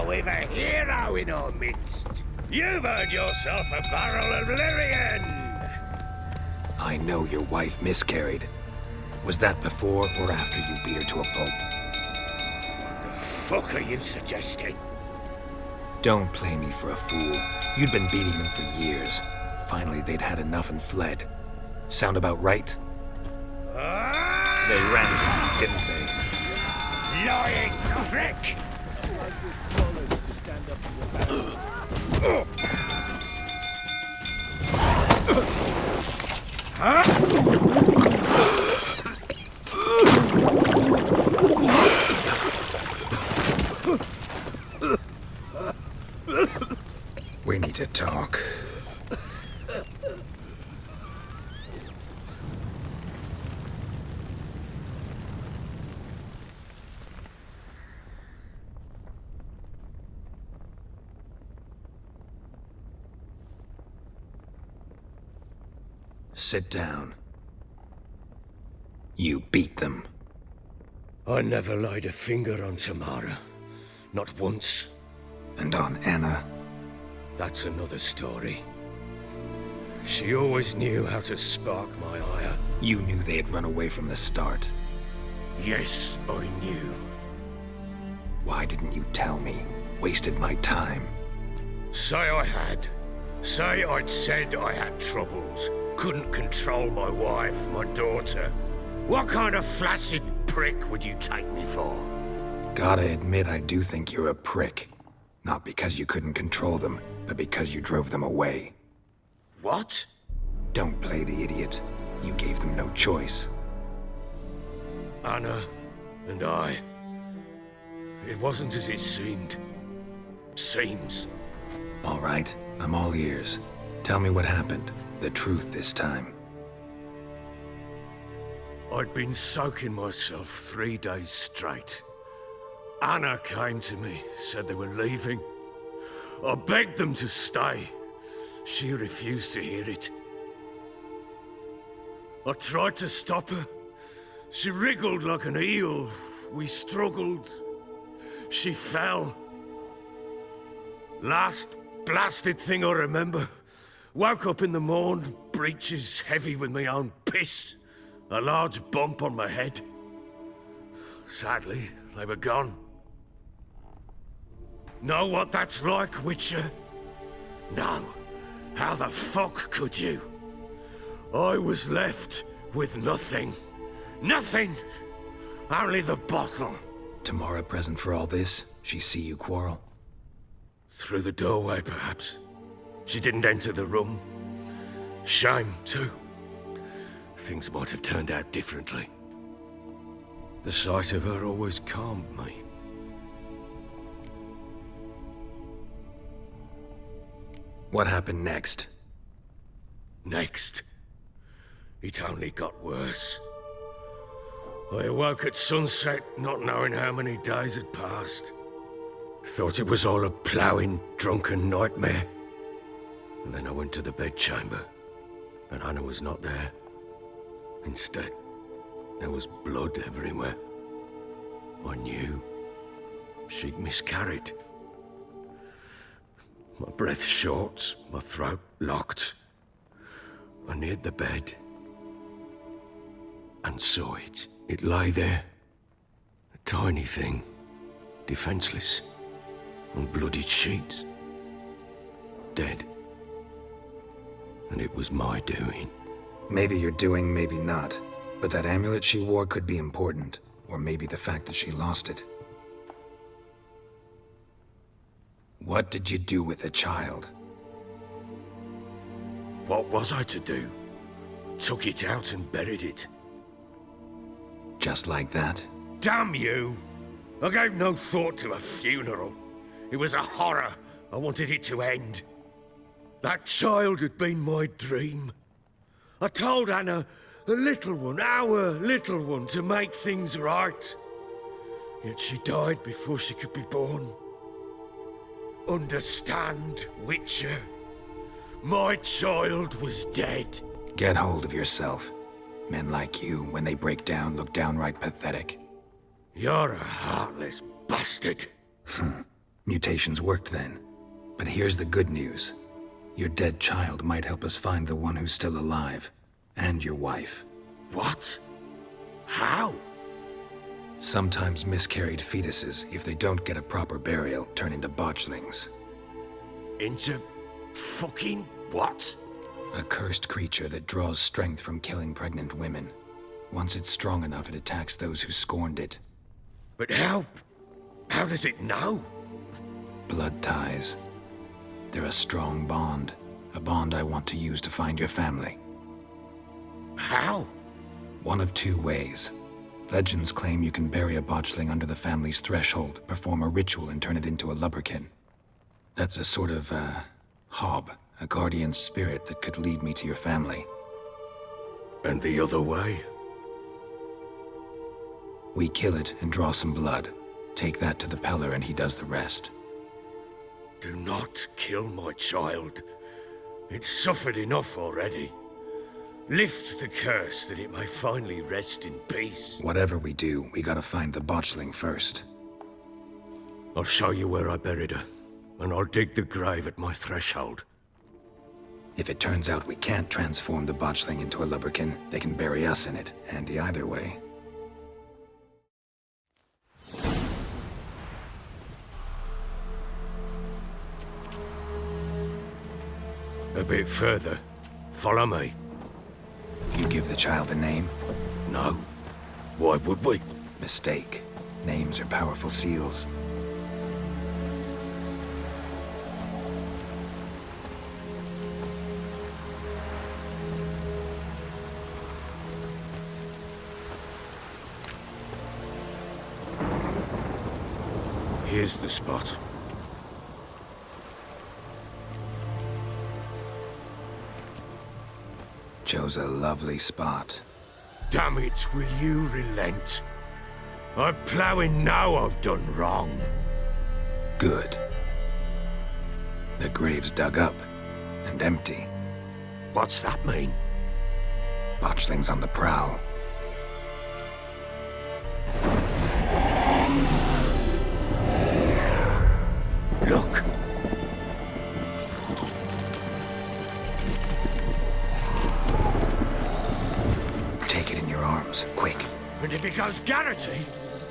We've a hero in our midst. You've earned yourself a barrel of Lyrian. I know your wife miscarried. Was that before or after you beat her to a pulp? What the fuck are you suggesting? Don't play me for a fool. You'd been beating them for years. Finally, they'd had enough and fled. Sound about right? They ran from you, didn't they? Lying prick! We need to talk. Sit down. You beat them. I never laid a finger on Tamara. Not once. And on Anna? That's another story. She always knew how to spark my ire. You knew they had run away from the start. Yes, I knew. Why didn't you tell me? Wasted my time. Say I had. Say I'd said I had troubles. Couldn't control my wife, my daughter. What kind of flaccid prick would you take me for? Gotta admit, I do think you're a prick. Not because you couldn't control them, but because you drove them away. What? Don't play the idiot. You gave them no choice. Anna and I... It wasn't as it seemed. Seems. All right, I'm all ears. Tell me what happened. The truth this time. I'd been soaking myself 3 days straight. Anna came to me, said they were leaving. I begged them to stay. She refused to hear it. I tried to stop her. She wriggled like an eel. We struggled. She fell. Last blasted thing I remember. Woke up in the morn, breeches heavy with my own piss. A large bump on my head. Sadly, they were gone. Know what that's like, Witcher? No. How the fuck could you? I was left with nothing. Nothing! Only the bottle. Tamara present for all this? She see you quarrel? Through the doorway, perhaps. She didn't enter the room. Shame, too. Things might have turned out differently. The sight of her always calmed me. What happened next? Next? It only got worse. I awoke at sunset, not knowing how many days had passed. Thought it was all a ploughing, drunken nightmare. And then I went to the bedchamber, but Anna was not there. Instead, there was blood everywhere. I knew she'd miscarried. My breath short, my throat locked. I neared the bed and saw it. It lay there, a tiny thing, defenseless, on bloodied sheets, dead. And it was my doing. Maybe you're doing, maybe not. But that amulet she wore could be important. Or maybe the fact that she lost it. What did you do with the child? What was I to do? Took it out and buried it. Just like that? Damn you! I gave no thought to a funeral. It was a horror. I wanted it to end. That child had been my dream. I told Anna, a little one, our little one, to make things right. Yet she died before she could be born. Understand, Witcher? My child was dead. Get hold of yourself. Men like you, when they break down, look downright pathetic. You're a heartless bastard. Mutations worked then. But here's the good news. Your dead child might help us find the one who's still alive. And your wife. What? How? Sometimes miscarried fetuses, if they don't get a proper burial, turn into botchlings. Into fucking what? A cursed creature that draws strength from killing pregnant women. Once it's strong enough, it attacks those who scorned it. But how does it know? Blood ties. They're a strong bond. A bond I want to use to find your family. How? One of two ways. Legends claim you can bury a botchling under the family's threshold, perform a ritual, and turn it into a lubberkin. That's a sort of, hob, a guardian spirit that could lead me to your family. And the other way? We kill it and draw some blood. Take that to the Peller and he does the rest. Do not kill my child. It's suffered enough already. Lift the curse that it may finally rest in peace. Whatever we do, we gotta find the botchling first. I'll show you where I buried her, and I'll dig the grave at my threshold. If it turns out we can't transform the botchling into a lubberkin, they can bury us in it. Handy either way. A bit further. Follow me. You give the child a name? No. Why would we? Mistake. Names are powerful seals. Here's the spot. Chose a lovely spot. Damn it, will you relent? I'm ploughing now I've done wrong. Good. The grave's dug up and empty. What's that mean? Botchling's on the prowl. Look! Take it in your arms, quick. And if it goes Garrity,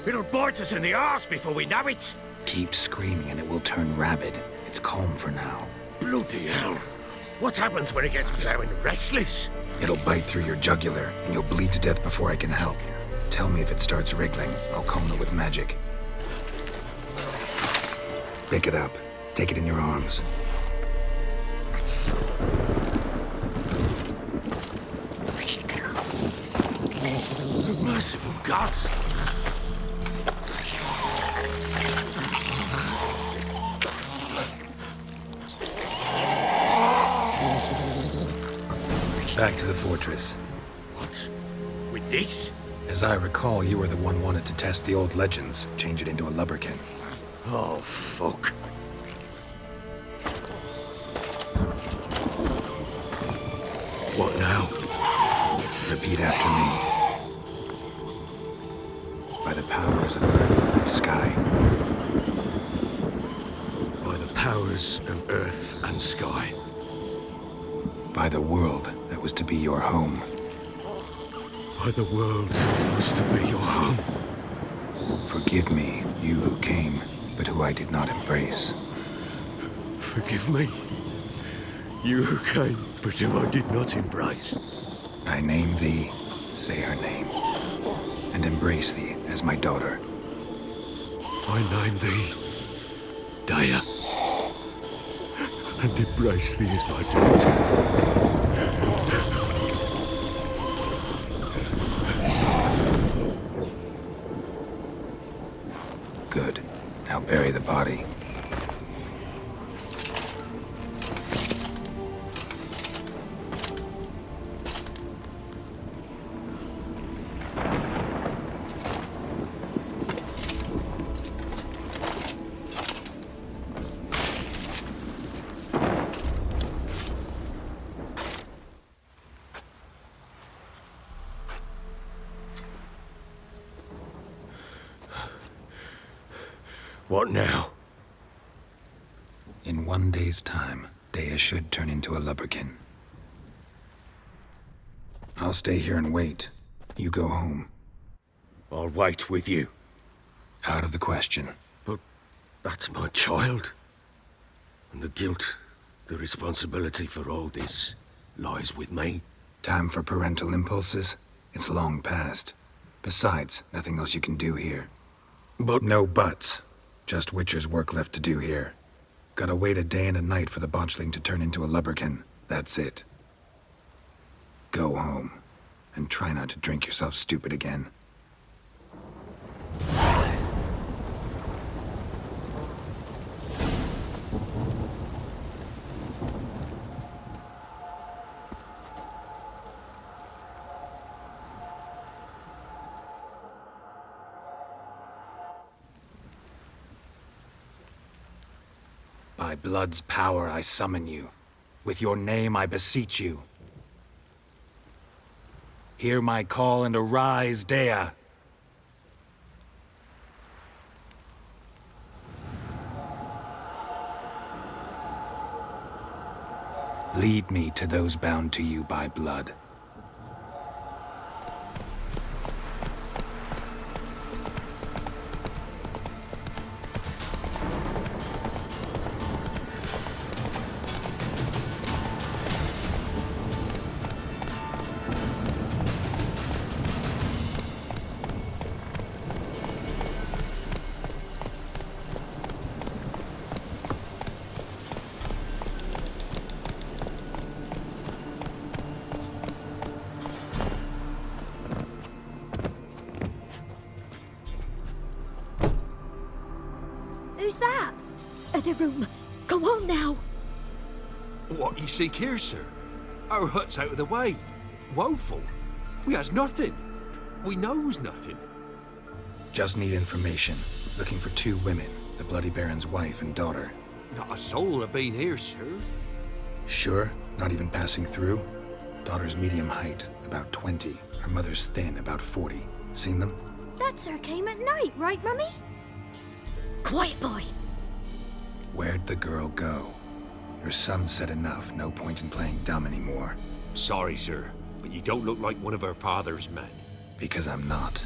it'll bite us in the arse before we know it. Keep screaming and it will turn rabid. It's calm for now. Bloody hell. What happens when it gets ploughing restless? It'll bite through your jugular and you'll bleed to death before I can help. Tell me if it starts wriggling. I'll calm it with magic. Pick it up. Take it in your arms. Merciful gods! Back to the fortress. What? With this? As I recall, you were the one wanted to test the old legends, change it into a lubberkin. Oh, fuck. What now? Repeat after me. By the powers of earth and sky. By the powers of earth and sky. By the world that was to be your home. By the world that was to be your home. Forgive me, you who came, but who I did not embrace. Forgive me, you who came, but who I did not embrace. I name thee, say her name, and embrace thee as my daughter. I name thee, Daya, and embrace thee as my daughter. Good. Now bury the body. What now? In 1 day's time, Daya should turn into a lubberkin. I'll stay here and wait. You go home. I'll wait with you. Out of the question. But that's my child. And the guilt, the responsibility for all this lies with me. Time for parental impulses? It's long past. Besides, nothing else you can do here. But no buts. Just Witcher's work left to do here. Gotta wait a day and a night for the botchling to turn into a lubberkin. That's it. Go home. And try not to drink yourself stupid again. By blood's power I summon you. With your name I beseech you. Hear my call and arise, Daya. Lead me to those bound to you by blood. Who's that? Other room. Go on now. What you seek here, sir? Our hut's out of the way. Woeful. We has nothing. We knows nothing. Just need information. Looking for 2 women, the Bloody Baron's wife and daughter. Not a soul have been here, sir. Sure? Not even passing through? Daughter's medium height, about 20. Her mother's thin, about 40. Seen them? That sir came at night, right, Mummy? Quiet, boy. Where'd the girl go? Your son said enough. No point in playing dumb anymore. Sorry, sir, but you don't look like one of her father's men. Because I'm not.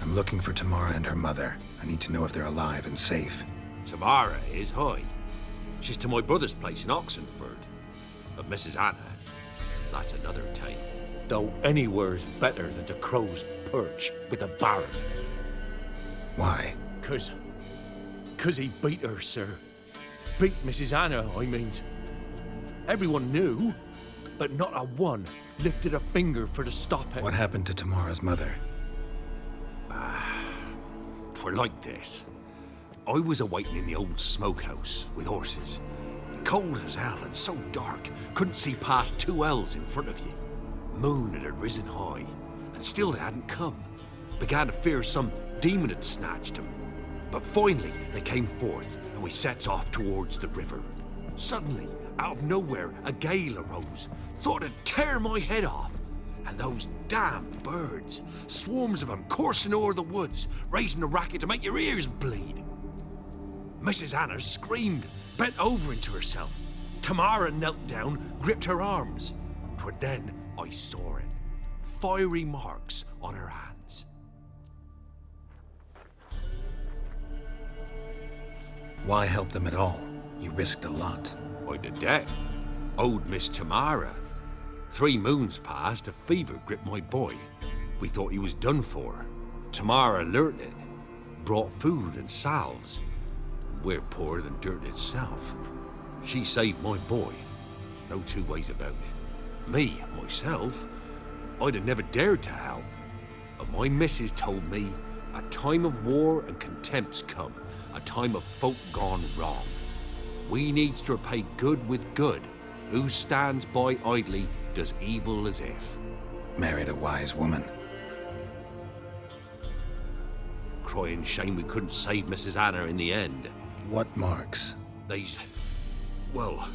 I'm looking for Tamara and her mother. I need to know if they're alive and safe. Tamara is, hi. She's to my brother's place in Oxenford. But Mrs. Anna, that's another tale. Though anywhere's better than the Crow's Perch with the Baron. Why? 'Cause he beat her, sir. Beat Mrs. Anna, I means. Everyone knew, but not a one lifted a finger for to stop it. What happened to Tamara's mother? 'Twere like this. I was awaiting in the old smokehouse with horses. Cold as hell and so dark, couldn't see past 2 ells in front of you. Moon had risen high, and still they hadn't come. Began to fear some demon had snatched them. But finally they came forth, and we sets off towards the river. Suddenly, out of nowhere, a gale arose. Thought it'd tear my head off. And those damn birds, swarms of them coursing o'er the woods, raising a racket to make your ears bleed. Mrs. Anna screamed, bent over into herself. Tamara knelt down, gripped her arms. 'Twere then I saw it. Fiery marks on her hands. Why help them at all? You risked a lot. I did that. Owed Miss Tamara. 3 moons passed, a fever gripped my boy. We thought he was done for. Tamara learnt it. Brought food and salves. We're poorer than dirt itself. She saved my boy. No 2 ways about it. Me, myself, I'd have never dared to help. But my missus told me a time of war and contempt's come. A time of folk gone wrong. We needs to repay good with good. Who stands by idly does evil as if. Married a wise woman. Crying shame we couldn't save Mrs. Anna in the end. What marks? They's, well,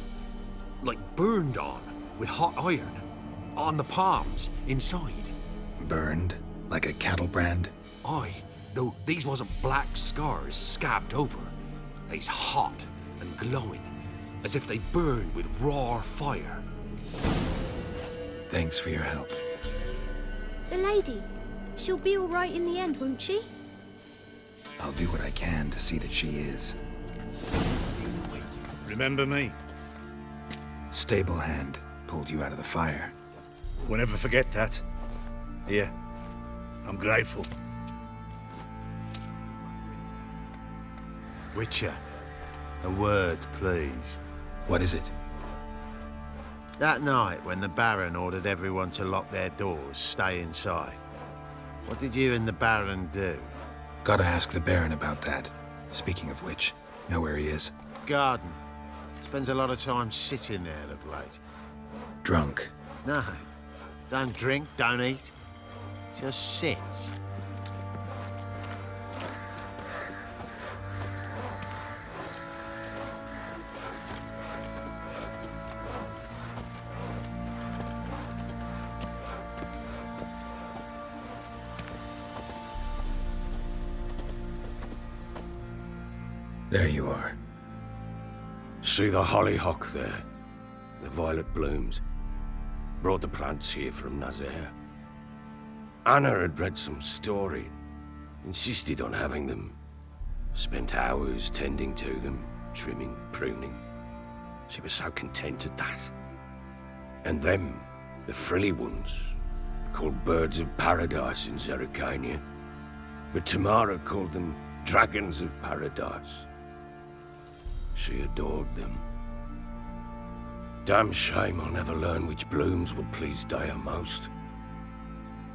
like burned on with hot iron. On the palms, inside. Burned? Like a cattle brand? Aye, though these wasn't black scars scabbed over. They's hot and glowing, as if they burned with raw fire. Thanks for your help. The lady. She'll be all right in the end, won't she? I'll do what I can to see that she is. Remember me? Stable hand pulled you out of the fire. We'll never forget that. Here, I'm grateful. Witcher, a word, please. What is it? That night when the Baron ordered everyone to lock their doors, stay inside. What did you and the Baron do? Gotta ask the Baron about that. Speaking of which, know where he is? Garden. Spends a lot of time sitting there of late. Drunk. No. Don't drink, don't eat. Just sits. There you are. See the hollyhock there? The violet blooms. Brought the plants here from Nazaire. Anna had read some story. Insisted on having them. Spent hours tending to them, trimming, pruning. She was so content at that. And them, the frilly ones, called birds of paradise in Zerrikania. But Tamara called them dragons of paradise. She adored them. Damn shame I'll never learn which blooms would please Dea most.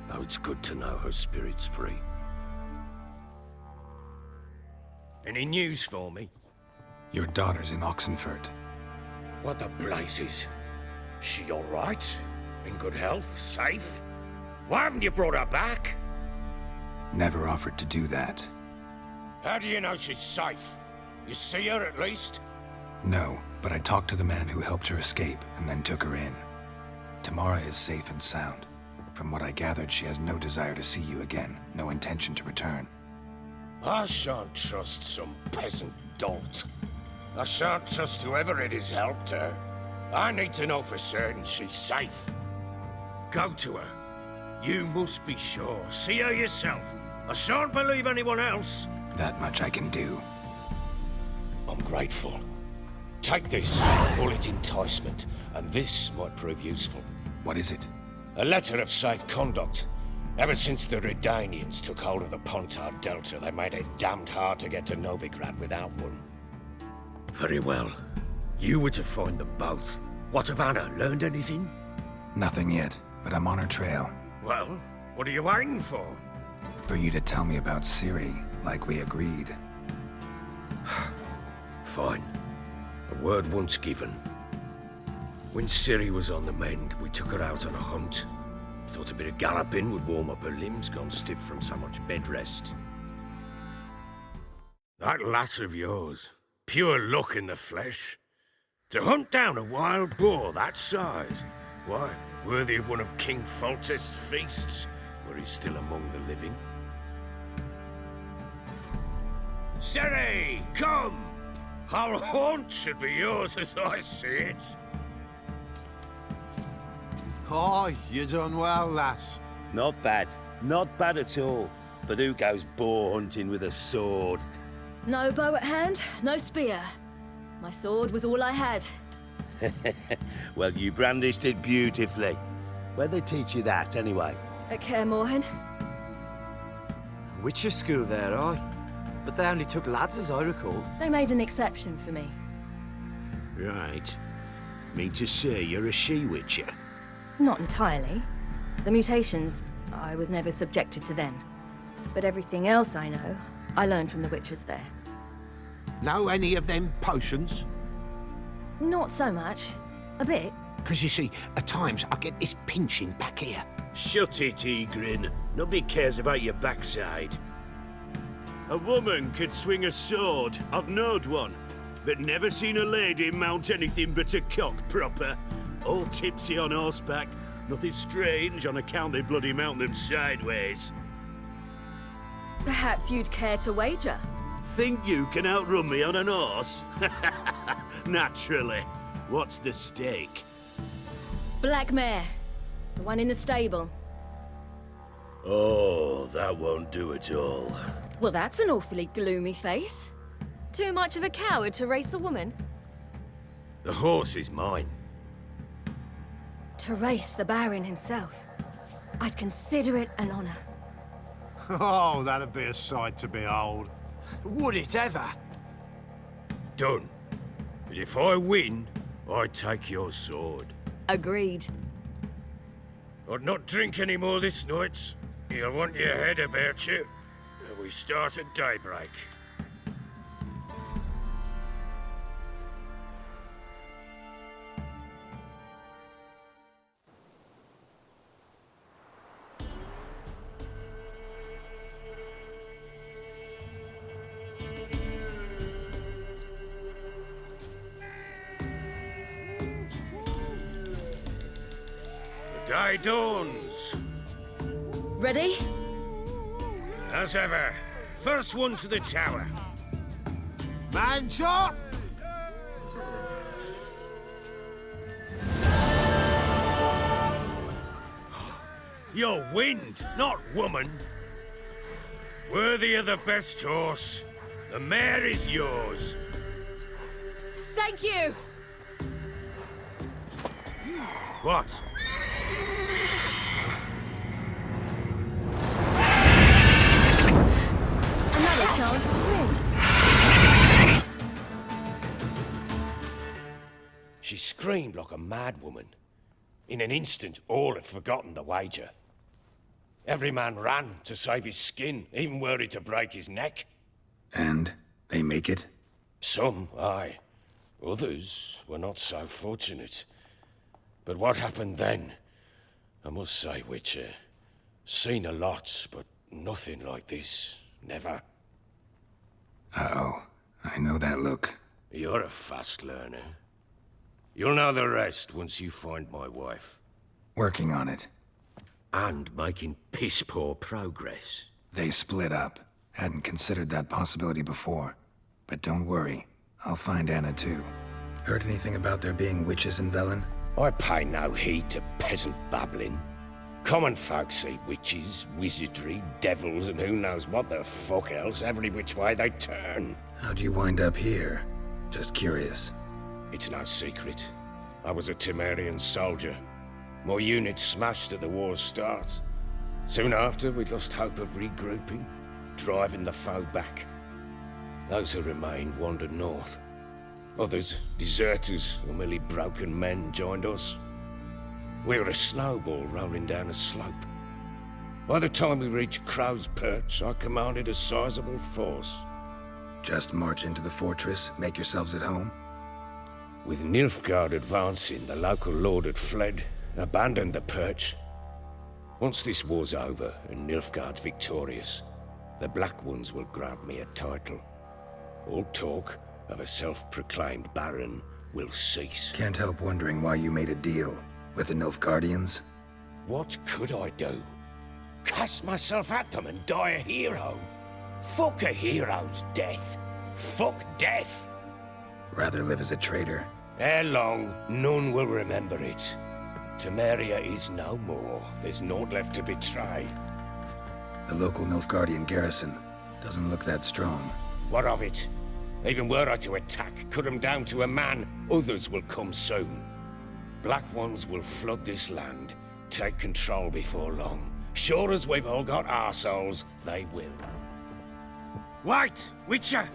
Though it's good to know her spirit's free. Any news for me? Your daughter's in Oxenford. What the blazes? She all right? In good health? Safe? Why haven't you brought her back? Never offered to do that. How do you know she's safe? You see her at least? No, but I talked to the man who helped her escape and then took her in. Tamara is safe and sound. From what I gathered, she has no desire to see you again, no intention to return. I shan't trust some peasant dolt. I shan't trust whoever it is helped her. I need to know for certain she's safe. Go to her. You must be sure. See her yourself. I shan't believe anyone else. That much I can do. I'm grateful. Take this. Call it enticement, and this might prove useful. What is it? A letter of safe conduct. Ever since the Redanians took hold of the Pontard Delta, they made it damned hard to get to Novigrad without one. Very well. You were to find them both. What of Anna? Learned anything? Nothing yet, but I'm on her trail. Well, what are you waiting for? For you to tell me about Ciri, like we agreed. Fine. A word once given. When Ciri was on the mend, we took her out on a hunt. Thought a bit of galloping would warm up her limbs, gone stiff from so much bed rest. That lass of yours, pure luck in the flesh. To hunt down a wild boar that size, why, worthy of one of King Foltest's feasts, where he's still among the living. Ciri, come! Our haunt should be yours as I see it. Oh, you done well, lass. Not bad. Not bad at all. But who goes boar hunting with a sword? No bow at hand, no spear. My sword was all I had. Well, you brandished it beautifully. Where'd they teach you that, anyway? At Kaer Morhen. Witcher school there, aye. But they only took lads, as I recall. They made an exception for me. Right. Mean to say you're a she-witcher? Not entirely. The mutations, I was never subjected to them. But everything else I know, I learned from the witchers there. Know any of them potions? Not so much. A bit. Because you see, at times I get this pinching back here. Shut it, Egrin. Nobody cares about your backside. A woman could swing a sword. I've knowed one. But never seen a lady mount anything but a cock proper. All tipsy on horseback. Nothing strange on account they bloody mount them sideways. Perhaps you'd care to wager? Think you can outrun me on an horse? Naturally. What's the stake? Black mare. The one in the stable. Oh, that won't do at all. Well, that's an awfully gloomy face. Too much of a coward to race a woman? The horse is mine. To race the Baron himself. I'd consider it an honor. Oh, that'd be a sight to behold. Would it ever? Done. But if I win, I take your sword. Agreed. I'd not drink any more this night. You'll want your head about you. We start at daybreak. The day dawns. Ready? As ever, first one to the tower. Man shot! You're wind, not woman. Worthy of the best horse. The mare is yours. Thank you! What? Another chance to win. She screamed like a mad woman. In an instant, all had forgotten the wager. Every man ran to save his skin, even worried to break his neck. And they make it? Some, aye. Others were not so fortunate. But what happened then? I must say, Witcher, seen a lot, but nothing like this. Never. Uh-oh. I know that look. You're a fast learner. You'll know the rest once you find my wife. Working on it. And making piss-poor progress. They split up. Hadn't considered that possibility before. But don't worry. I'll find Anna too. Heard anything about there being witches in Velen? I pay no heed to peasant babbling. Common folk see witches, wizardry, devils, and who knows what the fuck else every which way they turn. How'd you wind up here? Just curious. It's no secret. I was a Temerian soldier. My unit smashed at the war's start. Soon after, we lost hope of regrouping, driving the foe back. Those who remained wandered north. Others, deserters or merely broken men, joined us. We were a snowball rolling down a slope. By the time we reached Crow's Perch, I commanded a sizable force. Just march into the fortress, make yourselves at home? With Nilfgaard advancing, the local lord had fled, abandoned the perch. Once this war's over and Nilfgaard's victorious, the Black Ones will grant me a title. All talk of a self-proclaimed baron will cease. Can't help wondering why you made a deal with the Nilfgaardians. What could I do? Cast myself at them and die a hero? Fuck a hero's death. Fuck death. Rather live as a traitor. Ere long, none will remember it. Temeria is no more. There's naught left to betray. The local Nilfgaardian garrison doesn't look that strong. What of it? Even were I to attack, cut them down to a man, others will come soon. Black Ones will flood this land, take control before long. Sure as we've all got arseholes, they will. Wait, Witcher!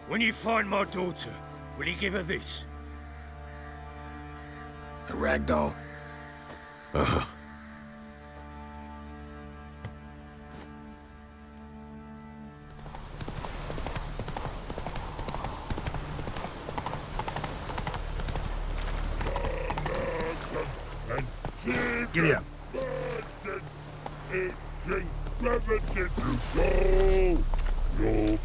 When you find my daughter, will you give her this? A ragdoll? Uh-huh. Giddy up. Your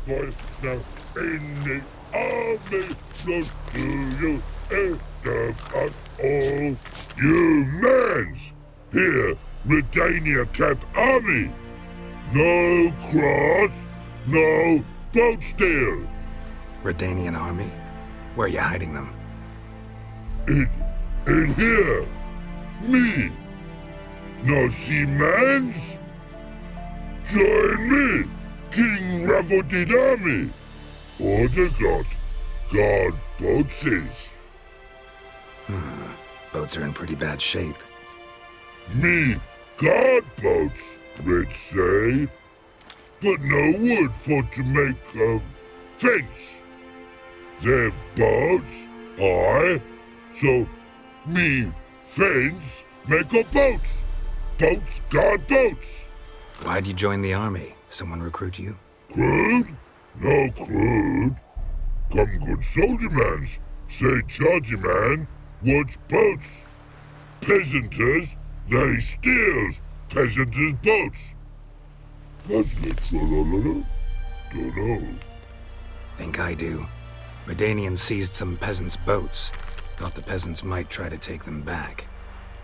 voice now in the army, close to you, and us all. You mans! Here, Redania Camp Army! No cross, no boat steal! Redanian army? Where are you hiding them? In here! Me! No see mans? Join me! King Ravodid army! Order got guard boatses. Boats are in pretty bad shape. Me guard boats, Red say. But no wood for to make a fence. Their boats, aye. So me fence make a boats. Boats guard boats. Why'd you join the army? Someone recruit you? Crude? No crude. Come good soldier mans. Say chargy man, what's boats? Peasanters, they steals peasanters' boats. Puzzler trollololo? Dunno. Think I do. Redanians seized some peasants' boats. Thought the peasants might try to take them back.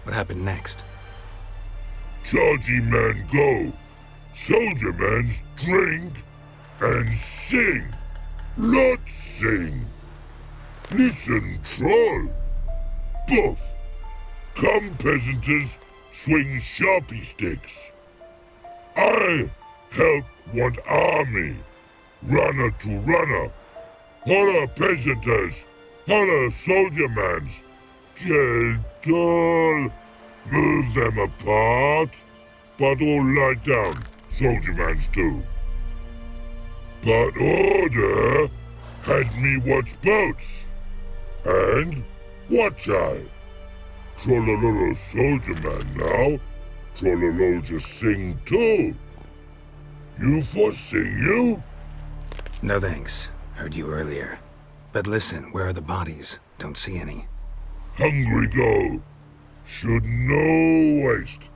What happened next? Chargy man go. Soldier mans drink and sing. Lots sing. Listen, troll. Both. Come, peasanters, swing sharpie sticks. I help one army. Runner to runner. Holla, peasanters. Holla, soldier mans. Gentle. Move them apart. But all lie down. Soldier mans do. But order had me watch boats. And watch I. Trollololo soldier man now. Trollololo just sing too. You for sing you? No thanks. Heard you earlier. But listen, where are the bodies? Don't see any. Hungry go. Should no waste.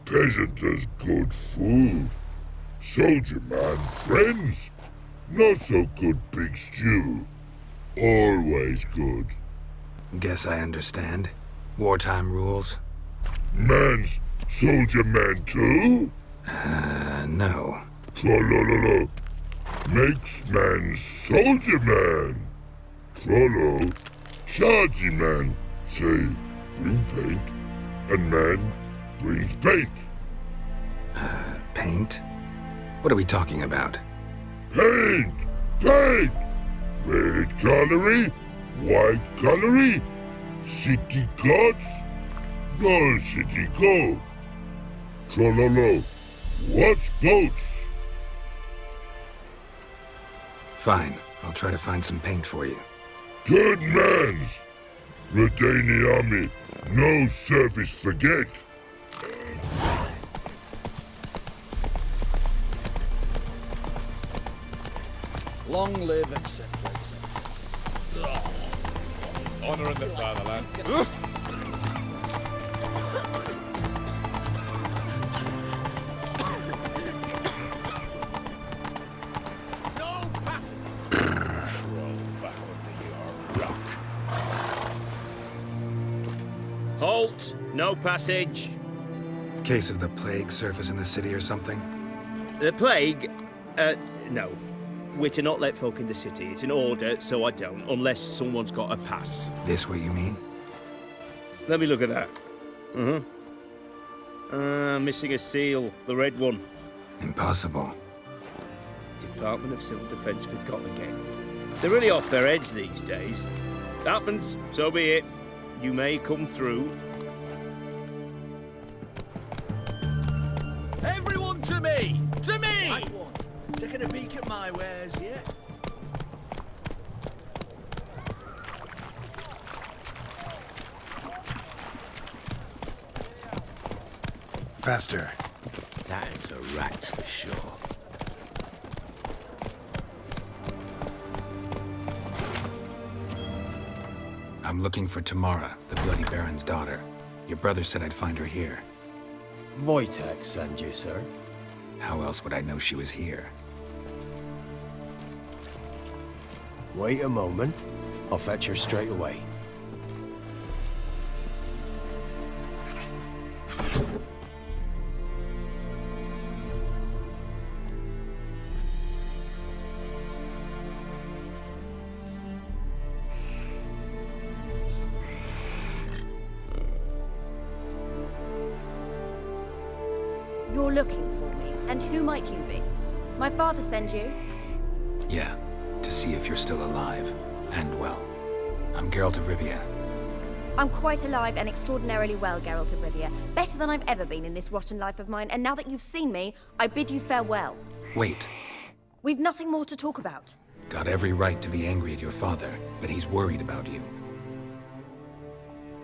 Peasant has good food. Soldier man friends. Not so good big stew. Always good. Guess I understand. Wartime rules? Man's soldier man too? No. Trollololo. Makes man soldier man. Trollo. Shardy man. Say, bring paint. And man brings paint. Paint? What are we talking about? Paint! Paint! Red colory, white colory, city gods, no city go. Trollolo, what's boats? Fine, I'll try to find some paint for you. Good mans! Redani army, no service forget. Long live and separate. Honor in the fatherland. No pass. Roll back under your rock. Halt! No passage. Case of the plague surface in the city or something? The plague? No. We're to not let folk in the city. It's an order, so I don't, unless someone's got a pass. This way, you mean? Let me look at that. Missing a seal, the red one. Impossible. Department of Civil Defence forgot again. They're really off their heads these days. Happens, so be it. You may come through. Everyone to me! To me! Taking a peek at my wares, yeah? Faster. That is a rat for sure. I'm looking for Tamara, the Bloody Baron's daughter. Your brother said I'd find her here. Wojtek sent you, sir. How else would I know she was here? Wait a moment. I'll fetch her straight away. You're looking for me, and who might you be? My father sent you? Yeah, to see if you're still alive and well. I'm Geralt of Rivia. I'm quite alive and extraordinarily well, Geralt of Rivia. Better than I've ever been in this rotten life of mine, and now that you've seen me, I bid you farewell. Wait, We've nothing more to talk about. got every right to be angry at your father, but he's worried about you.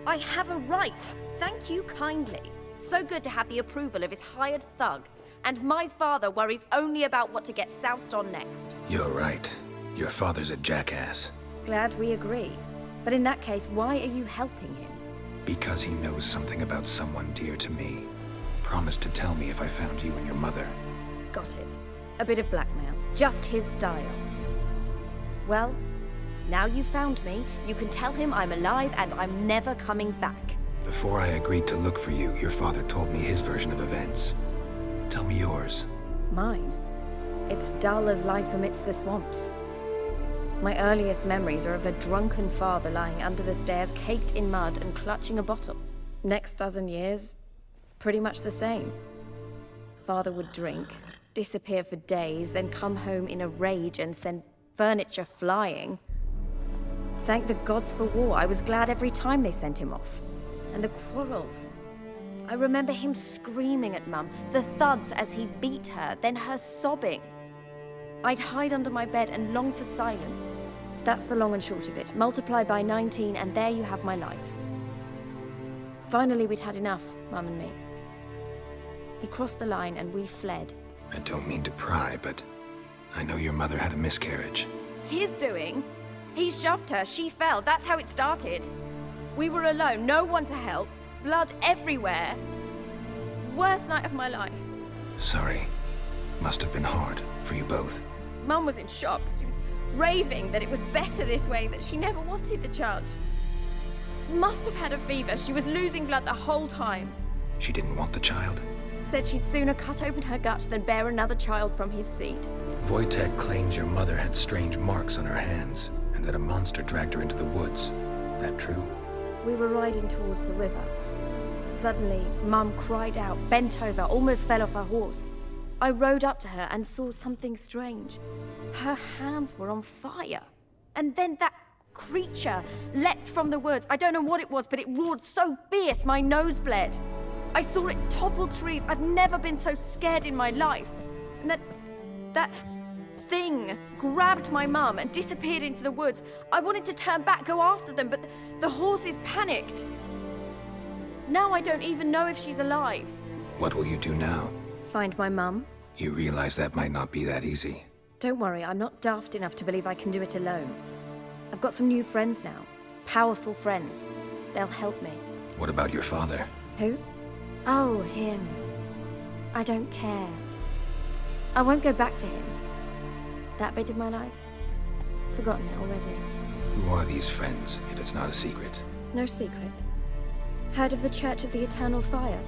I have a right. Thank you kindly. So good to have the approval of his hired thug. And my father worries only about what to get soused on next. You're right. Your father's a jackass. Glad we agree. But in that case, why are you helping him? Because he knows something about someone dear to me. Promised to tell me if I found you and your mother. Got it. A bit of blackmail. Just his style. Well, now you've found me, you can tell him I'm alive and I'm never coming back. Before I agreed to look for you, your father told me his version of events. Tell me yours. Mine? It's dull as life amidst the swamps. My earliest memories are of a drunken father lying under the stairs, caked in mud and clutching a bottle. Next dozen years, pretty much the same. Father would drink, disappear for days, then come home in a rage and send furniture flying. Thank the gods for war. I was glad every time they sent him off. And the quarrels. I remember him screaming at Mum, the thuds as he beat her, then her sobbing. I'd hide under my bed and long for silence. That's the long and short of it. Multiply by 19 and there you have my life. Finally, we'd had enough, Mum and me. He crossed the line and we fled. I don't mean to pry, but I know your mother had a miscarriage. His doing? He shoved her, she fell, that's how it started. We were alone, no one to help, blood everywhere. Worst night of my life. Sorry. Must have been hard for you both. Mum was in shock. She was raving that it was better this way, that she never wanted the charge. Must have had a fever. She was losing blood the whole time. She didn't want the child? Said she'd sooner cut open her gut than bear another child from his seed. Wojtek claims your mother had strange marks on her hands, and that a monster dragged her into the woods. That true? We were riding towards the river. Suddenly, Mum cried out, bent over, almost fell off her horse. I rode up to her and saw something strange. Her hands were on fire. And then that creature leapt from the woods. I don't know what it was, but it roared so fierce my nose bled. I saw it topple trees. I've never been so scared in my life. And that thing grabbed my mum and disappeared into the woods. I wanted to turn back, go after them, but the horses panicked. Now I don't even know if she's alive. What will you do now? Find my mum. You realize that might not be that easy. Don't worry, I'm not daft enough to believe I can do it alone. I've got some new friends now. Powerful friends. They'll help me. What about your father? Who? Oh, him. I don't care. I won't go back to him. That bit of my life? Forgotten it already. Who are these friends, if it's not a secret? No secret. Heard of the Church of the Eternal Fire?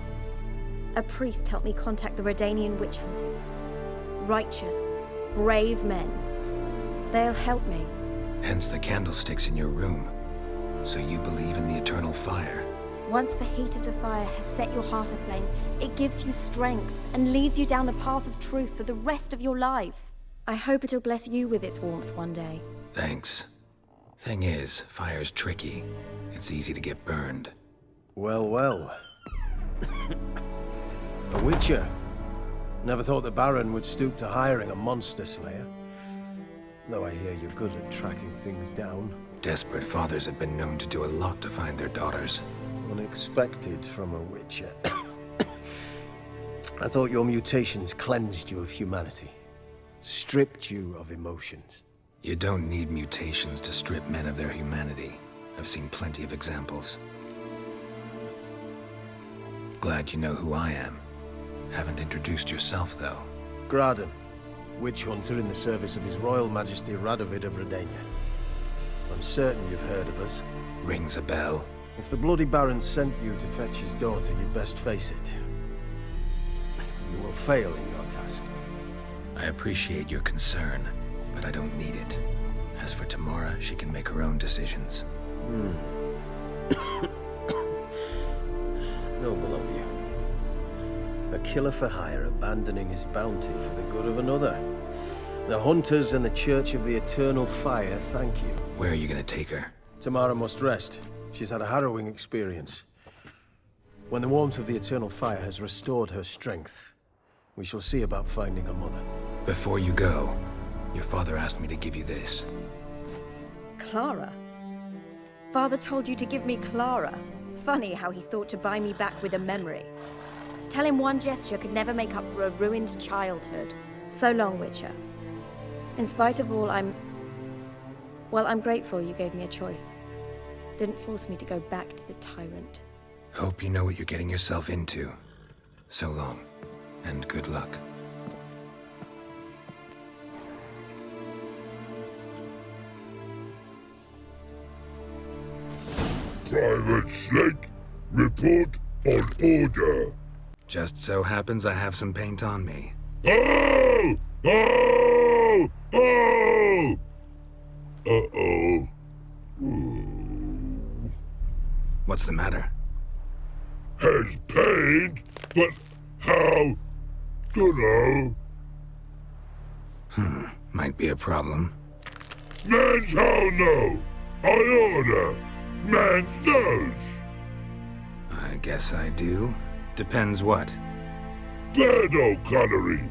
A priest helped me contact the Redanian witch hunters. Righteous, brave men. They'll help me. Hence the candlesticks in your room. So you believe in the eternal fire? Once the heat of the fire has set your heart aflame, it gives you strength and leads you down the path of truth for the rest of your life. I hope it'll bless you with its warmth one day. Thanks. Thing is, fire's tricky. It's easy to get burned. Well, well. A witcher. Never thought the Baron would stoop to hiring a monster slayer. Though I hear you're good at tracking things down. Desperate fathers have been known to do a lot to find their daughters. Unexpected from a witcher. I thought your mutations cleansed you of humanity. Stripped you of emotions. You don't need mutations to strip men of their humanity. I've seen plenty of examples. Glad you know who I am. Haven't introduced yourself, though. Graden, witch hunter in the service of His Royal Majesty Radovid of Redania. I'm certain you've heard of us. Rings a bell. If the Bloody Baron sent you to fetch his daughter, you'd best face it. You will fail in your task. I appreciate your concern, but I don't need it. As for Tamara, she can make her own decisions. Noble of you. A killer for hire abandoning his bounty for the good of another. The Hunters and the Church of the Eternal Fire thank you. Where are you gonna take her? Tamara must rest. She's had a harrowing experience. When the warmth of the Eternal Fire has restored her strength, we shall see about finding her mother. Before you go, your father asked me to give you this. Clara? Father told you to give me Clara. Funny how he thought to buy me back with a memory. Tell him one gesture could never make up for a ruined childhood. So long, Witcher. In spite of all, I'm grateful you gave me a choice. Didn't force me to go back to the tyrant. Hope you know what you're getting yourself into. So long, and good luck. Private Snake, report on order. Just so happens I have some paint on me. Oh! Oh! Oh! Uh-oh. What's the matter? Has paint, but how? Dunno. Might be a problem. Man's how no? I order. Man's knows. I guess I do. Depends what. Birdo Connery.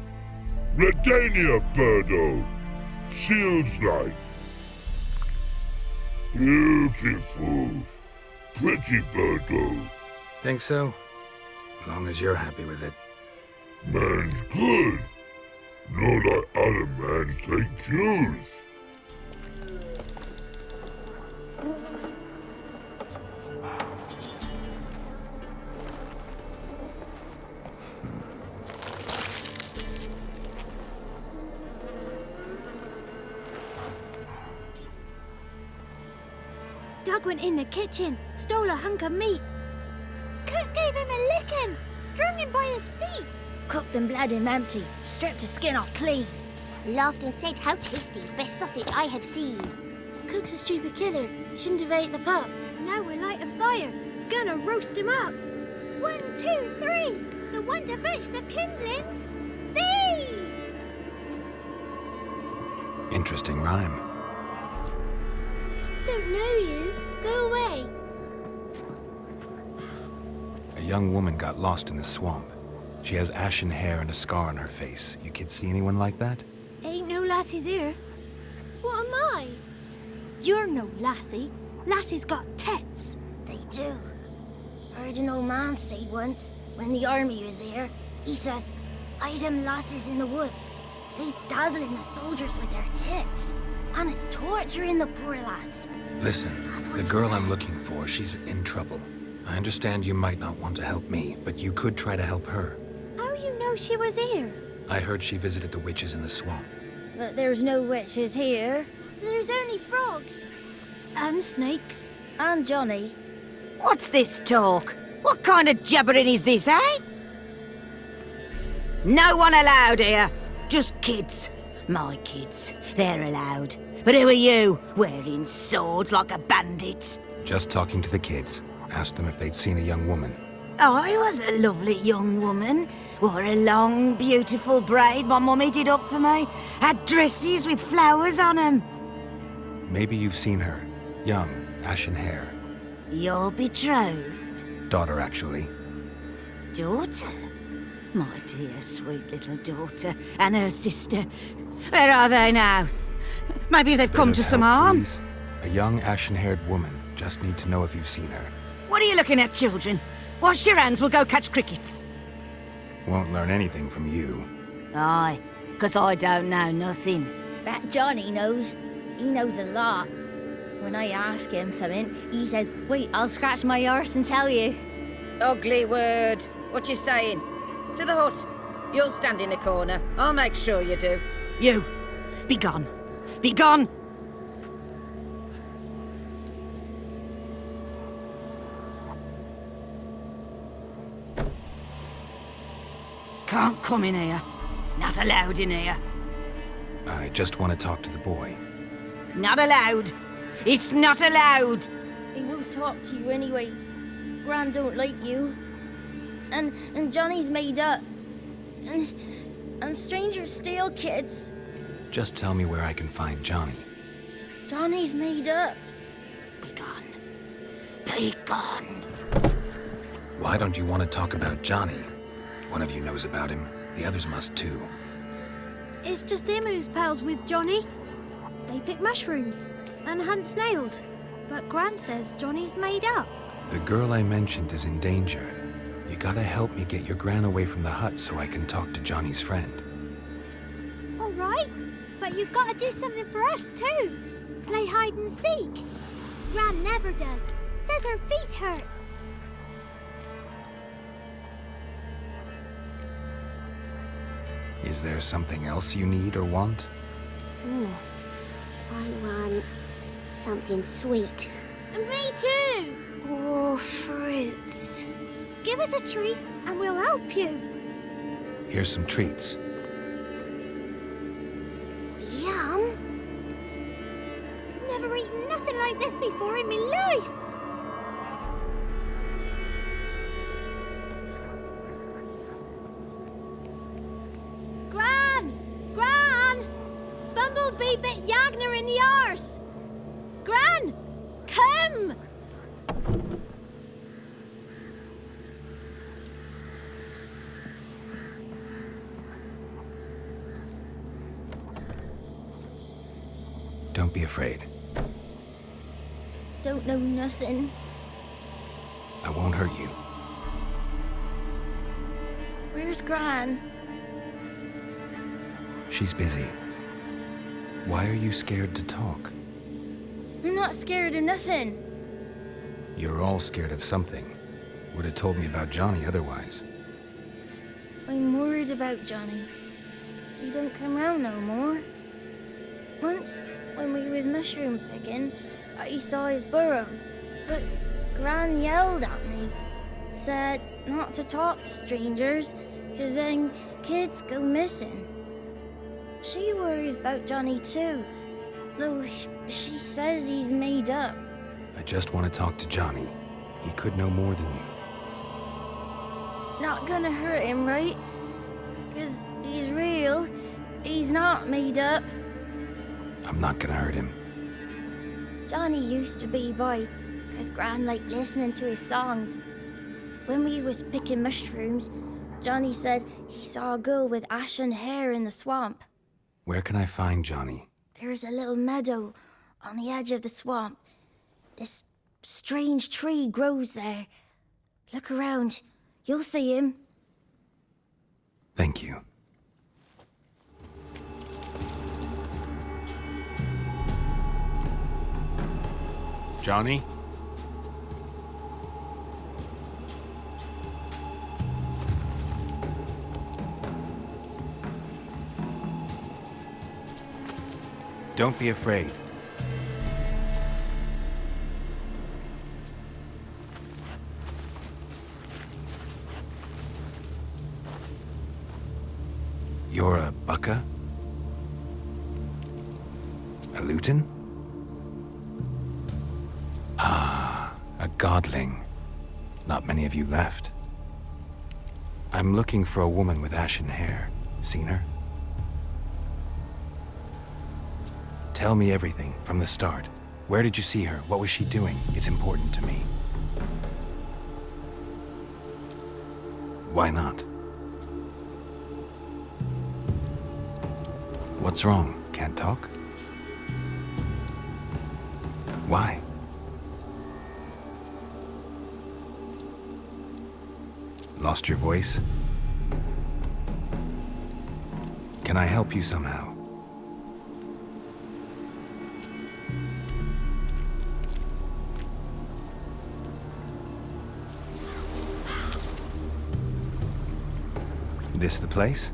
Redania Birdo. Shields like. Beautiful. Pretty Birdo. Think so? As long as you're happy with it. Man's good. Not like other mans take cues. Dog went in the kitchen, stole a hunk of meat. Cook gave him a licking, strung him by his feet. Cooked and bled him empty, stripped his skin off clean. Laughed and said, how tasty, best sausage I have seen. Cook's a stupid killer, shouldn't have ate the pup. Now we'll light a fire, gonna roast him up. 1, 2, 3, the one to fetch the kindlings, thee! Interesting rhyme. Don't know you, go away. A young woman got lost in the swamp. She has ashen hair and a scar on her face. You kids see anyone like that? Ain't no lassies here. What am I? You're no lassie. Lassies got tits. They do. Heard an old man say once, when the army was here, he says, "Hide them lasses in the woods. They's dazzling the soldiers with their tits. And it's torturing the poor lads." Listen, the girl I'm looking for, she's in trouble. I understand you might not want to help me, but you could try to help her. How you know she was here? I heard she visited the witches in the swamp. But there's no witches here. There's only frogs. And snakes. And Johnny. What's this talk? What kind of jabbering is this, eh? No one allowed here. Just kids. My kids. They're allowed. But who are you, wearing swords like a bandit? Just talking to the kids. Asked them if they'd seen a young woman. I was a lovely young woman. Wore a long, beautiful braid my mummy did up for me. Had dresses with flowers on them. Maybe you've seen her. Young, ashen hair. Your betrothed? Daughter, actually. Daughter? My dear, sweet little daughter. And her sister. Where are they now? Maybe they've come to some harm. Please. A young, ashen-haired woman. Just need to know if you've seen her. What are you looking at, children? Wash your hands, we'll go catch crickets. Won't learn anything from you. Aye, 'cause I don't know nothing. That Johnny knows. He knows a lot. When I ask him something, he says, "Wait, I'll scratch my arse and tell you." Ugly word. What you saying? To the hut. You'll stand in a corner. I'll make sure you do. You, be gone. Be gone! Can't come in here. Not allowed in here. I just want to talk to the boy. Not allowed. It's not allowed. He won't talk to you anyway. Gran don't like you. And Johnny's made up. And strangers steal kids. Just tell me where I can find Johnny. Johnny's made up. Be gone. Be gone. Why don't you want to talk about Johnny? One of you knows about him. The others must too. It's just him who's pals with Johnny. They pick mushrooms and hunt snails. But Gran says Johnny's made up. The girl I mentioned is in danger. You gotta help me get your gran away from the hut so I can talk to Johnny's friend. All right, but you've got to do something for us too. Play hide and seek. Gran never does. Says her feet hurt. Is there something else you need or want? I want something sweet. And me too. Oh, fruits. Give us a treat and we'll help you. Here's some treats. Yum. Never eaten nothing like this before in my life. Gran! Gran! Bumblebee bit Yagner in the arse. Gran! Come! Don't be afraid. Don't know nothing. I won't hurt you. Where's Gran? She's busy. Why are you scared to talk? I'm not scared of nothing. You're all scared of something. Would have told me about Johnny otherwise. I'm worried about Johnny. He don't come round no more. Once, when we was mushroom picking, I saw his burrow. But Gran yelled at me. Said not to talk to strangers, 'cause then kids go missing. She worries about Johnny too, though she says he's made up. I just want to talk to Johnny. He could know more than you. Not gonna hurt him, right? 'Cause he's real. He's not made up. I'm not gonna hurt him. Johnny used to be boy, 'cause Gran liked listening to his songs. When we was picking mushrooms, Johnny said he saw a girl with ashen hair in the swamp. Where can I find Johnny? There's a little meadow on the edge of the swamp. This strange tree grows there. Look around. You'll see him. Thank you. Johnny? Don't be afraid. You're a bucka? A lutin? Ah, a godling. Not many of you left. I'm looking for a woman with ashen hair. Seen her? Tell me everything from the start. Where did you see her? What was she doing? It's important to me. Why not? What's wrong? Can't talk? Why? Lost your voice? Can I help you somehow? This the place?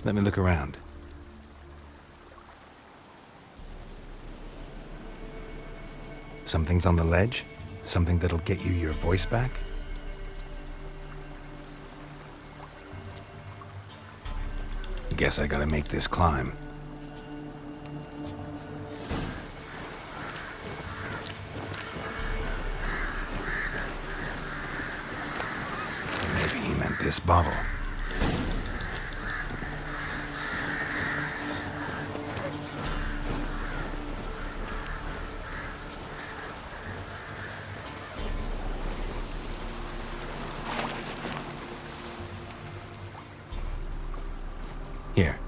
Let me look around. Something's on the ledge? Something that'll get you your voice back? Guess I gotta make this climb. Maybe he meant this bottle. Here.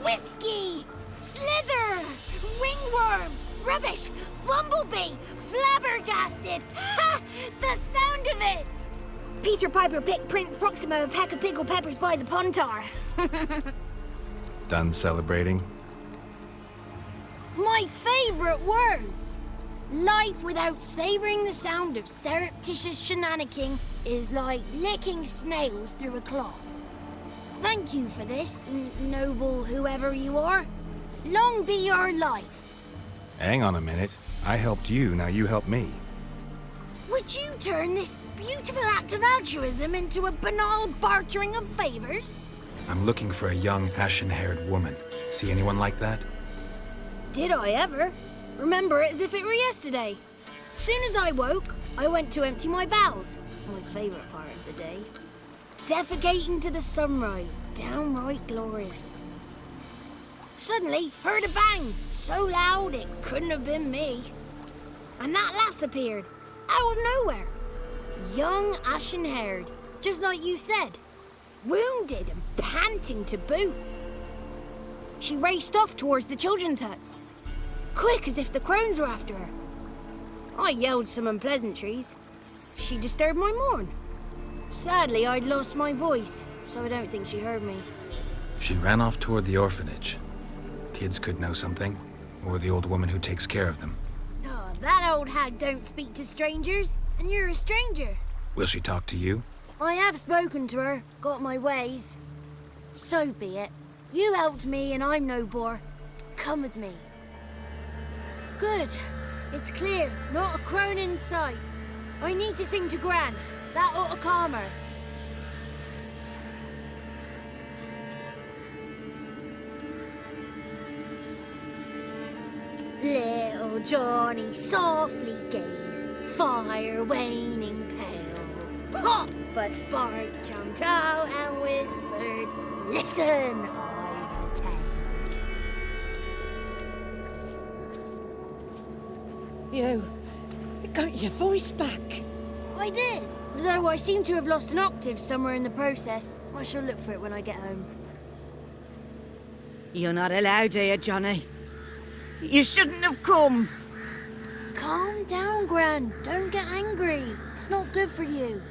Whiskey! Slither! Ringworm! Rubbish! Bumblebee! Flabbergasted! Ha! The sound of it! Peter Piper picked Prince Proximo a pack of pickled peppers by the pontar. Done celebrating? My favorite words! Life without savoring the sound of surreptitious shenanigans is like licking snails through a cloth. Thank you for this, noble whoever you are. Long be your life. Hang on a minute. I helped you, now you help me. Would you turn this beautiful act of altruism into a banal bartering of favors? I'm looking for a young, ashen-haired woman. See anyone like that? Did I ever? Remember it as if it were yesterday. Soon as I woke, I went to empty my bowels. My favourite part of the day. Defecating to the sunrise, downright glorious. Suddenly, heard a bang, so loud it couldn't have been me. And that lass appeared, out of nowhere. Young, ashen-haired, just like you said. Wounded and panting to boot. She raced off towards the children's huts. Quick as if the crones were after her. I yelled some unpleasantries. She disturbed my morn. Sadly, I'd lost my voice, so I don't think she heard me. She ran off toward the orphanage. Kids could know something, or the old woman who takes care of them. Oh, that old hag don't speak to strangers, and you're a stranger. Will she talk to you? I have spoken to her, got my ways. So be it. You helped me and I'm no bore. Come with me. Good. It's clear, not a crone in sight. I need to sing to Gran. That ought to calm her. Little Johnny softly gazing, fire waning pale. Pop! A spark jumped out and whispered, "Listen, I've a tale." You got your voice back. I did, though I seem to have lost an octave somewhere in the process. I shall look for it when I get home. You're not allowed here, Johnny. You shouldn't have come. Calm down, Gran. Don't get angry. It's not good for you.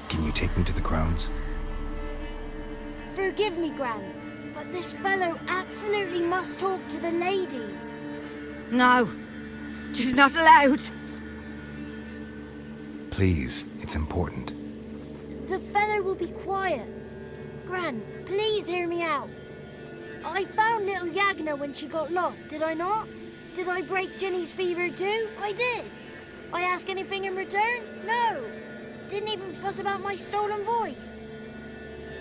Can you take me to the Crones? Forgive me, Gran, but this fellow absolutely must talk to the ladies. No, she's not allowed. Please, it's important. The fellow will be quiet. Gran, please hear me out. I found little Yagna when she got lost, did I not? Did I break Jenny's fever too? I did. I ask anything in return? No. Didn't even fuss about my stolen voice.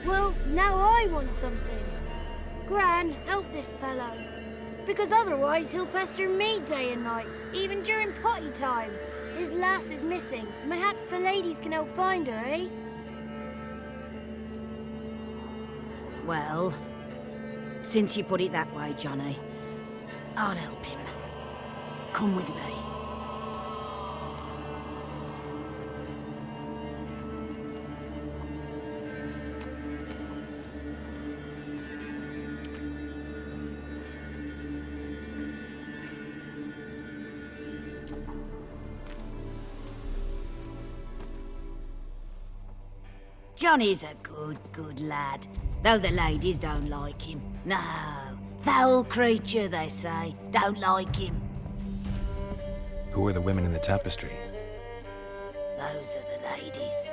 Well, now I want something. Gran, help this fellow. Because otherwise he'll pester me day and night, even during potty time. His lass is missing. Perhaps the ladies can help find her, eh? Well, since you put it that way, Johnny, I'll help him. Come with me. Johnny's a good lad, though the ladies don't like him. No, foul creature, they say. Don't like him. Who are the women in the tapestry? Those are the ladies.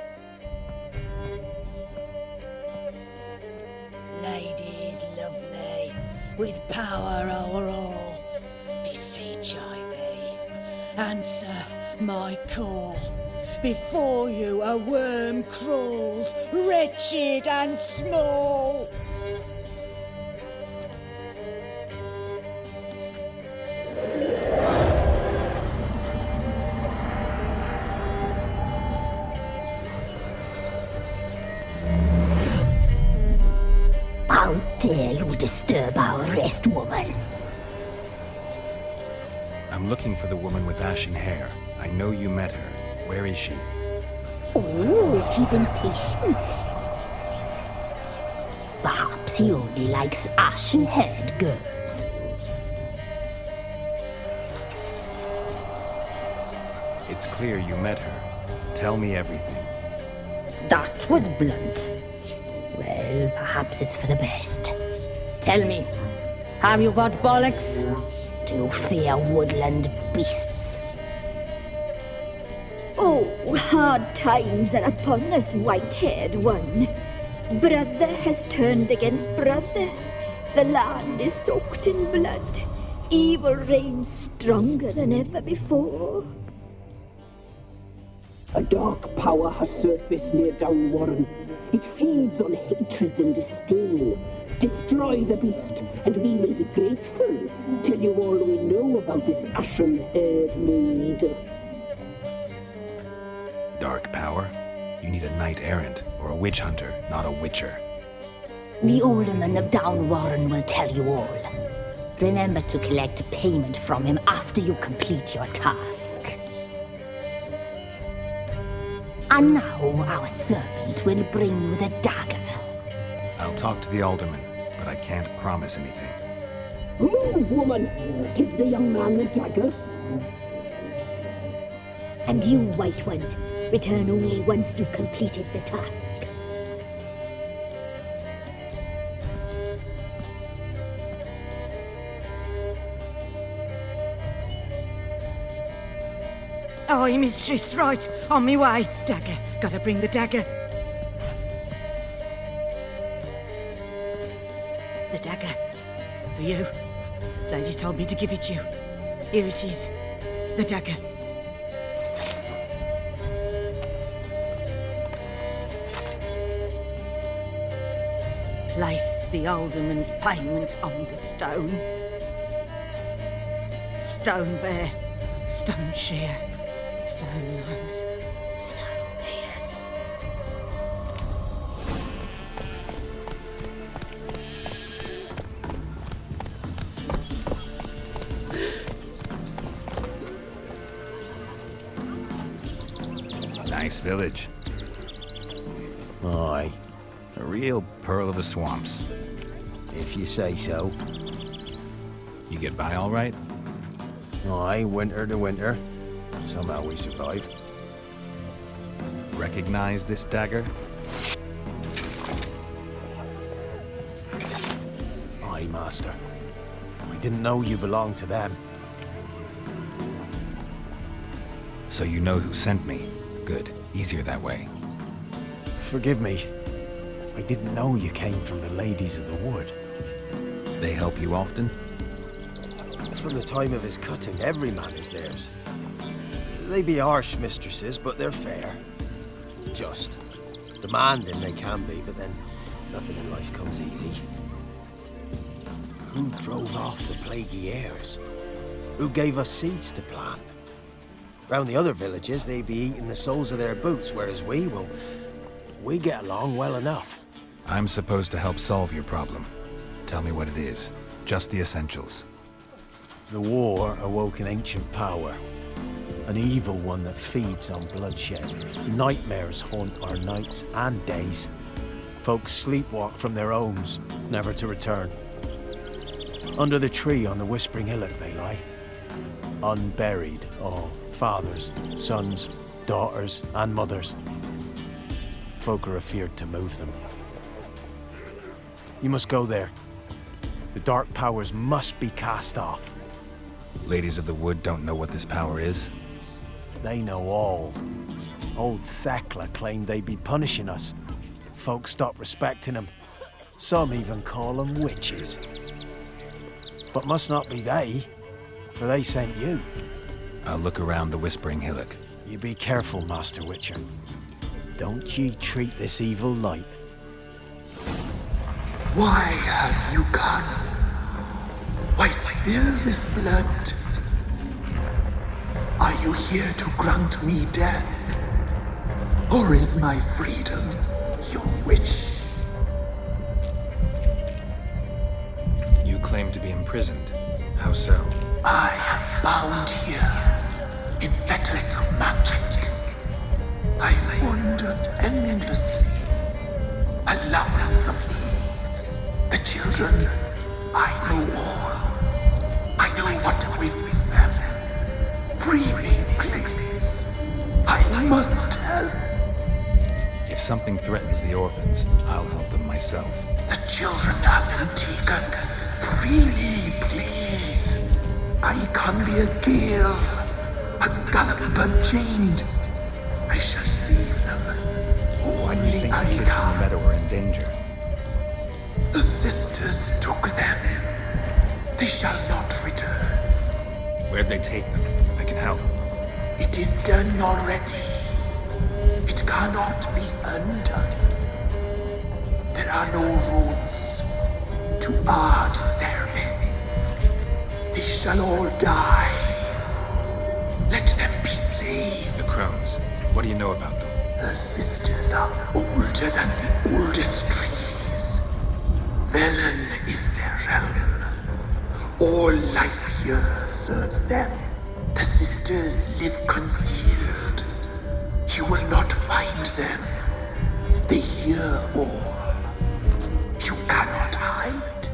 Ladies lovely, with power o'er all. Beseech I thee, answer my call. Before you a worm crawls, wretched and small. How dare you disturb our rest, woman? I'm looking for the woman with ashen hair. I know you met her. Where is she? Oh, he's impatient. Perhaps he only likes ashen-haired girls. It's clear you met her. Tell me everything. That was blunt. Well, perhaps it's for the best. Tell me, have you got bollocks? Do you fear woodland beasts? Oh, hard times are upon us, white-haired one. Brother has turned against brother. The land is soaked in blood. Evil reigns stronger than ever before. A dark power has surfaced near Downwarren. It feeds on hatred and disdain. Destroy the beast, and we will be grateful. Tell you all we know about this ashen-haired maid. Dark power? You need a knight-errant or a witch hunter, not a witcher. The alderman of Downwarren will tell you all. Remember to collect payment from him after you complete your task. And now our servant will bring you the dagger. I'll talk to the alderman, but I can't promise anything. Move, woman! Give the young man the dagger. And you, White One, return only once you've completed the task. Aye, mistress, right. On me way. Dagger. Gotta bring the dagger. The dagger. For you. Lady told me to give it you. Here it is. The dagger. Place the alderman's payment on the stone. Stone bear. Stone shear. Stone nose. Stone ears. Nice village. Aye. A real pearl of the swamps. If you say so. You get by all right? Aye, winter to winter. Somehow we survive. Recognize this dagger? Aye, master. I didn't know you belonged to them. So you know who sent me. Good. Easier that way. Forgive me. I didn't know you came from the Ladies of the Wood. They help you often? From the time of his cutting, every man is theirs. They be harsh mistresses, but they're fair. Just. Demanding they can be, but then nothing in life comes easy. Who drove off the plaguey heirs? Who gave us seeds to plant? Round the other villages, they be eating the soles of their boots, whereas we get along well enough. I'm supposed to help solve your problem. Tell me what it is. Just the essentials. The war awoke an ancient power. An evil one that feeds on bloodshed. Nightmares haunt our nights and days. Folks sleepwalk from their homes, never to return. Under the tree on the Whispering Hillock they lie. Unburied, all. Fathers, sons, daughters, and mothers. Folk are afeard to move them. You must go there. The dark powers must be cast off. Ladies of the Wood don't know what this power is? They know all. Old Thekla claimed they'd be punishing us. Folk stopped respecting them. Some even call them witches. But must not be they, for they sent you. I'll look around the Whispering Hillock. You be careful, Master Witcher. Don't ye treat this evil light. Why have you come? Why spill this blood? Are you here to grant me death? Or is my freedom your wish? You claim to be imprisoned. How so? I am bound here in fetters of magic. I wandered endlessly, a labyrinth of leaves. The children, I know all. I know what awaits them. Free me, please. I must help. If something threatens the orphans, I'll help them myself. The children have been taken. Free me, please. I can be a gale, a galloper chained. I shall save them. Only I the can. meadow are in danger. The sisters took them. They shall not return. Where'd they take them? I can help. It is done already. It cannot be undone. There are no rules to our ceremony. They shall all die. Let them be saved. The crones. What do you know about them? The sisters are older than the oldest trees. Velen is their realm. All life here serves them. The sisters live concealed. You will not find them. They hear all. You cannot hide.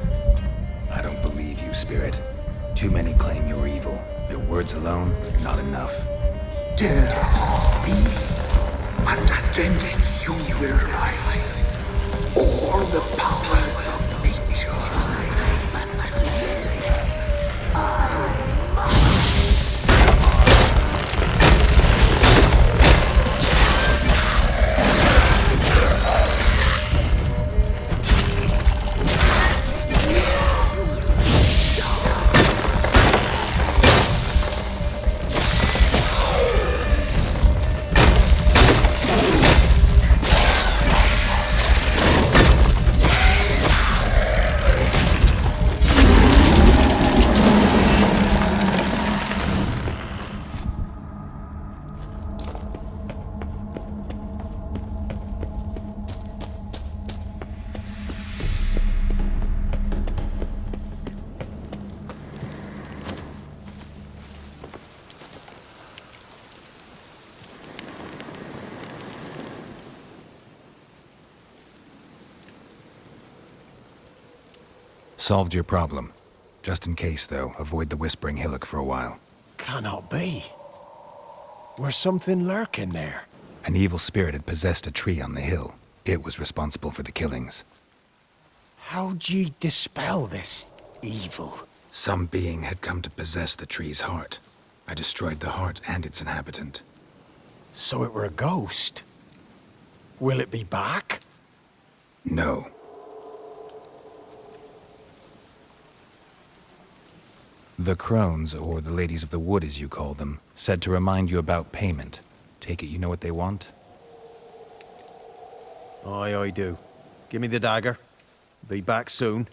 I don't believe you, Spirit. Too many claim you're evil. Your words alone, not enough. Dare harm me, and against you will rise all the powers of nature. Solved your problem. Just in case, though, avoid the Whispering Hillock for a while. Cannot be. Where's something lurking there? An evil spirit had possessed a tree on the hill. It was responsible for the killings. How'd ye dispel this evil? Some being had come to possess the tree's heart. I destroyed the heart and its inhabitant. So it were a ghost? Will it be back? No. The crones, or the ladies of the wood as you call them, said to remind you about payment. Take it you know what they want? Aye, I do. Give me the dagger. Be back soon.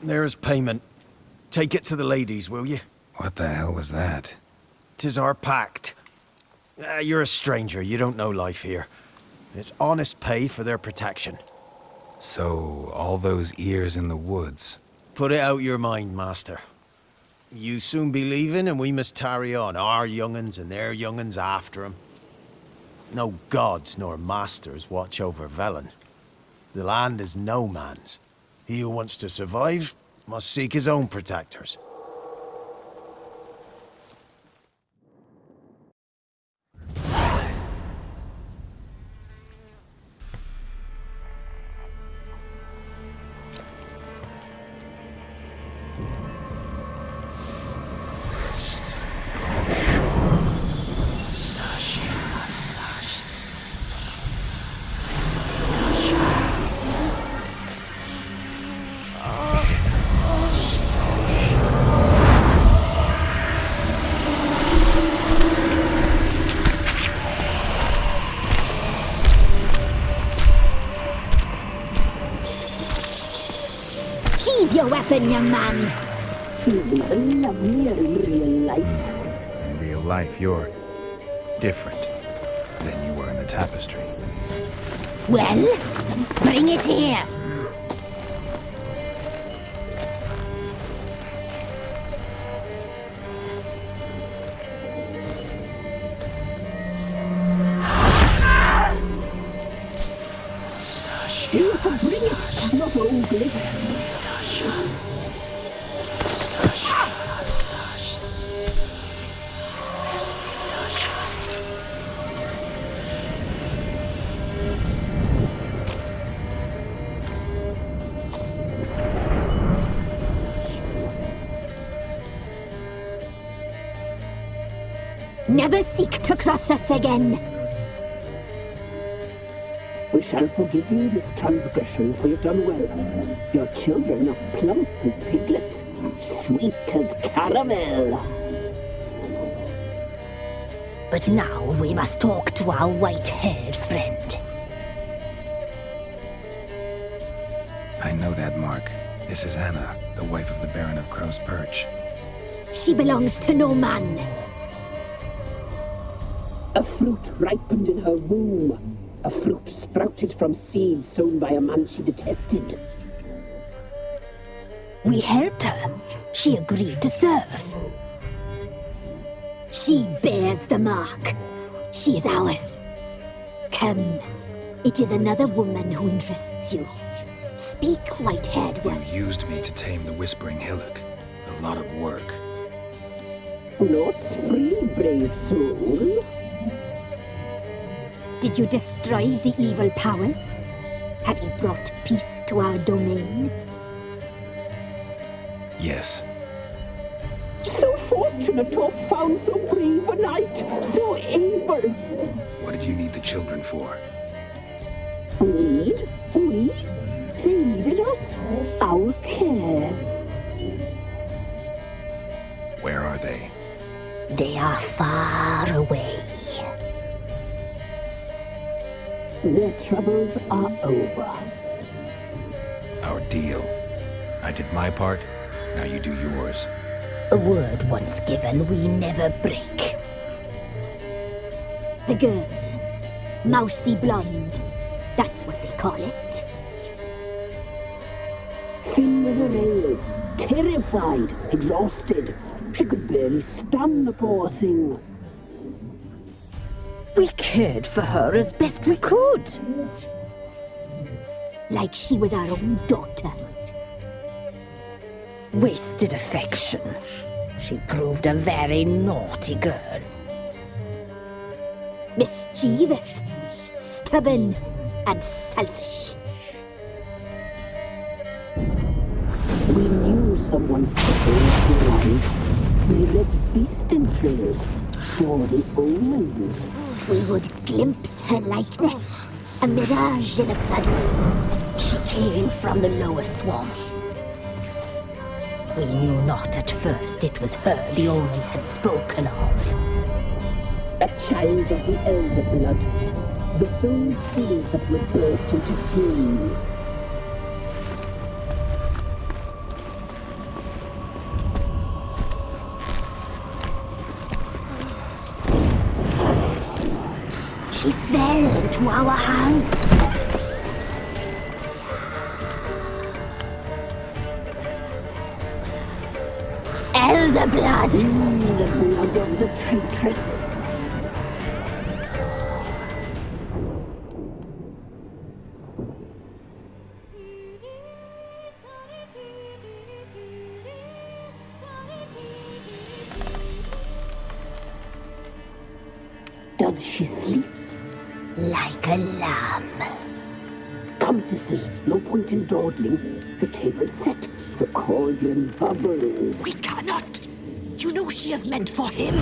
There's payment. Take it to the ladies, will you? What the hell was that? 'Tis our pact. You're a stranger, you don't know life here. It's honest pay for their protection. So, all those ears in the woods. Put it out your mind, master. You soon be leaving and we must tarry on, our young'uns and their young'uns after 'em. No gods nor masters watch over Velen. The land is no man's. He who wants to survive must seek his own protectors. Sheathe your weapon, young man. He's even lovelier in real life. In real life, you're different than you were in the tapestry. Well, bring it here. You can bring it, not ugly. Never seek to cross us again. We shall forgive you this transgression, for you've done well. Your children are plump as piglets, sweet as caramel. But now we must talk to our white-haired friend. I know that mark. This is Anna, the wife of the Baron of Crow's Perch. She belongs to no man. A fruit ripened in her womb. A fruit sprouted from seeds sown by a man she detested. We helped her. She agreed to serve. She bears the mark. She is ours. Come. It is another woman who interests you. Speak, white-haired one. You used me to tame the Whispering Hillock. A lot of work. Naught's free, brave soul. Did you destroy the evil powers? Have you brought peace to our domain? Yes. So fortunate to have found so brave a knight, so able. What did you need the children for? Need? We? They needed us. Our care. Where are they? They are far away. Their troubles are over. Our deal. I did my part, now you do yours. A word once given, we never break. The girl, Mousy blonde. That's what they call it. Thin as a rail, terrified, exhausted. She could barely stand the poor thing. We cared for her as best we could. Like she was our own daughter. Wasted affection. She proved a very naughty girl. Mischievous, stubborn, and selfish. We knew someone supposed to arrive. We read beast entrails, saw the omens. We would glimpse her likeness, a mirage in a blood. She came from the lower swamp. We knew not at first it was her the omens had spoken of. A child of the elder blood, the soul seed that would burst into flame. She fell into our hands. Elder blood! The blood of the traitress. Does she sleep? Like a lamb. Come, sisters, no point in dawdling. The table's set. The cauldron bubbles. We cannot! You know she is meant for him!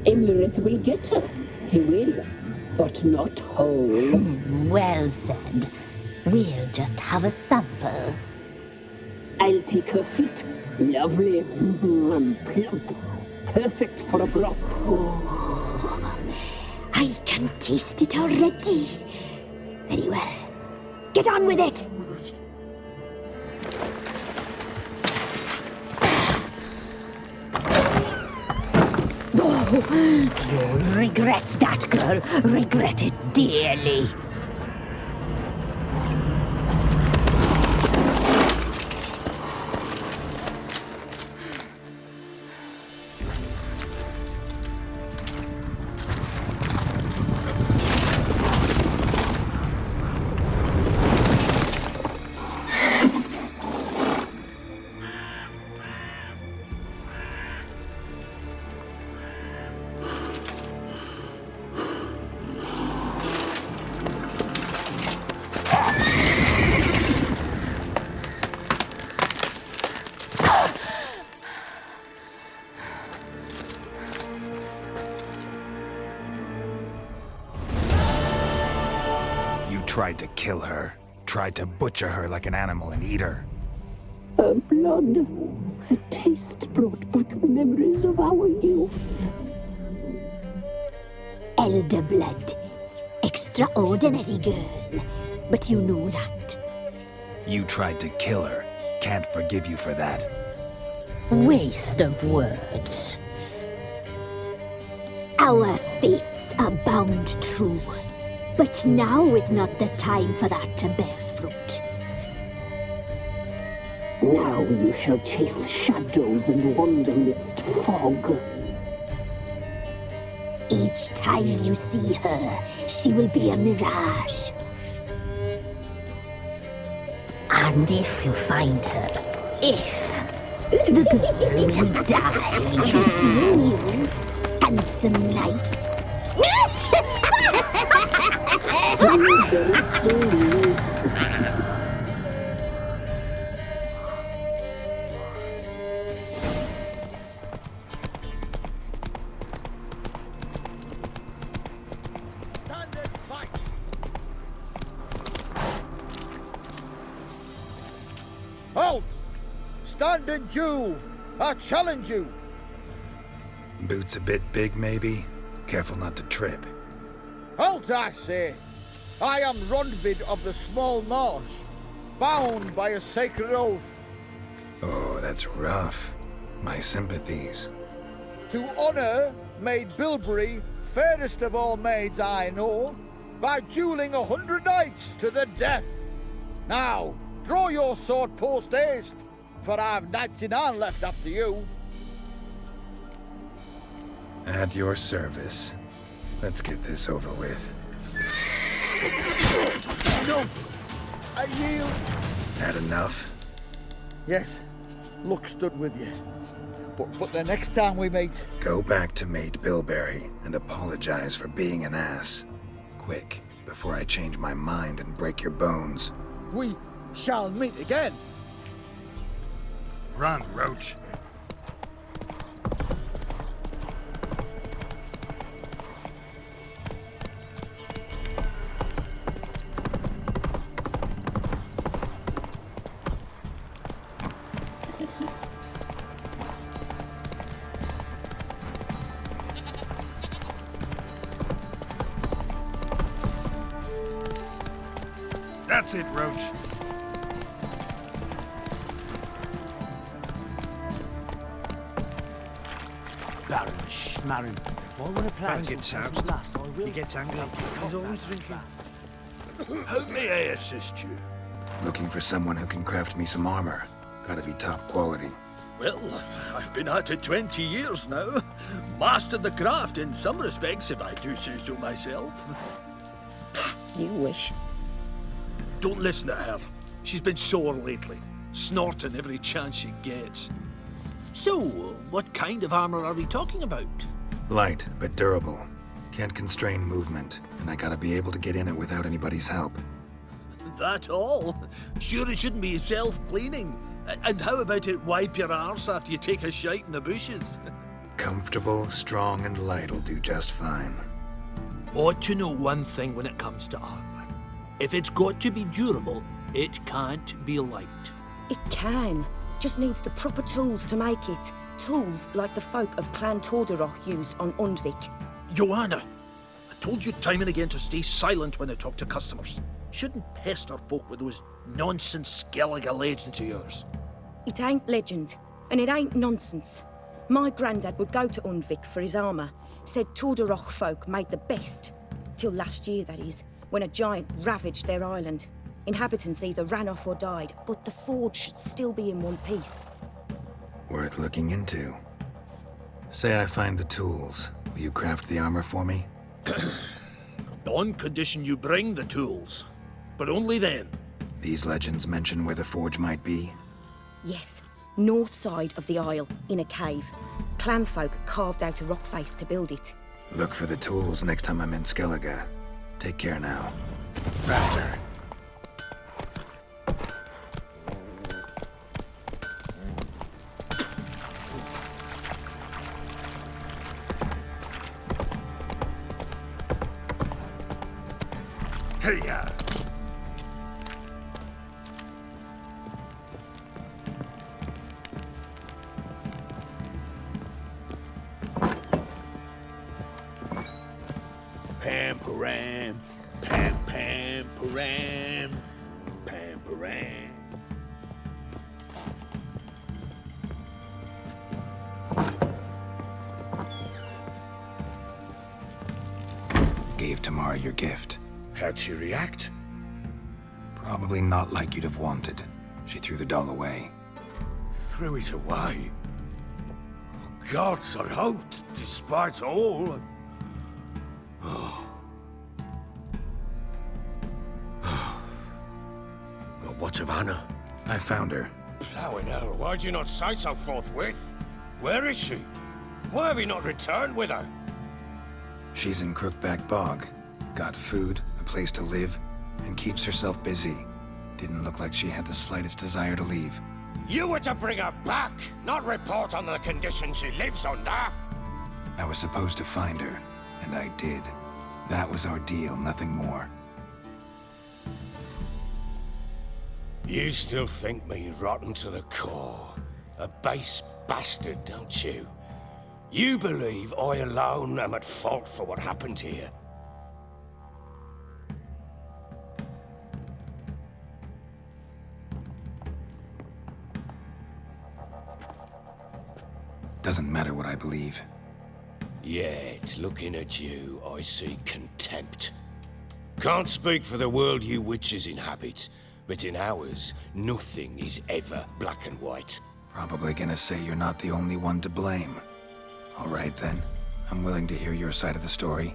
Emirith will get her. He will, but not whole. Well said. We'll just have a sample. I'll take her feet. Lovely and plump. Perfect for a broth. Oh, I can taste it already. Very well. Get on with it! You'll regret that, girl. Regret it dearly. Tried to kill her. Tried to butcher her like an animal and eat her. Her blood. The taste brought back memories of our youth. Elder blood. Extraordinary girl. But you know that. You tried to kill her. Can't forgive you for that. Waste of words. Our fates are bound true. But now is not the time for that to bear fruit. Now you shall chase shadows and wander midst fog. Each time you see her, she will be a mirage. And if you find her, the girl will die. Seeing you, handsome knight. Halt! Stand and duel! I challenge you! Boots a bit big, maybe? Careful not to trip. Halt, I say! I am Ronvid of the Small Marsh, bound by a sacred oath. Oh, that's rough. My sympathies. to honour Maid Bilberry, fairest of all maids I know, by duelling 100 knights to the death. Now, draw your sword post haste, for I've 99 left after you. At your service. Let's get this over with. No! I yield. Had enough? Yes, luck stood with you. But the next time we meet... Go back to Maid Bilberry and apologize for being an ass. Quick, before I change my mind and break your bones. We shall meet again. Run, Roach. That's it, Roach. Baron Schmarren. If I want to play Baron gets out. lass, I will. He gets angry. He's always drinking. How may I assist you? Looking for someone who can craft me some armor. Gotta be top quality. Well, I've been at it 20 years now. Mastered the craft in some respects, if I do say so myself. You wish. Don't listen to her. She's been sore lately, snorting every chance she gets. So, what kind of armor are we talking about? Light, but durable. Can't constrain movement, and I gotta be able to get in it without anybody's help. That all? Sure it shouldn't be self-cleaning. And how about it wipe your arse after you take a shite in the bushes? Comfortable, strong, and light'll do just fine. Ought to know one thing when it comes to armor. If it's got to be durable, it can't be light. It can. Just needs the proper tools to make it. Tools like the folk of Clan Torderoch use on Undvik. Joanna, I told you time and again to stay silent when I talk to customers. Shouldn't pester folk with those nonsense Skellige legends of yours. It ain't legend, and it ain't nonsense. My granddad would go to Undvik for his armour. Said Torderoch folk made the best. Till last year, that is, when a giant ravaged their island. Inhabitants either ran off or died, but the forge should still be in one piece. Worth looking into. Say I find the tools. Will you craft the armor for me? On condition you bring the tools. But only then. These legends mention where the forge might be? Yes, north side of the isle, in a cave. Clanfolk carved out a rock face to build it. Look for the tools next time I'm in Skellige. Take care now. Faster. Hey-ya! Pam-param, pam-pam-param, pam-param. Gave Tamara your gift. How'd she react? Probably not like you'd have wanted. She threw the doll away. Threw it away? Oh, gods, I hoped, despite all. Oh. Well, what of Anna? I found her. Plowing hell, why'd you not say so forthwith? Where is she? Why have you not returned with her? She's in Crookback Bog. Got food, a place to live, and keeps herself busy. Didn't look like she had the slightest desire to leave. You were to bring her back, not report on the conditions she lives under. I was supposed to find her, and I did. That was our deal, nothing more. You still think me rotten to the core. A base bastard, don't you? You believe I alone am at fault for what happened here. Doesn't matter what I believe. Yet, looking at you, I see contempt. Can't speak for the world you witches inhabit, but in ours, nothing is ever black and white. Probably gonna say you're not the only one to blame. All right then, I'm willing to hear your side of the story.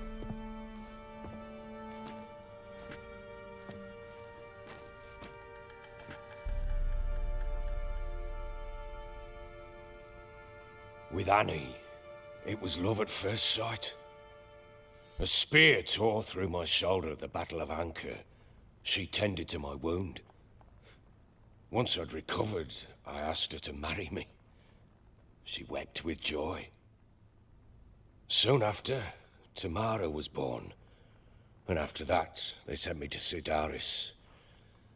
With Annie, it was love at first sight. A spear tore through my shoulder at the Battle of Anchor. She tended to my wound. Once I'd recovered, I asked her to marry me. She wept with joy. Soon after, Tamara was born. And after that, they sent me to Sidaris.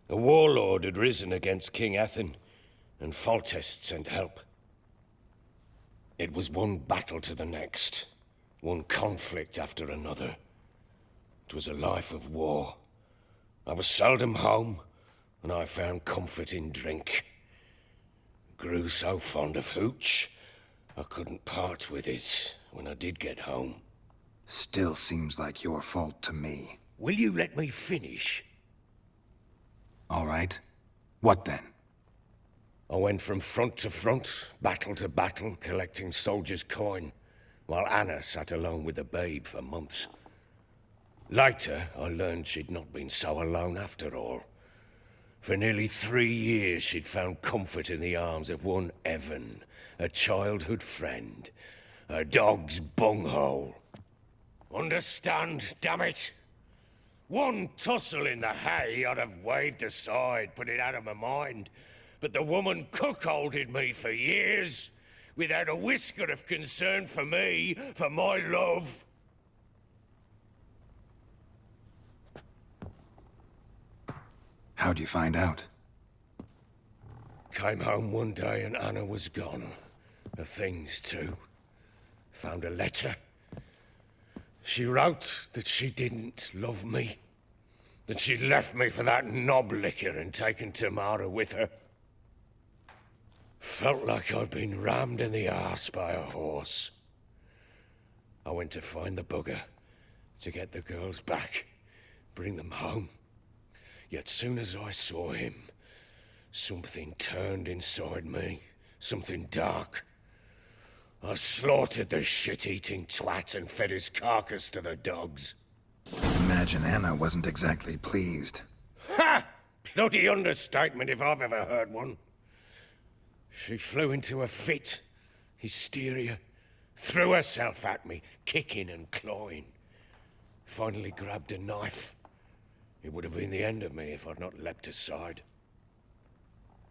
A warlord had risen against King Ethan, and Foltest sent help. It was one battle to the next, one conflict after another. It was a life of war. I was seldom home, and I found comfort in drink. Grew so fond of hooch, I couldn't part with it when I did get home. Still seems like your fault to me. Will you let me finish? All right. What then? I went from front to front, battle to battle, collecting soldiers' coin, while Anna sat alone with the babe for months. Later, I learned she'd not been so alone after all. For nearly 3 years, she'd found comfort in the arms of one Evan, a childhood friend, a dog's bunghole. Understand, damn it? One tussle in the hay I'd have waved aside, put it out of my mind. But the woman cuckolded me for years, without a whisker of concern for me, for my love. How'd you find out? Came home one day and Anna was gone. Her things too. Found a letter. She wrote that she didn't love me. That she'd left me for that knob licker and taken Tamara with her. Felt like I'd been rammed in the arse by a horse. I went to find the bugger, to get the girls back, bring them home. Yet soon as I saw him, something turned inside me, something dark. I slaughtered the shit-eating twat and fed his carcass to the dogs. Imagine Anna wasn't exactly pleased. Ha! Bloody understatement if I've ever heard one. She flew into a fit, hysteria, threw herself at me, kicking and clawing. Finally grabbed a knife. It would have been the end of me if I'd not leapt aside.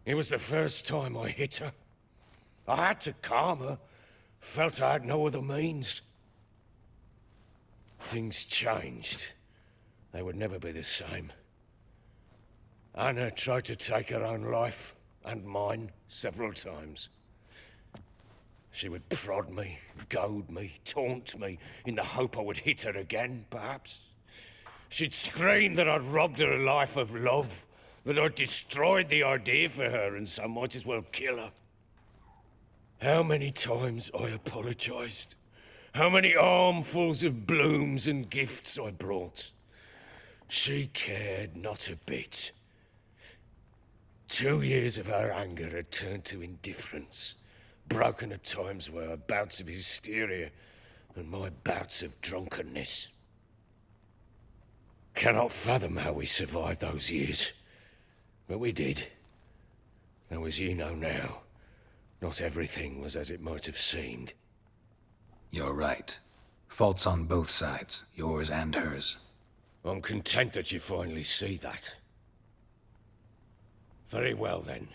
It was the first time I hit her. I had to calm her. Felt I had no other means. Things changed. They would never be the same. Anna tried to take her own life, and mine, several times. She would prod me, goad me, taunt me, in the hope I would hit her again, perhaps. She'd scream that I'd robbed her a life of love, that I'd destroyed the idea for her, and so might as well kill her. How many times I apologized. How many armfuls of blooms and gifts I brought. She cared not a bit. 2 years of her anger had turned to indifference, broken at times by her bouts of hysteria and my bouts of drunkenness. Cannot fathom how we survived those years, but we did. Though as you know now, not everything was as it might have seemed. You're right. Faults on both sides, yours and hers. I'm content that you finally see that. Very well then.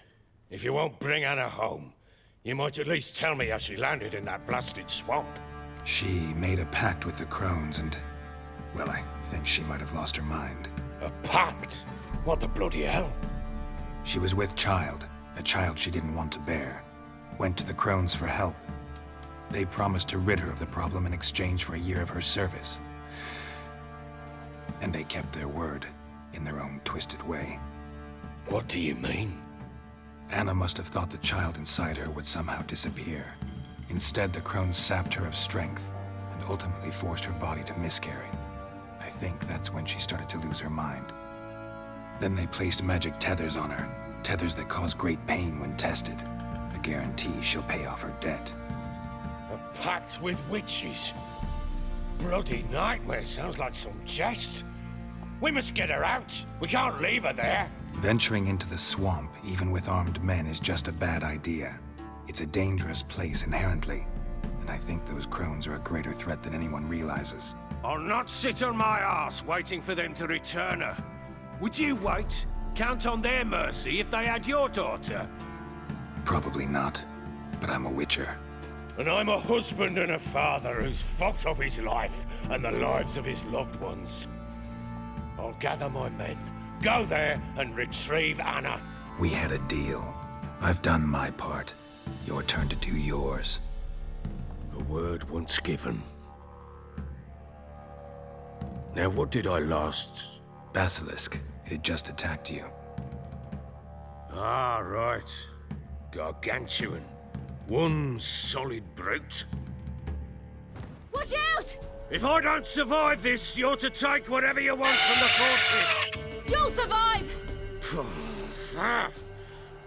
If you won't bring Anna home, you might at least tell me how she landed in that blasted swamp. She made a pact with the crones and... well, I think she might have lost her mind. A pact? What the bloody hell? She was with child, a child she didn't want to bear. Went to the crones for help. They promised to rid her of the problem in exchange for a year of her service. And they kept their word, in their own twisted way. What do you mean? Anna must have thought the child inside her would somehow disappear. Instead, the crones sapped her of strength, and ultimately forced her body to miscarry. I think that's when she started to lose her mind. Then they placed magic tethers on her, tethers that cause great pain when tested. A guarantee she'll pay off her debt. A pact with witches? Bloody nightmare, sounds like some jest. We must get her out. We can't leave her there. Venturing into the swamp, even with armed men, is just a bad idea. It's a dangerous place inherently, and I think those crones are a greater threat than anyone realizes. I'll not sit on my arse waiting for them to return her. Would you wait? Count on their mercy if they had your daughter? Probably not, but I'm a witcher. And I'm a husband and a father who's fucked up his life and the lives of his loved ones. I'll gather my men, go there and retrieve Anna. We had a deal. I've done my part. Your turn to do yours. A word once given. Now what did I last? Basilisk. It had just attacked you. Ah, right. Gargantuan. One solid brute. Watch out! If I don't survive this, you're to take whatever you want from the fortress. You'll survive!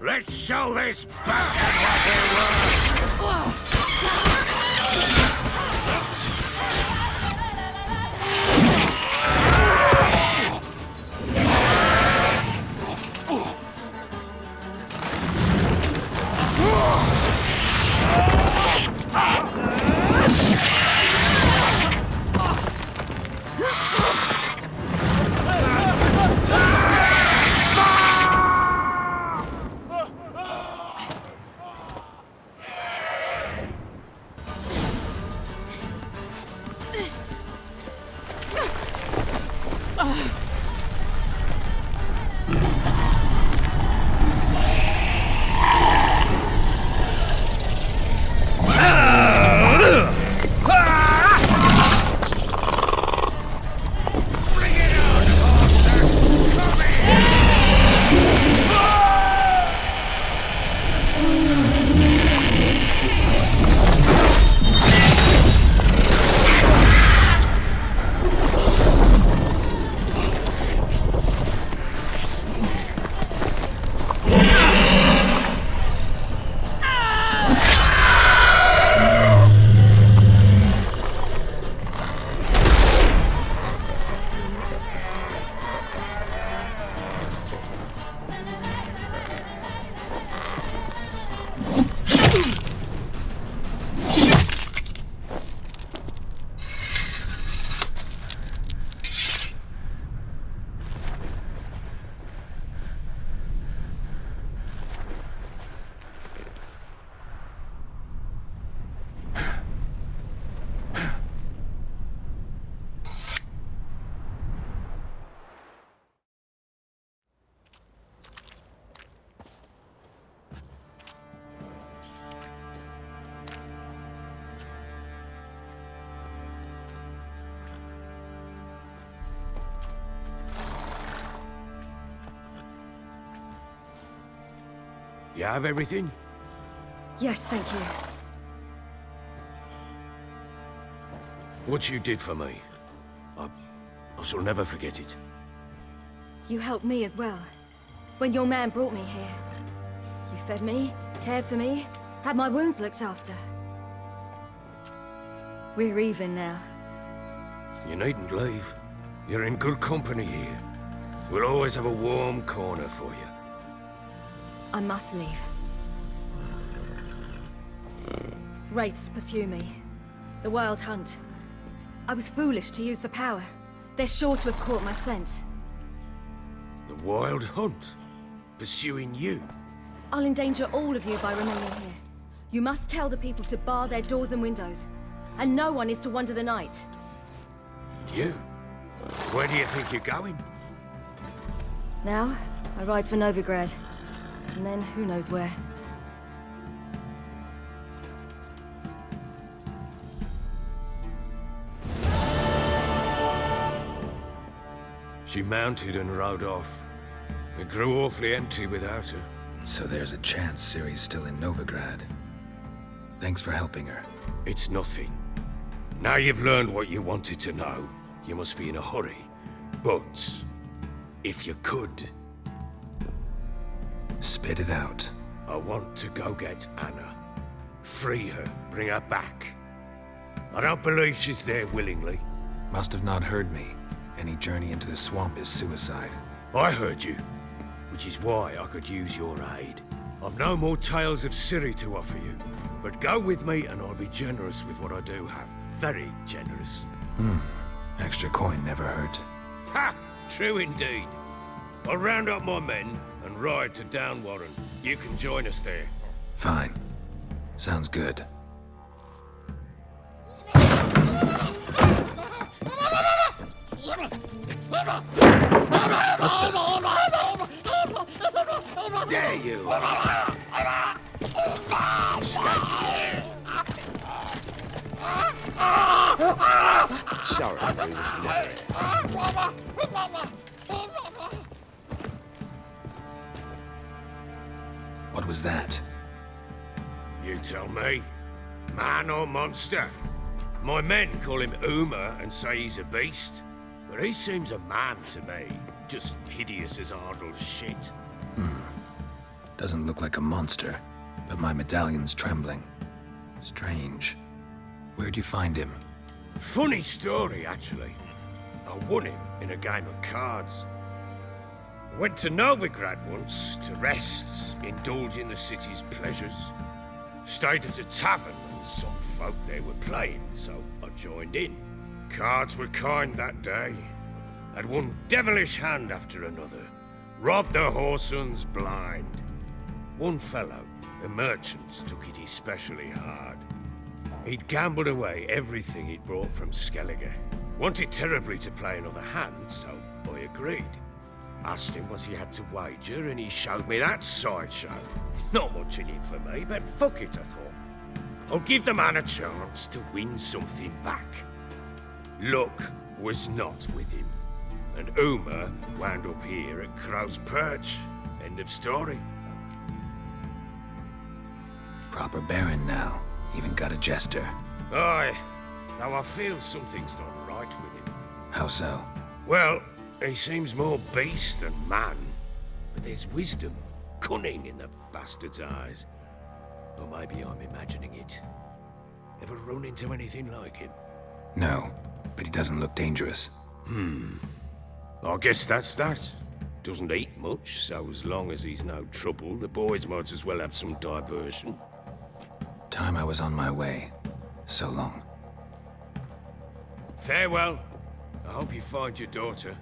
Let's show this bastard what they're worth! You have everything? Yes, thank you. What you did for me, I shall never forget it. You helped me as well. When your man brought me here. You fed me, cared for me, had my wounds looked after. We're even now. You needn't leave. You're in good company here. We'll always have a warm corner for you. I must leave. Wraiths pursue me. The Wild Hunt. I was foolish to use the power. They're sure to have caught my scent. The Wild Hunt? Pursuing you? I'll endanger all of you by remaining here. You must tell the people to bar their doors and windows. And no one is to wander the night. You? Where do you think you're going? Now, I ride for Novigrad. And then, who knows where. She mounted and rode off. It grew awfully empty without her. So there's a chance Ciri's still in Novigrad. Thanks for helping her. It's nothing. Now you've learned what you wanted to know, you must be in a hurry. But, if you could... Spit it out. I want to go get Anna. Free her, bring her back. I don't believe she's there willingly. Must have not heard me. Any journey into the swamp is suicide. I heard you, which is why I could use your aid. I've no more tales of Ciri to offer you, but go with me and I'll be generous with what I do have. Very generous. Extra coin never hurt. Ha! True indeed. I'll round up my men and ride to Downwarren. You can join us there. Fine. Sounds good. Dare you! Sorry, we was never. What was that? You tell me. Man or monster? My men call him Uma and say he's a beast, but he seems a man to me. Just hideous as Ardle's shit. Doesn't look like a monster, but my medallion's trembling. Strange. Where'd you find him? Funny story, actually. I won him in a game of cards. Went to Novigrad once to rest, indulge in the city's pleasures. Stayed at a tavern and some folk there were playing, so I joined in. Cards were kind that day. Had one devilish hand after another. Robbed the whoresons blind. One fellow, a merchant, took it especially hard. He'd gambled away everything he'd brought from Skellige. Wanted terribly to play another hand, so I agreed. Asked him what he had to wager, and he showed me that sideshow. Not much in it for me, but fuck it, I thought. I'll give the man a chance to win something back. Luck was not with him, and Uma wound up here at Crow's Perch. End of story. Proper baron now. Even got a jester. Aye, though I feel something's not right with him. How so? Well, he seems more beast than man, but there's wisdom, cunning in the bastard's eyes. Or maybe I'm imagining it. Ever run into anything like him? No, but he doesn't look dangerous. I guess that's that. Doesn't eat much, so as long as he's no trouble, the boys might as well have some diversion. Time I was on my way. So long. Farewell. I hope you find your daughter.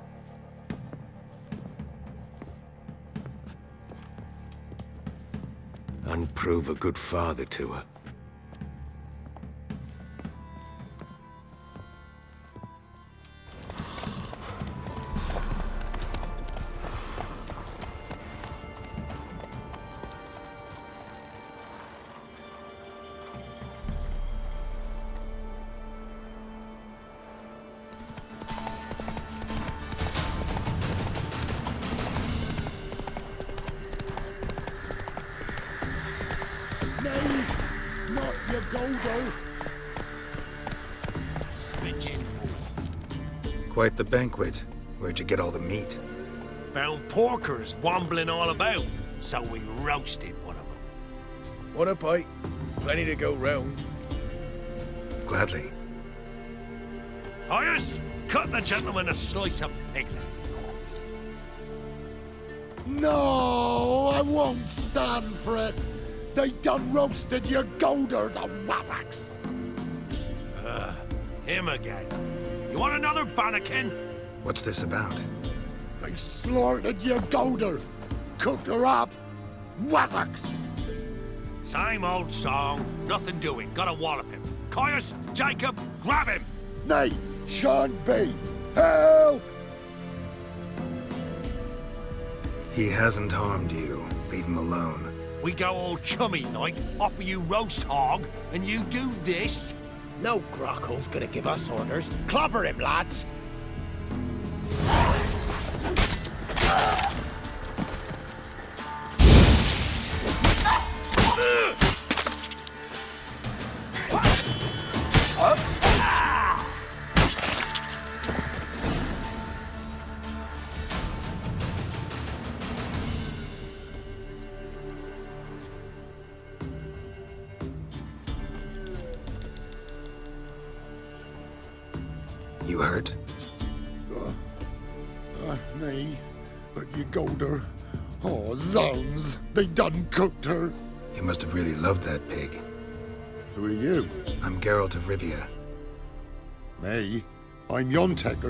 And prove a good father to her. Not your Goldo. Quite the banquet. Where'd you get all the meat? Found porkers wambling all about, so we roasted one of them. Want a bite? Plenty to go round. Gladly. Horace, cut the gentleman a slice of piglet. No, I won't stand for it. They done roasted your Golder, the Wazzaks. Him again. You want another bannikin? What's this about? They slaughtered your Golder. Cooked her up. Wazzaks. Same old song. Nothing doing. Gotta wallop him. Caius, Jacob, grab him! Nay, shan't be. Help! He hasn't harmed you. Leave him alone. We go all chummy like, offer you roast hog, and you do this? No Grockle's gonna give us orders. Clobber him, lads! You hurt? Me. But you gold her. Oh, zounds. They done cooked her. You must have really loved that pig. Who are you? I'm Geralt of Rivia. Me? I'm Yontek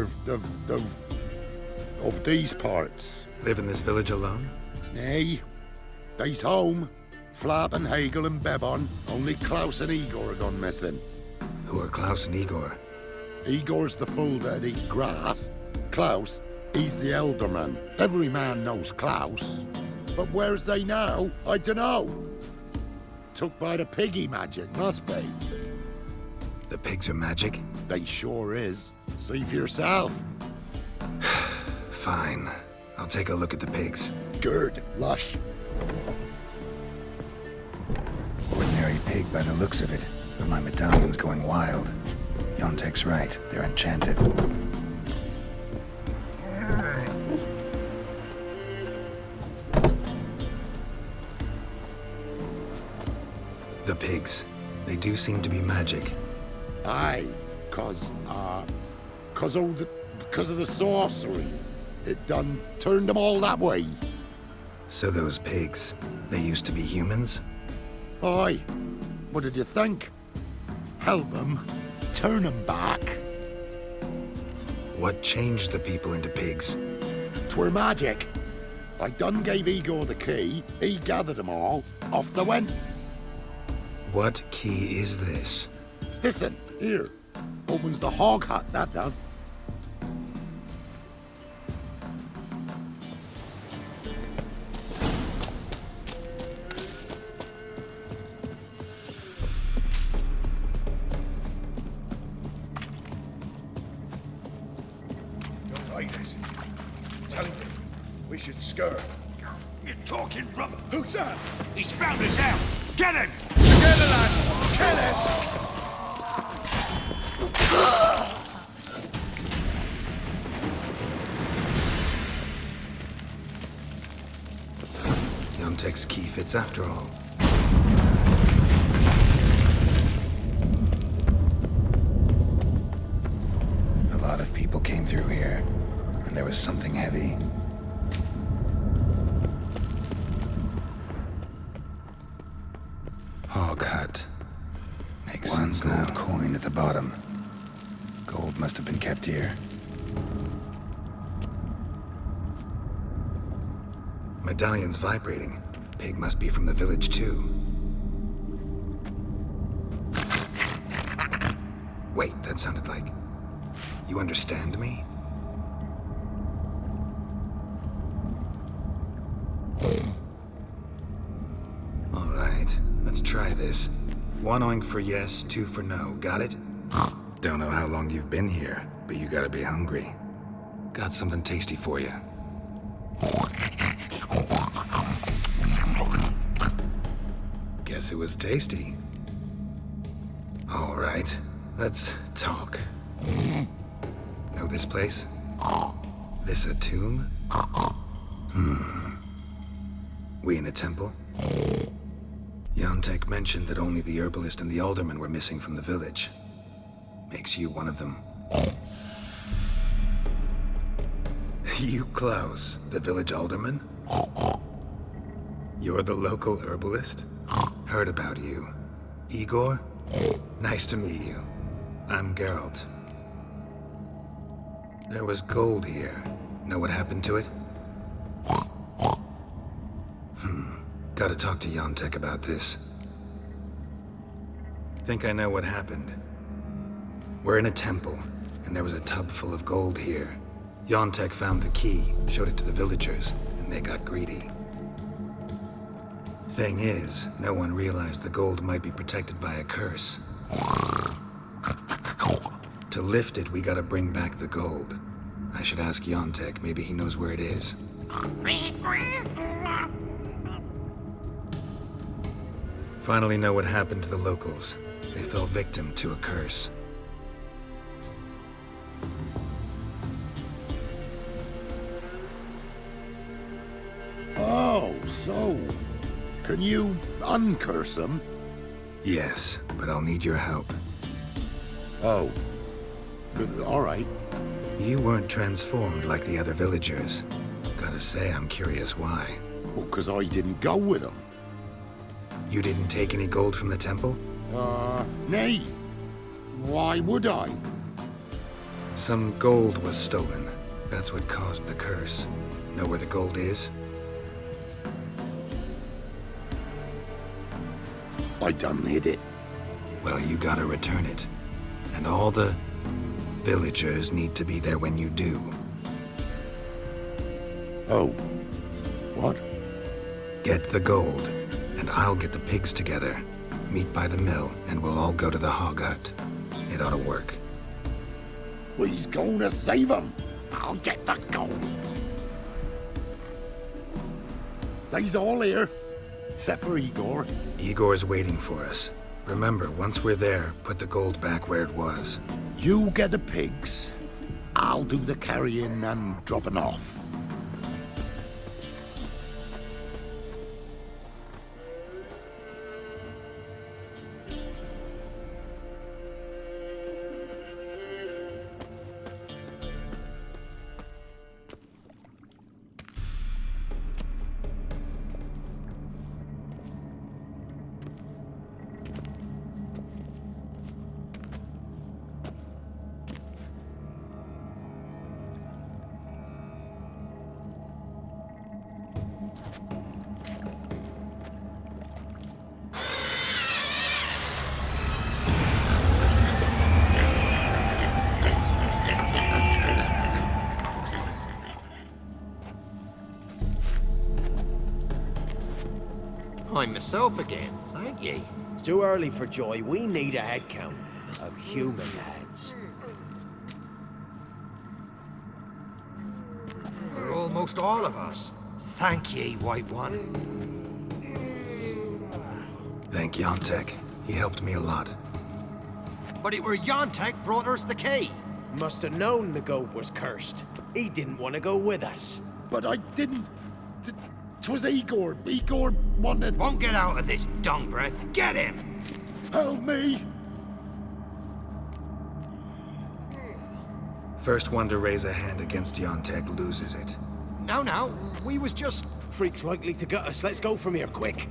of these parts. Live in this village alone? Nay. They's home. Flab and Hagel and Bebon. Only Klaus and Igor are gone missing. Who are Klaus and Igor? Igor's the fool that eat grass. Klaus, he's the elderman. Every man knows Klaus. But where's they now? I dunno. Took by the piggy magic, must be. The pigs are magic? They sure is. See for yourself. Fine. I'll take a look at the pigs. Good, lush. Ordinary pig by the looks of it, but my medallion's going wild. Yontek's right. They're enchanted. The pigs. They do seem to be magic. Aye, cause of the sorcery. It done turned them all that way. So those pigs, they used to be humans? Aye. What did you think? Help them, turn them back. What changed the people into pigs? 'Twere magic. I done gave Igor the key, he gathered them all, off they went. What key is this? Listen, here. Opens the hog hut, that does. Don't like this. Telling you, we should skirt. You're talking rubber. Who's that? He's found us out. Get him! Together, lads! Kill him! Yontek's key fits after all. A lot of people came through here, and there was something heavy. Hog hut. Makes sense now. One gold coin at the bottom. Gold must have been kept here. Medallion's vibrating. Pig must be from the village, too. Wait, that sounded like... You understand me? All right, let's try this. 1 oink for yes, 2 for no. Got it? Don't know how long you've been here, but you gotta be hungry. Got something tasty for you. Guess it was tasty. All right, let's talk. Know this place? This a tomb? We in a temple? Yontek mentioned that only the herbalist and the alderman were missing from the village. Makes you one of them. You, Klaus, the village alderman? You're the local herbalist? Heard about you. Igor? Nice to meet you. I'm Geralt. There was gold here. Know what happened to it? Gotta talk to Yontek about this. Think I know what happened. We're in a temple, and there was a tub full of gold here. Yontek found the key, showed it to the villagers, and they got greedy. Thing is, no one realized the gold might be protected by a curse. To lift it, we gotta bring back the gold. I should ask Yontek, maybe he knows where it is. Finally know what happened to the locals. They fell victim to a curse. Oh, so... Can you uncurse them? Yes, but I'll need your help. Oh. All right. You weren't transformed like the other villagers. Gotta say, I'm curious why. Well, because I didn't go with them. You didn't take any gold from the temple? Nay. Why would I? Some gold was stolen. That's what caused the curse. Know where the gold is? I done hid it. Well, you gotta return it. And all the villagers need to be there when you do. Oh. What? Get the gold, and I'll get the pigs together. Meet by the mill, and we'll all go to the hog hut. It ought to work. We's gonna save them. I'll get the gold. They's all here, except for Igor. Igor's waiting for us. Remember, once we're there, put the gold back where it was. You get the pigs. I'll do the carrying and dropping off. I'm myself again, thank ye. It's too early for joy. We need a head count of human heads. For almost all of us. Thank ye, White One. Thank Yontek. He helped me a lot. But it were Yontek brought us the key. Must have known the goat was cursed. He didn't want to go with us. But I didn't... 'Twas Igor. Igor wanted... Won't get out of this dung breath. Get him! Help me! First one to raise a hand against Yontek loses it. No, we was just... Freak's likely to gut us. Let's go from here, quick.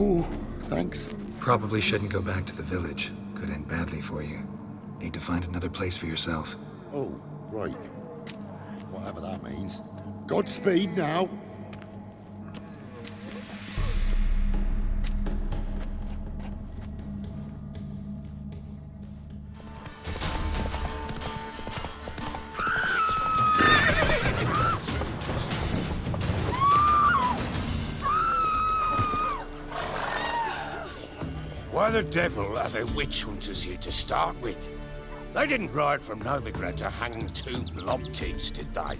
Ooh, thanks. Probably shouldn't go back to the village. Could end badly for you. Need to find another place for yourself. Oh, right. Whatever that means. Godspeed now. Why the devil are there witch hunters here to start with? They didn't ride from Novigrad to hang two blob-tits, did they?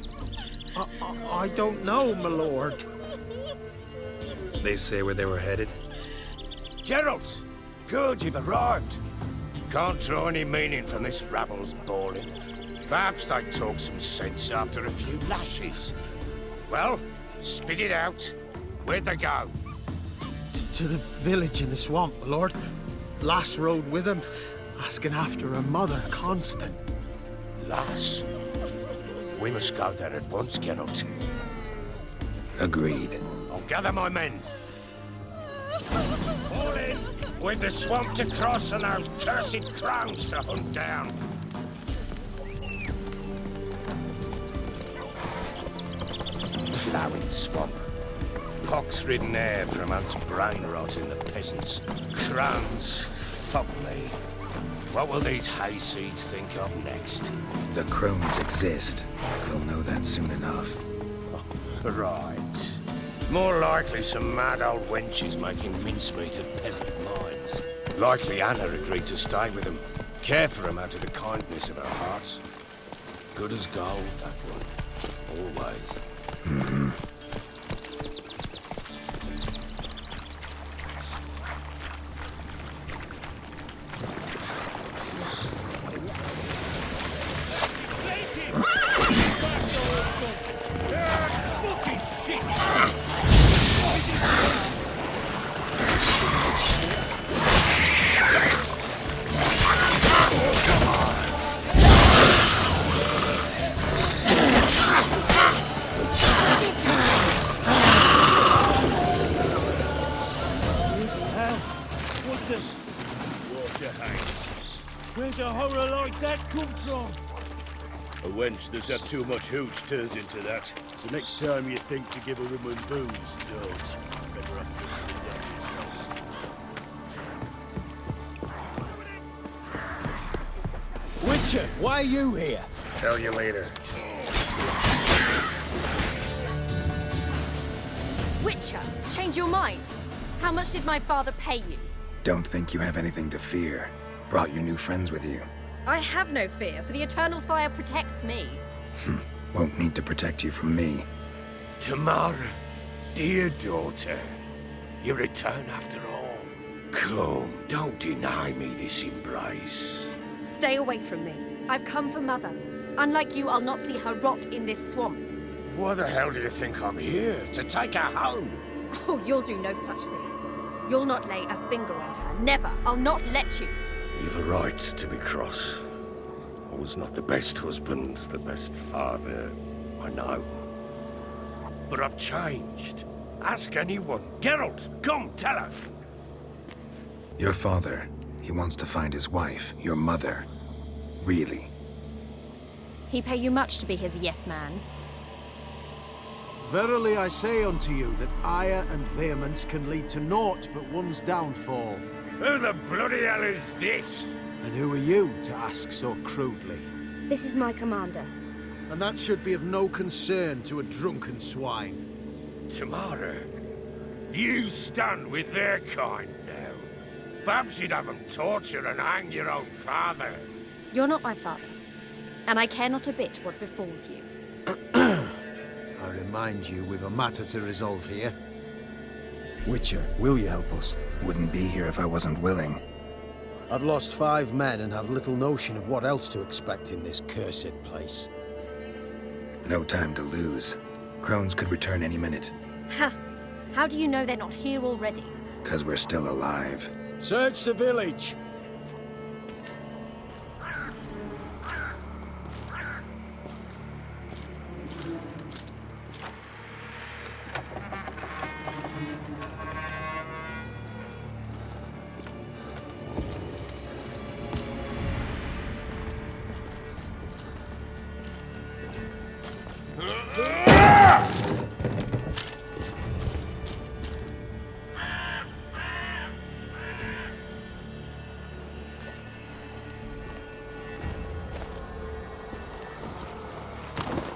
I don't know, my lord. They say where they were headed? Geralt! Good, you've arrived. Can't draw any meaning from this rabble's bawling. Perhaps they'd talk some sense after a few lashes. Well, spit it out. Where'd they go? To the village in the swamp, my lord. Lass rode with him, asking after her mother, Constant. Lass? We must go there at once, Geralt. Agreed. I'll gather my men. Fall in! With the swamp to cross and those cursed crowns to hunt down. Ploughing swamp. Pox-ridden air promotes brain rot in the peasants. Crowns, fuck me. What will these hayseeds think of next? The crones exist. You'll know that soon enough. Right. More likely some mad old wenches making mincemeat of peasant minds. Likely Anna agreed to stay with them. Care for them out of the kindness of her heart. Good as gold, that one. Always. Mm-hmm. them! Water hates. Where's a horror like that come from? A wench that's had too much hooch turns into that. So next time you think to give a woman booze, don't. Better have drinking it down yourself. Witcher, why are you here? Tell you later. Witcher, change your mind. How much did my father pay you? Don't think you have anything to fear. Brought your new friends with you. I have no fear, for the eternal fire protects me. Won't need to protect you from me. Tamara, dear daughter, you return after all. Come, don't deny me this embrace. Stay away from me. I've come for Mother. Unlike you, I'll not see her rot in this swamp. Why the hell do you think I'm here? To take her home? Oh, you'll do no such thing. You'll not lay a finger on her. Never. I'll not let you. You've a right to be cross. I was not the best husband, the best father, I know. But I've changed. Ask anyone. Geralt, come, tell her. Your father, he wants to find his wife, your mother. Really? He pay you much to be his yes man. Verily I say unto you that ire and vehemence can lead to naught but one's downfall. Who the bloody hell is this? And who are you to ask so crudely? This is my commander. And that should be of no concern to a drunken swine. Tamara, you stand with their kind now. Perhaps you'd have them torture and hang your own father. You're not my father, and I care not a bit what befalls you. I remind you, we've a matter to resolve here. Witcher, will you help us? Wouldn't be here if I wasn't willing. I've lost 5 men and have little notion of what else to expect in this cursed place. No time to lose. Crones could return any minute. Ha! How do you know they're not here already? 'Cause we're still alive. Search the village!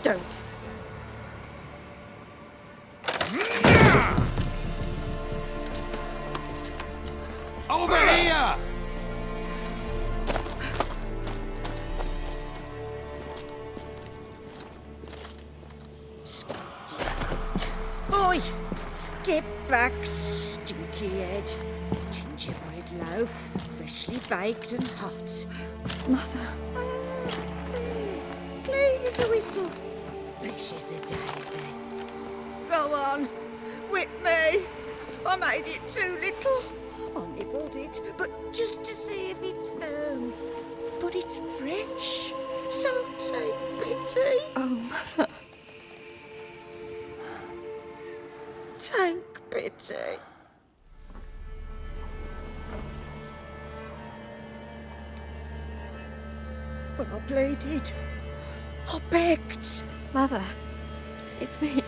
Don't. Over here! Oi! Get back, stinky head. Gingerbread loaf, freshly baked and hot. Mother. Clean as a whistle. Fresh as a daisy. Go on, whip me. I made it too little. I nibbled it, but just to see if it's firm. But it's fresh, so take pity. Oh, Mother. Take pity. But I pleaded. I begged. Mother, it's me.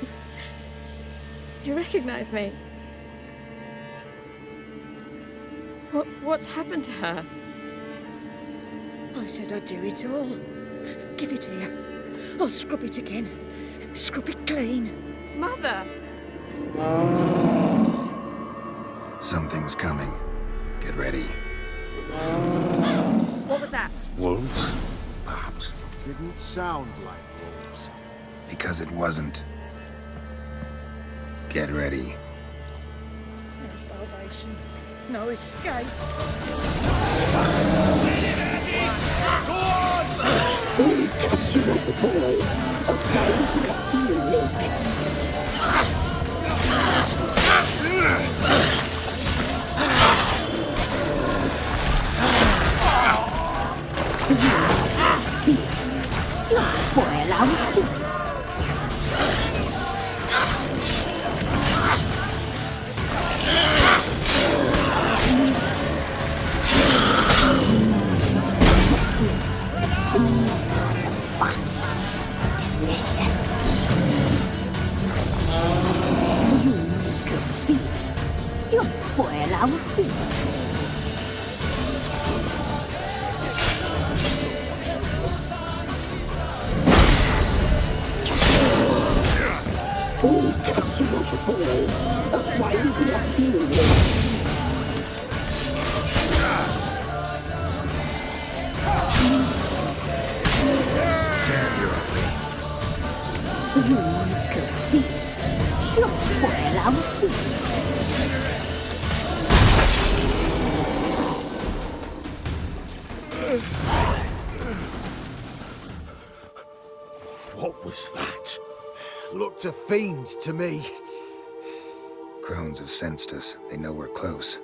You recognize me? What's happened to her? I said I'd do it all. Give it here. I'll scrub it again. Scrub it clean. Mother! Something's coming. Get ready. What was that? Wolves? Perhaps. Didn't sound like wolves. Because it wasn't. Get ready. No salvation. No escape. We'll catch you at the boy outside the Steel Lake. You'll spoil our feast. was that? Looked a fiend to me. Crones have sensed us. They know we're close.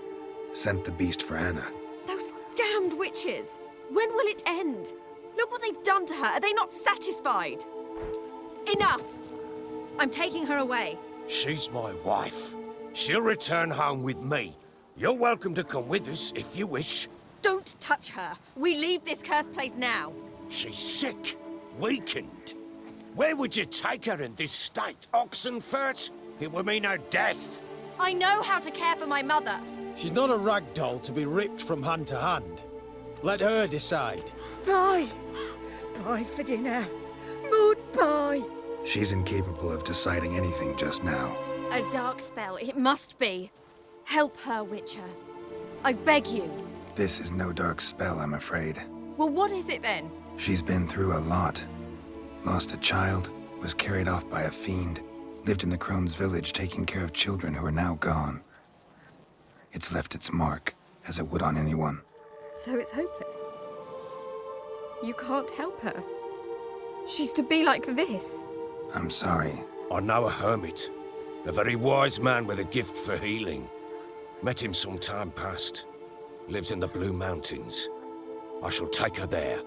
Sent the beast for Anna. Those damned witches! When will it end? Look what they've done to her. Are they not satisfied? Enough! I'm taking her away. She's my wife. She'll return home with me. You're welcome to come with us if you wish. Don't touch her. We leave this cursed place now. She's sick, weakened. Where would you take her in this state? Oxenfurt? It would mean her death. I know how to care for my mother. She's not a rag doll to be ripped from hand to hand. Let her decide. Bye. Bye for dinner. Mood bye. She's incapable of deciding anything just now. A dark spell, it must be. Help her, Witcher. I beg you. This is no dark spell, I'm afraid. Well, what is it then? She's been through a lot. Lost a child, was carried off by a fiend, lived in the Crone's village taking care of children who are now gone. It's left its mark, as it would on anyone. So it's hopeless. You can't help her. She's to be like this. I'm sorry. I know a hermit. A very wise man with a gift for healing. Met him some time past. Lives in the Blue Mountains. I shall take her there.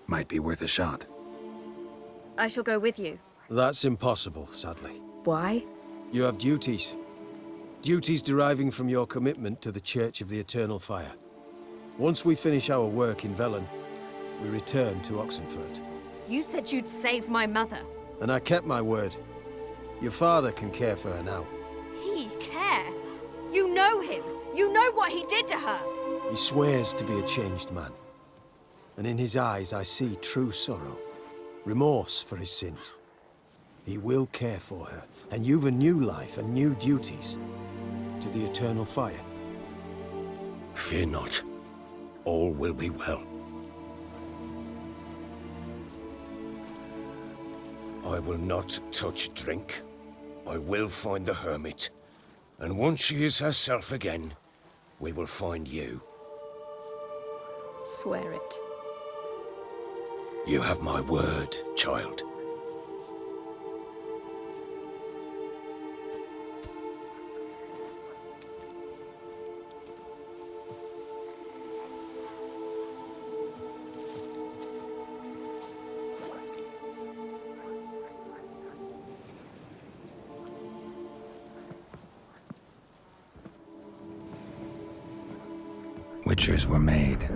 Might be worth a shot. I shall go with you. That's impossible, sadly. Why? You have duties. Duties deriving from your commitment to the Church of the Eternal Fire. Once we finish our work in Velen, we return to Oxenfurt. You said you'd save my mother. And I kept my word. Your father can care for her now. He care? You know him. You know what he did to her. He swears to be a changed man. And in his eyes I see true sorrow. Remorse for his sins. He will care for her. And you've a new life and new duties. To the Eternal Fire. Fear not. All will be well. I will not touch drink. I will find the hermit. And once she is herself again, we will find you. Swear it. You have my word, child. Witchers were made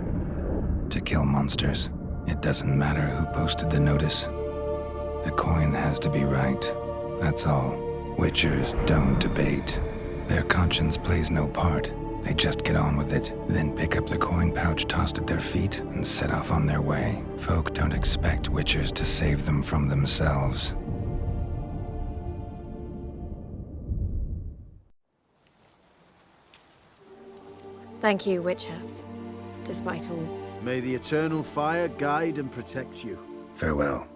to kill monsters. It doesn't matter who posted the notice. The coin has to be right. That's all. Witchers don't debate. Their conscience plays no part. They just get on with it, then pick up the coin pouch tossed at their feet and set off on their way. Folk don't expect Witchers to save them from themselves. Thank you, Witcher. Despite all. May the Eternal Fire guide and protect you. Farewell.